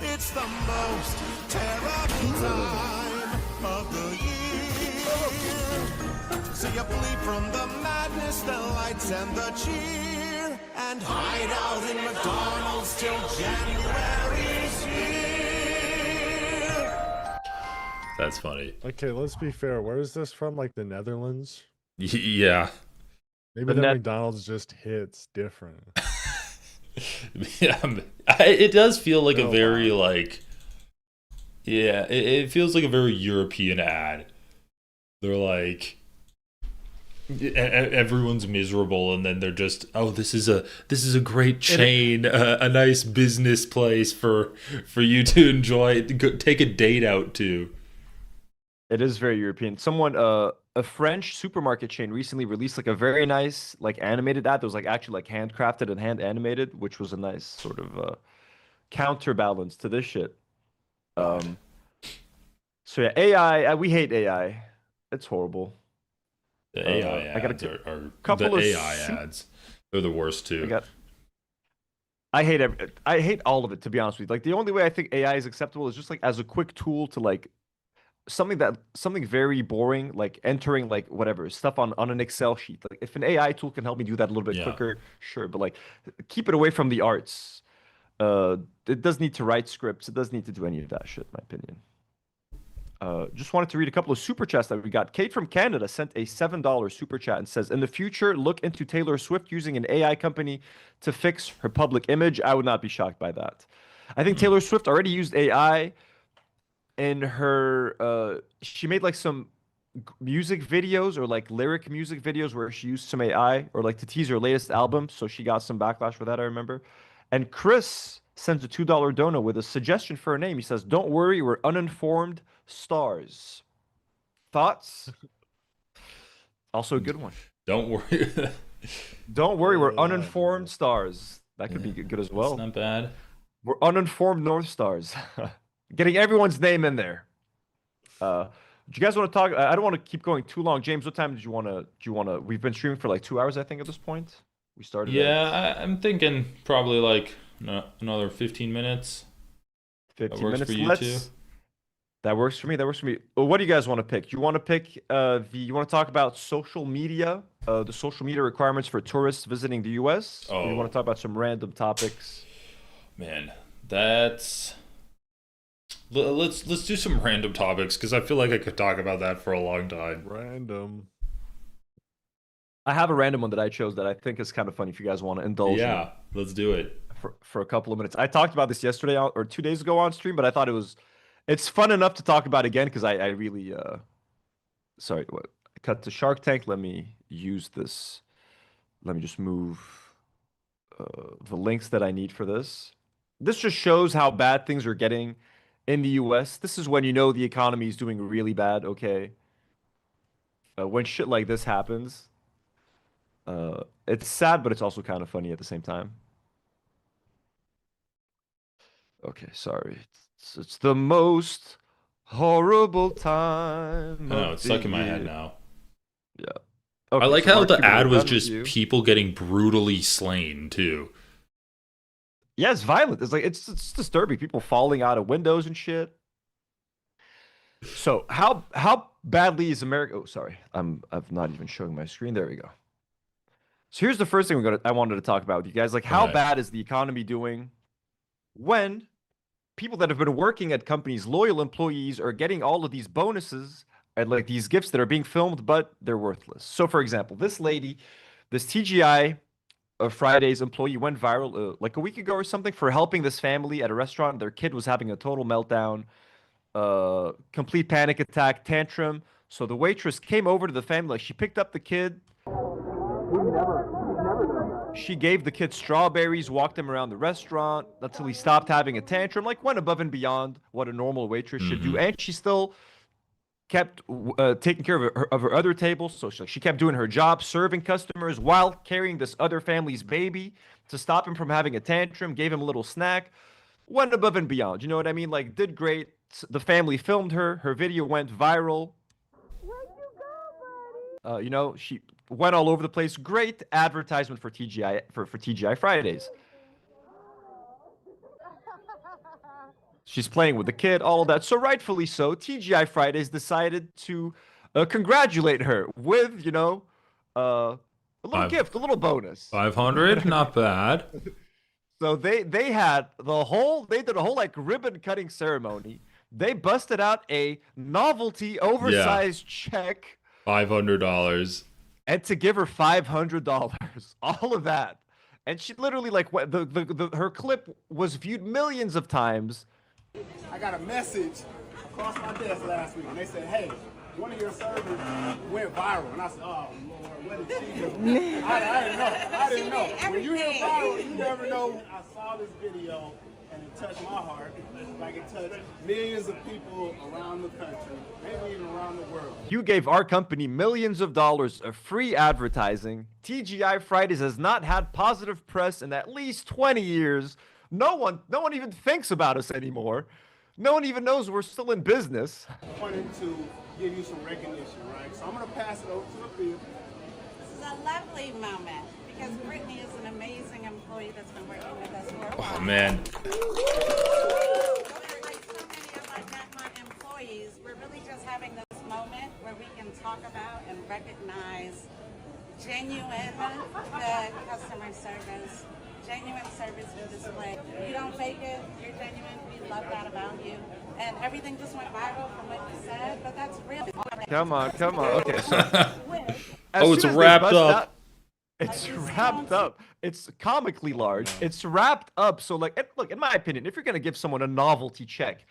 It's the most terrible time of the year. So you flee from the madness, the lights, and the cheer, and hide out in McDonald's till January's here. That's funny. Okay, let's be fair. Where is this from? Like the Netherlands? Yeah. Maybe the McDonald's just hits different. Yeah, it does feel like a very like, yeah, it feels like a very European ad. They're like, everyone's miserable, and then they're just, oh, this is a great chain, a nice business place for you to enjoy, take a date out to. It is very European. Someone, a French supermarket chain recently released like a very nice like animated ad that was like actually like handcrafted and hand animated, which was a nice sort of counterbalance to this shit. So yeah, AI. We hate AI. It's horrible. The AI ads are the AI ads. They're the worst too. I hate all of it, to be honest with you. Like the only way I think AI is acceptable is just like as a quick tool to like something very boring, like entering like whatever stuff on an Excel sheet. Like if an AI tool can help me do that a little bit quicker, sure. But like keep it away from the arts. It does need to write scripts. It does need to do any of that shit, in my opinion. Just wanted to read a couple of super chats that we got. Kate from Canada sent a $7 super chat and says, in the future, look into Taylor Swift using an AI company to fix her public image. I would not be shocked by that. I think Taylor Swift already used AI in her, she made like some music videos or like lyric music videos where she used some AI or like to tease her latest album. So she got some backlash for that, I remember. And Chris sends a $2 dono with a suggestion for a name. He says, don't worry, we're uninformed stars. Thoughts? Also a good one. Don't worry. Don't worry, we're uninformed stars. That could be good as well. It's not bad. We're uninformed North Stars. Getting everyone's name in there. Do you guys want to talk? I don't want to keep going too long. James, what time did you want to? Do you want to? We've been streaming for like 2 hours, I think, at this point. We started. Yeah, I'm thinking probably like another 15 minutes. 15 that works minutes. for you too. That works for me. That works for me. What do you guys want to pick? You want to pick you want to talk about social media, the social media requirements for tourists visiting the US? Or you want to talk about some random topics? Man, let's do some random topics because I feel like I could talk about that for a long time. Random. I have a random one that I chose that I think is kind of funny if you guys want to indulge. Yeah, let's do it. For a couple of minutes. I talked about this yesterday or 2 days ago on stream, but I thought it's fun enough to talk about again because I really sorry, what? Cut to Shark Tank. Let me use this. Let me just move the links that I need for this. This just shows how bad things are getting in the US. This is when you know the economy is doing really bad, okay? When shit like this happens, it's sad, but it's also kind of funny at the same time. Okay, sorry. It's the most horrible time. I know, it's stuck in my head now. Yeah. I like how the ad was just people getting brutally slain too. Yeah, it's violent. It's like it's disturbing. People falling out of windows and shit. So how badly is America? Oh, sorry, I'm not even showing my screen. There we go. So here's the first thing I wanted to talk about with you guys. Like, how bad is the economy doing when people that have been working at companies, loyal employees, are getting all of these bonuses and like these gifts that are being filmed, but they're worthless. So, for example, this lady, this TGI Fridays employee went viral like a week ago or something for helping this family at a restaurant. Their kid was having a total meltdown, complete panic attack, tantrum. So the waitress came over to the family, like she picked up the kid. She gave the kid strawberries, walked him around the restaurant until he stopped having a tantrum, like went above and beyond what a normal waitress should do. And she still kept taking care of her other tables. So she kept doing her job, serving customers while carrying this other family's baby to stop him from having a tantrum, gave him a little snack, went above and beyond. You know what I mean? Like, did great. The family filmed her. Her video went viral. You know, she went all over the place. Great advertisement for TGI for TGI Fridays. She's playing with the kid, all of that. So rightfully so, TGI Fridays decided to congratulate her with, you know, a little gift, a little bonus. 500, not bad. So they did a whole like ribbon cutting ceremony. They busted out a novelty oversized check. $500. And to give her $500, all of that. And she literally like her clip was viewed millions of times. I got a message across my desk last week, and they said, "Hey, one of your servers went viral." And I said, "Oh Lord, what did she do?" I didn't know. When you hear viral, you never know. I saw this video, and it touched my heart, like it touched millions of people around the country, maybe even around the world. You gave our company millions of dollars of free advertising. TGI Fridays has not had positive press in at least 20 years. No one even thinks about us anymore. No one even knows we're still in business. I wanted to give you some recognition, right? So I'm going to pass it over to the field. This is a lovely moment because Brittany is an amazing employee that's been working with us for a while. Oh, man. Like so many of our Netmont employees, we're really just having this moment where we can talk about and recognize genuine good customer service. Genuine service you display. You don't fake it, you're genuine. We love that about you. And everything just went viral from what you said, but that's really Come on. Okay, so it's wrapped up. It's wrapped up. It's comically large. It's wrapped up. So like, look, in my opinion, if you're gonna give someone a novelty check,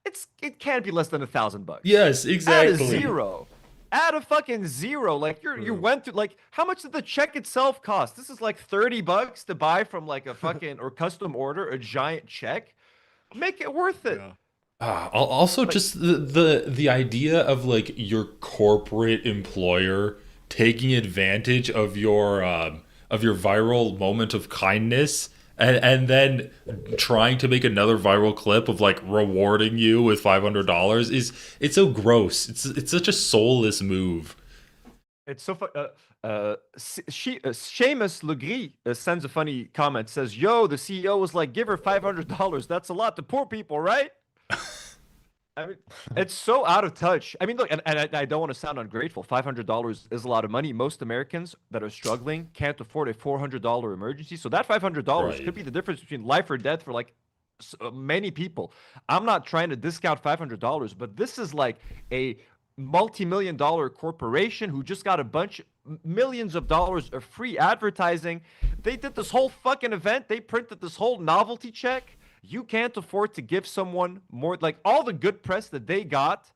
it can't be less than $1,000. Yes, exactly. Add a zero. Add a fucking zero. Like you went through like how much did the check itself cost? This is like $30 to buy from like a fucking or custom order a giant check. Make it worth it. Also, like, just the idea of like your corporate employer taking advantage of your viral moment of kindness and then trying to make another viral clip of like rewarding you with $500 it's so gross. It's such a soulless move. It's so fun. Seamus Legris sends a funny comment. Says, "Yo, the CEO was like, give her $500. That's a lot to poor people, right?" I mean, it's so out of touch. I mean, look, and I don't want to sound ungrateful. $500 is a lot of money. Most Americans that are struggling can't afford a $400 emergency. So that $500 could be the difference between life or death for like many people. I'm not trying to discount $500, but this is like a multi-million-dollar corporation who just got a bunch millions of dollars of free advertising. They did this whole fucking event. They printed this whole novelty check. You can't afford to give someone more, like all the good press that they got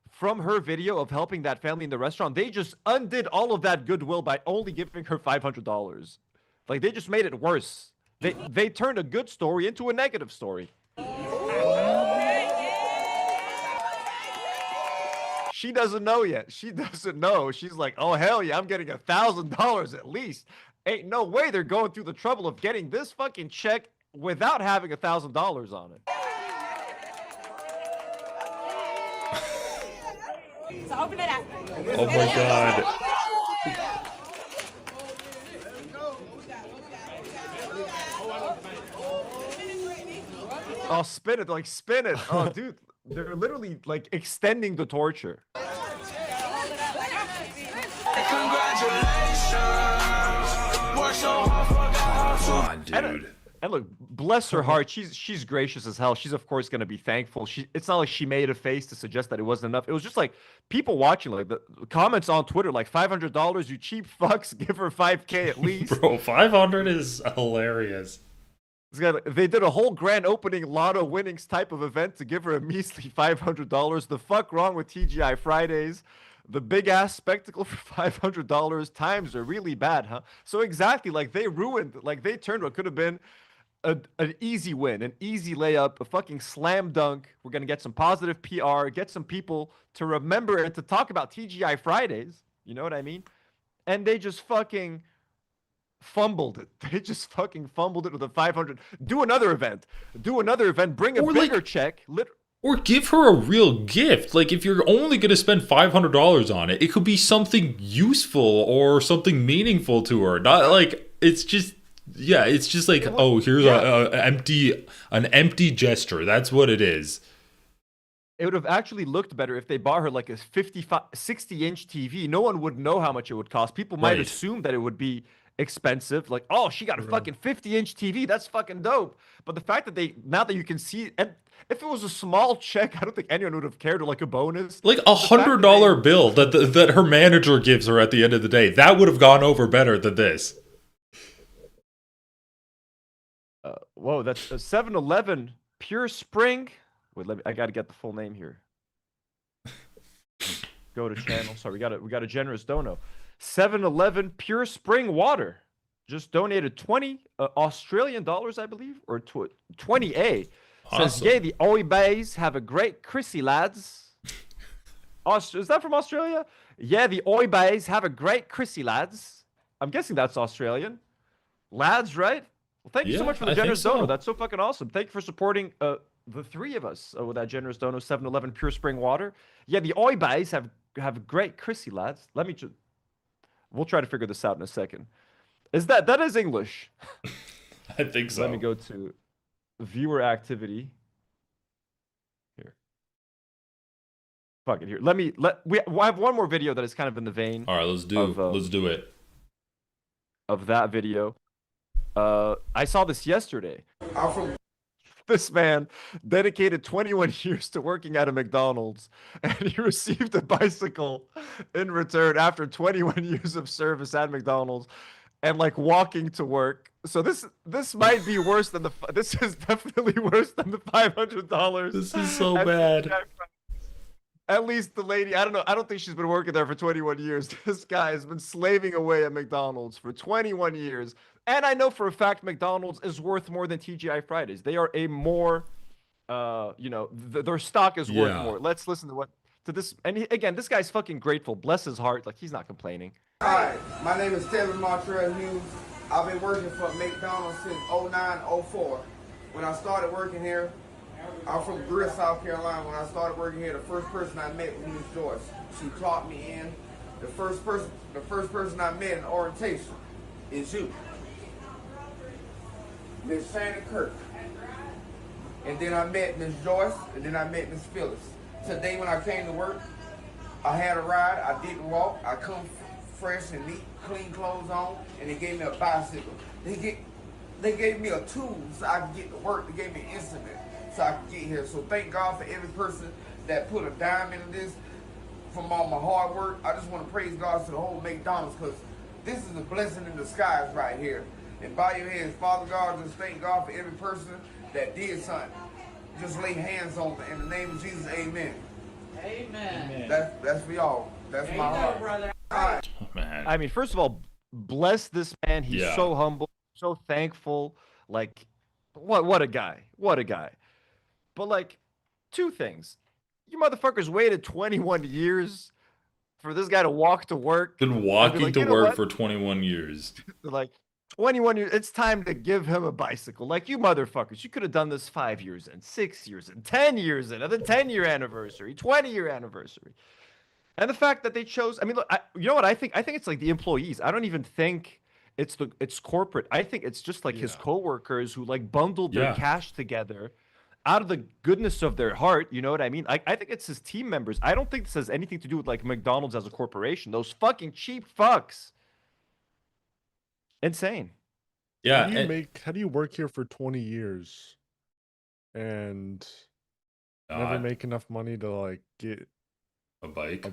from her video of helping that family in the restaurant. They just undid all of that goodwill by only giving her $500. Like they just made it worse. They turned a good story into a negative story. She doesn't know yet. She doesn't know. She's like, oh, hell yeah, I'm getting $1,000 at least. Ain't no way they're going through the trouble of getting this fucking check without having $1,000 on it. So open it up. Oh my god. Oh, spin it, like spin it. Oh, dude, they're literally like extending the torture. Come on, dude. And look, bless her heart, she's gracious as hell. She's of course gonna be thankful. It's not like she made a face to suggest that it wasn't enough. It was just like people watching, like the comments on Twitter, like $500, you cheap fucks, give her $5K at least. Bro, 500 is hilarious. They did a whole grand opening lotto winnings type of event to give her a measly $500. The fuck wrong with TGI Fridays? The big ass spectacle for $500. Times are really bad, huh? So exactly, like they ruined, like they turned what could have been an easy win, an easy layup, a fucking slam dunk. We're gonna get some positive PR, get some people to remember and to talk about TGI Fridays. You know what I mean? And they just fucking fumbled it. They just fucking fumbled it with a 500. Do another event. Bring a bigger check. Or give her a real gift. Like, if you're only going to spend $500 on it, it could be something useful or something meaningful to her. Not like, it's just, yeah, it's just like, oh, here's an empty gesture. That's what it is. It would have actually looked better if they bought her like a 60-inch TV. No one would know how much it would cost. People might assume that it would be expensive. Like, oh, she got a fucking 50-inch TV. That's fucking dope. But the fact that now that you can see, and if it was a small check, I don't think anyone would have cared, or like a bonus. Like a $100 bill that her manager gives her at the end of the day. That would have gone over better than this. Whoa, that's a 7-Eleven Pure Spring. Wait, I gotta get the full name here. Go to channel. Sorry, we got a generous dono. 7-Eleven Pure Spring Water just donated 20 Australian dollars, I believe, or 20A. Says, Awesome. yay, the Oi Bays have a great Chrissy lads. Is that from Australia? Yeah, the Oi Bays have a great Chrissy lads. I'm guessing that's Australian. Lads, right? Well, thank you so much for the generous dono. That's so fucking awesome. Thank you for supporting the three of us with that generous dono. 7-Eleven Pure Spring Water. Yeah, the Oi Bays have great Chrissy lads. Let me just... We'll try to figure this out in a second. That is English? I think so. Let me go to viewer activity. Here. Fuck it. Here. We have one more video that is kind of in the vein. All right, let's do it. Of that video. I saw this yesterday. This man dedicated 21 years to working at a McDonald's, and he received a bicycle in return after 21 years of service at McDonald's and like walking to work. So this might be worse than this is definitely worse than the $500. This is so bad. At least the lady, I don't know. I don't think she's been working there for 21 years. This guy has been slaving away at McDonald's for 21 years. And I know for a fact McDonald's is worth more than TGI Fridays. They are a more, their stock is worth more. Let's listen to this. And again, this guy's fucking grateful. Bless his heart. Like, he's not complaining. Hi, my name is Taylor Montreal Hughes. I've been working for McDonald's since 09, 04. When I started working here, I'm from Greer, South Carolina. When I started working here, the first person I met was Miss Joyce. She taught me in. The first person I met in orientation is you, Miss Shannon Kirk. And then I met Miss Joyce, and then I met Miss Phyllis. Today when I came to work, I had a ride, I didn't walk, I come fresh and neat, clean clothes on, and they gave me a bicycle. They gave me a tool so I could get to work. They gave me an instrument so I could get here. So thank God for every person that put a dime into this from all my hard work. I just want to praise God to the whole McDonald's, because this is a blessing in disguise right here. And bow your heads, Father God, just thank God for every person that did something. Just lay hands on them. In the name of Jesus, amen. Amen. That's for y'all. That's There my you go, heart. brother. All right. Man. I mean, first of all, bless this man. He's Yeah. so humble, so thankful. Like, what a guy. What a guy. But like, two things. You motherfuckers waited 21 years for this guy to walk to work. Been and be walking like, to "You know work what?" for 21 years. Like, 21 years. It's time to give him a bicycle. Like, you motherfuckers, you could have done this 5 years in, 6 years in, 10 years in, and the 10-year anniversary, 20-year anniversary. And the fact that they chose, I mean, look, you know what I think? I think it's like the employees. I don't even think it's corporate. I think it's just like his coworkers who like bundled their Yeah. cash together out of the goodness of their heart. You know what I mean? I think it's his team members. I don't think this has anything to do with like McDonald's as a corporation. Those fucking cheap fucks. Insane. Yeah. How do you work here for 20 years and never make enough money to like get a bike?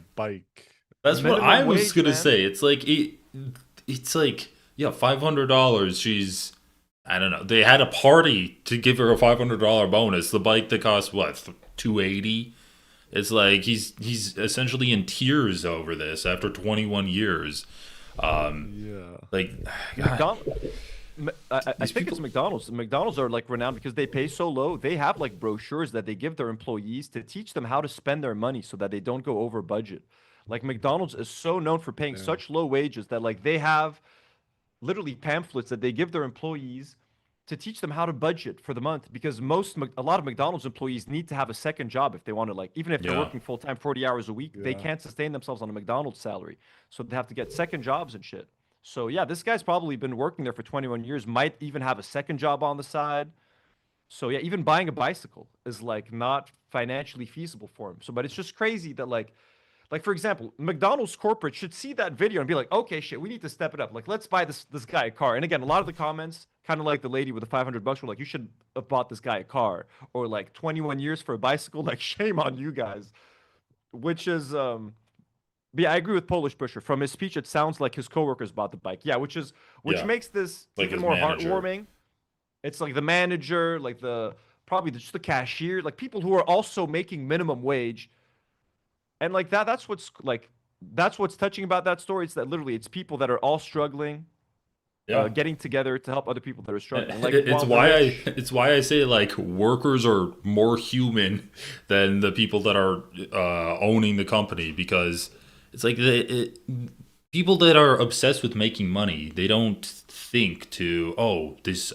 That's That's what I was gonna say. It's like it's like, yeah, $500. She's, I don't know. They had a party to give her a $500 bonus. The bike that cost what, $280? It's like he's essentially in tears over this after 21 years. Like I think it's McDonald's. McDonald's are like renowned because they pay so low. They have like brochures that they give their employees to teach them how to spend their money so that they don't go over budget. Like McDonald's is so known for paying such low wages that like they have literally pamphlets that they give their employees to teach them how to budget for the month, because a lot of McDonald's employees need to have a second job if they want to, like, even if they're Yeah. working full time 40 hours a week, they Yeah. can't sustain themselves on a McDonald's salary. So they have to get second jobs and shit. So yeah, this guy's probably been working there for 21 years, might even have a second job on the side. So yeah, even buying a bicycle is like not financially feasible for him. So, but it's just crazy that like for example, McDonald's corporate should see that video and be like, okay, shit, we need to step it up. Like, let's buy this guy a car. And again, a lot of the comments, kind of like the lady with the $500, were like, you should have bought this guy a car, or like 21 years for a bicycle. Like, shame on you guys. Which is, but yeah, I agree with Polish Pusher. From his speech, it sounds like his coworkers bought the bike. Yeah, which Yeah. makes this Like even his more manager. heartwarming. It's like the manager, like probably just the cashier, like people who are also making minimum wage. And like that's what's touching about that story. It's that literally it's people that are all struggling, getting together to help other people that are struggling. Like it's while the why rich- it's why I say like workers are more human than the people that are owning the company, because it's like people that are obsessed with making money, they don't think to this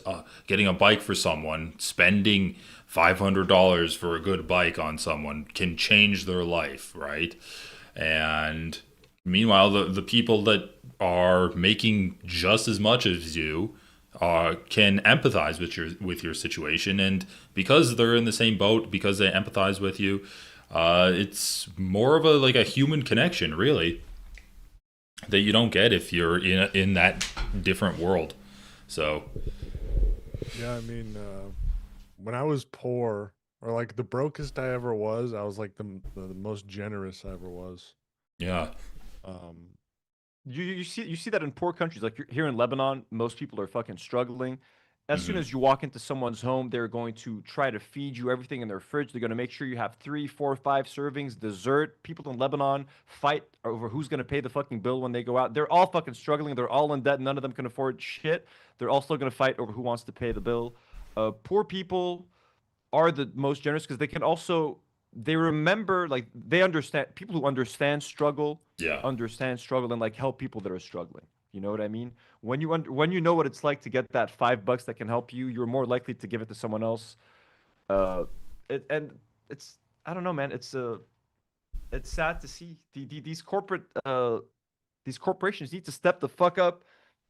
getting a bike for someone, spending $500 for a good bike on someone can change their life, right? And meanwhile, the people that are making just as much as you can empathize with your situation, and because they're in the same boat, because they empathize with you, it's more of a human connection, really, that you don't get if you're in that different world. So Yeah, I mean, when I was poor, or like the brokest I ever was, I was like the most generous I ever was. yeah. you see that in poor countries, like here in Lebanon, most people are fucking struggling. As soon Mhm. as you walk into someone's home, they're going to try to feed you everything in their fridge. They're going to make sure you have 3, 4, 5 servings, dessert. People in Lebanon fight over who's going to pay the fucking bill when they go out. They're all fucking struggling. They're all in debt. None of them can afford shit. They're also going to fight over who wants to pay the bill. Poor people are the most generous because they remember, like, they understand. People who understand struggle, Yeah. understand struggle and like help people that are struggling. You know what I mean? When you know what it's like to get that $5 that can help you, you're more likely to give it to someone else. Uh, and it's I don't know, man. It's sad to see these corporations need to step the fuck up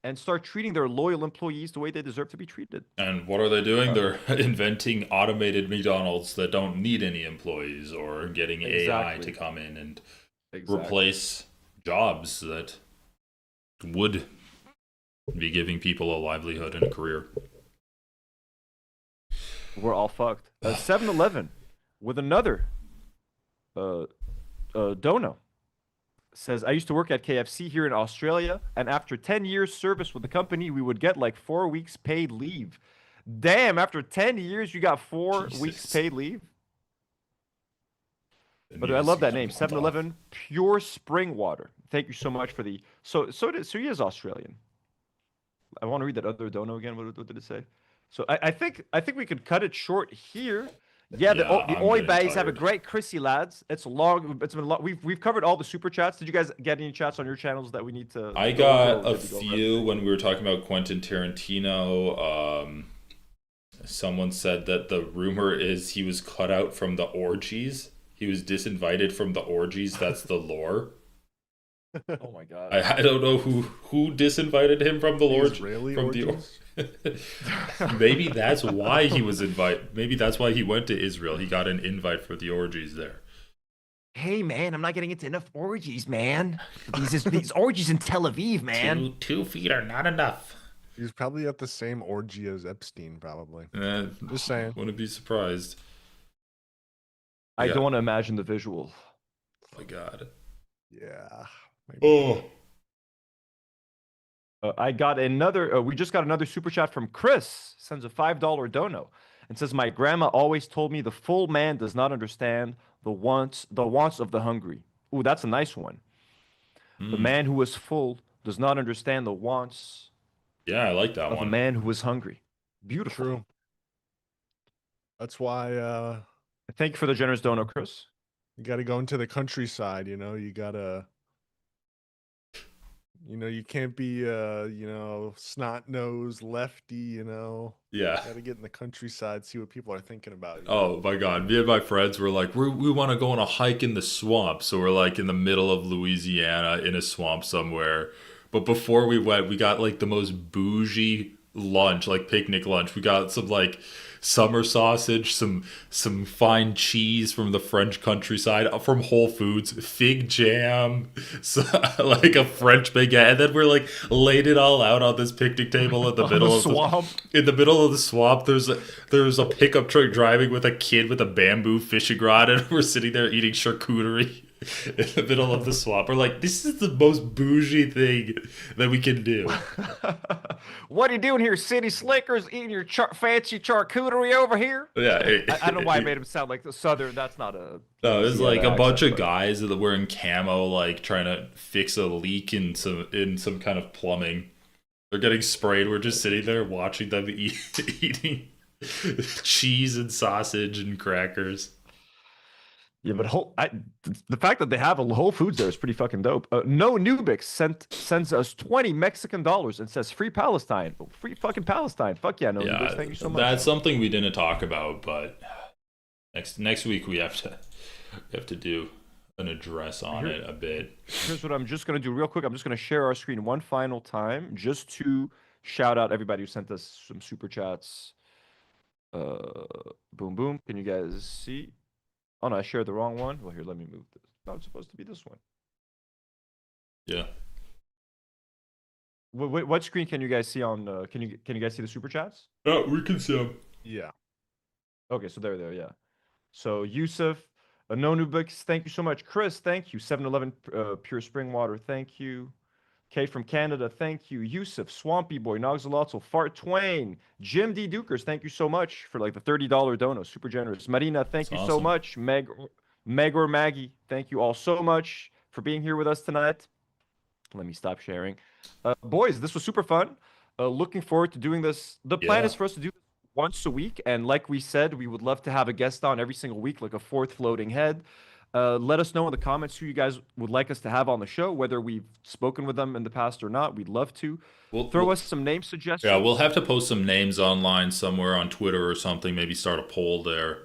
and start treating their loyal employees the way they deserve to be treated. And what are they doing? They're inventing automated McDonald's that don't need any employees, or getting AI to come in and replace jobs that would be giving people a livelihood and a career. We're all fucked. 7-Eleven with another dono says, I used to work at KFC here in Australia, and after 10 years service with the company, we would get like 4 weeks paid leave. Damn, after 10 years, you got 4 weeks paid leave? But I love that name, 7-Eleven Pure Spring Water. Thank you so much for the... So he is Australian. I want to read that other dono again. What did it say? So I think we could cut it short here. Yeah, the Oi Bays have a great Chrissy, lads. It's long. It's been long. We've covered all the super chats. Did you guys get any chats on your channels that we need to? I got a few when we were talking about Quentin Tarantino. Someone said that the rumor is he was cut out from the orgies. He was disinvited from the orgies. That's the lore. Oh my god! I don't know who disinvited him from the lore. Israeli orgies? Maybe that's why he was invited. Maybe that's why he went to Israel. He got an invite for the orgies there. Hey man, I'm not getting into enough orgies, man. These orgies in Tel Aviv, man. 2 feet are not enough. He's probably at the same orgy as Epstein, probably. Just saying. Wouldn't be surprised. I don't want to imagine the visual. Oh my god. Yeah. Maybe. I got another. We just got another super chat from Chris. Sends a $5 dono and says, "My grandma always told me the full man does not understand the wants of the hungry." Ooh, that's a nice one. The man who is full does not understand the wants. Yeah, I like that of one. A man who is hungry. Beautiful. True. That's why. Thank you for the generous dono, Chris. You got to go into the countryside. You know, you gotta. You know, you can't be, snot-nosed lefty, Yeah. You got to get in the countryside, see what people are thinking about you. Oh my god. Me and my friends were like, we want to go on a hike in the swamp. So we're like in the middle of Louisiana in a swamp somewhere. But before we went, we got like the most bougie lunch, like picnic lunch. We got some like summer sausage, some fine cheese from the French countryside, from Whole Foods, fig jam, like a French baguette, and then we're like laid it all out on this picnic table in the middle of the swamp. In the middle of the swamp, there's a pickup truck driving with a kid with a bamboo fishing rod, and we're sitting there eating charcuterie in the middle of the swamp. We're like, this is the most bougie thing that we can do. What are you doing here, city slickers? Eating your fancy charcuterie over here? Yeah. I don't know why I made him sound like the Southern. That's not a... No, it was like a bunch of guys that were in camo, like trying to fix a leak in some kind of plumbing. They're getting sprayed. We're just sitting there watching them eating cheese and sausage and crackers. Yeah, but the fact that they have a Whole Foods there is pretty fucking dope. No Nubix sends us $20 and says free Palestine. Free fucking Palestine. Fuck yeah, No Nubix. Thank you so much. That's something we didn't talk about, but next week we have to do an address on it a bit. Here's what I'm just gonna do real quick. I'm just gonna share our screen one final time just to shout out everybody who sent us some super chats. Boom boom. Can you guys see? Oh no, I shared the wrong one. Well, here, let me move this. No, it's supposed to be this one. Yeah. What screen can you guys see on? Can you guys see the super chats? Oh, we can see them. Yeah. Okay, so there. Yeah. So Yusuf, No New Books, thank you so much. Chris, thank you. 7-Eleven Pure Spring Water, thank you. Kay from Canada, thank you. Yusuf, Swampy Boy, Nogzalotzel, Fart Twain, Jim D. Dukers, thank you so much for like the $30 dono. Super generous. Marina, thank you so much. Meg or Maggie, thank you all so much for being here with us tonight. Let me stop sharing. Boys, this was super fun. Looking forward to doing this. The plan is for us to do this once a week. And like we said, we would love to have a guest on every single week, like a fourth floating head. Let us know in the comments who you guys would like us to have on the show, whether we've spoken with them in the past or not. We'd love to. Throw us some name suggestions. Yeah, we'll have to post some names online somewhere on Twitter or something. Maybe start a poll there.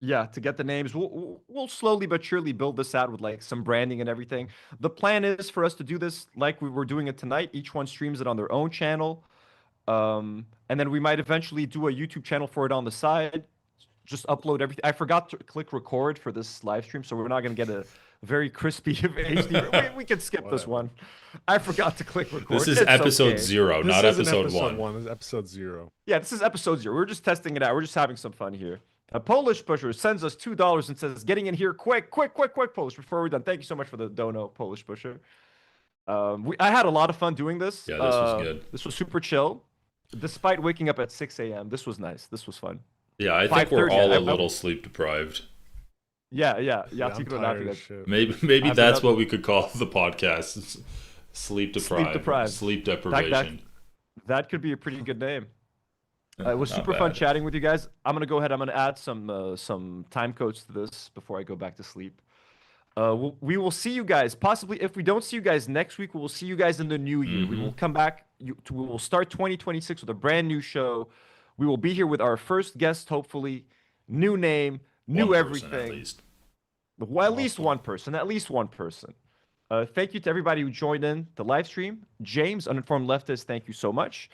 Yeah, to get the names. We'll slowly but surely build this out with like some branding and everything. The plan is for us to do this like we were doing it tonight. Each one streams it on their own channel. And then we might eventually do a YouTube channel for it on the side. Just upload everything. I forgot to click record for this live stream, so we're not going to get a very crispy HD. We can skip this one. I forgot to click record. This is It's episode okay. 0, not episode 1. This is episode 0. Yeah, this is episode 0. We're just testing it out. We're just having some fun here. A Polish pusher sends us $2 and says, "Getting in here quick, Polish, before we're done." Thank you so much for the dono, Polish pusher. I had a lot of fun doing this. Yeah, this was good. This was super chill. Despite waking up at 6 a.m., this was nice. This was fun. Yeah, I think we're all a little sleep deprived. Yeah. I'm tired as shit. Maybe that's what we could call the podcast. Sleep deprived. Sleep That, deprivation. that could be a pretty good name. It was Not super fun bad. chatting with you guys. I'm gonna go ahead. I'm gonna add some time codes to this before I go back to sleep. We will see you guys. Possibly, if we don't see you guys next week, we will see you guys in the new year. We will come back. We will start 2026 with a brand new show. We will be here with our first guest, hopefully. New name, new One person everything. at least. Well, at least one person. At least one person. Thank you to everybody who joined in the live stream. James, Uninformed Leftist, thank you so much.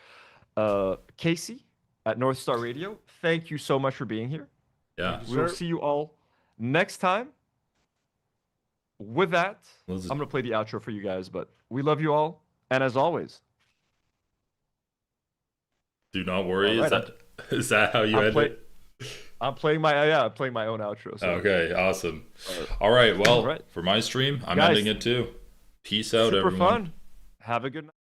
Casey at North Star Radio, thank you so much for being here. Yeah. We will see you all next time. With that, Let's- I'm going to play the outro for you guys, but we love you all. And as always, Do not worry. All right, Is that how you end it? I'm playing my I'm playing my own outro. So. Okay, awesome. All right, well, All right. for my stream, I'm Guys, ending it too. Peace out, super everyone. fun. Have a good night.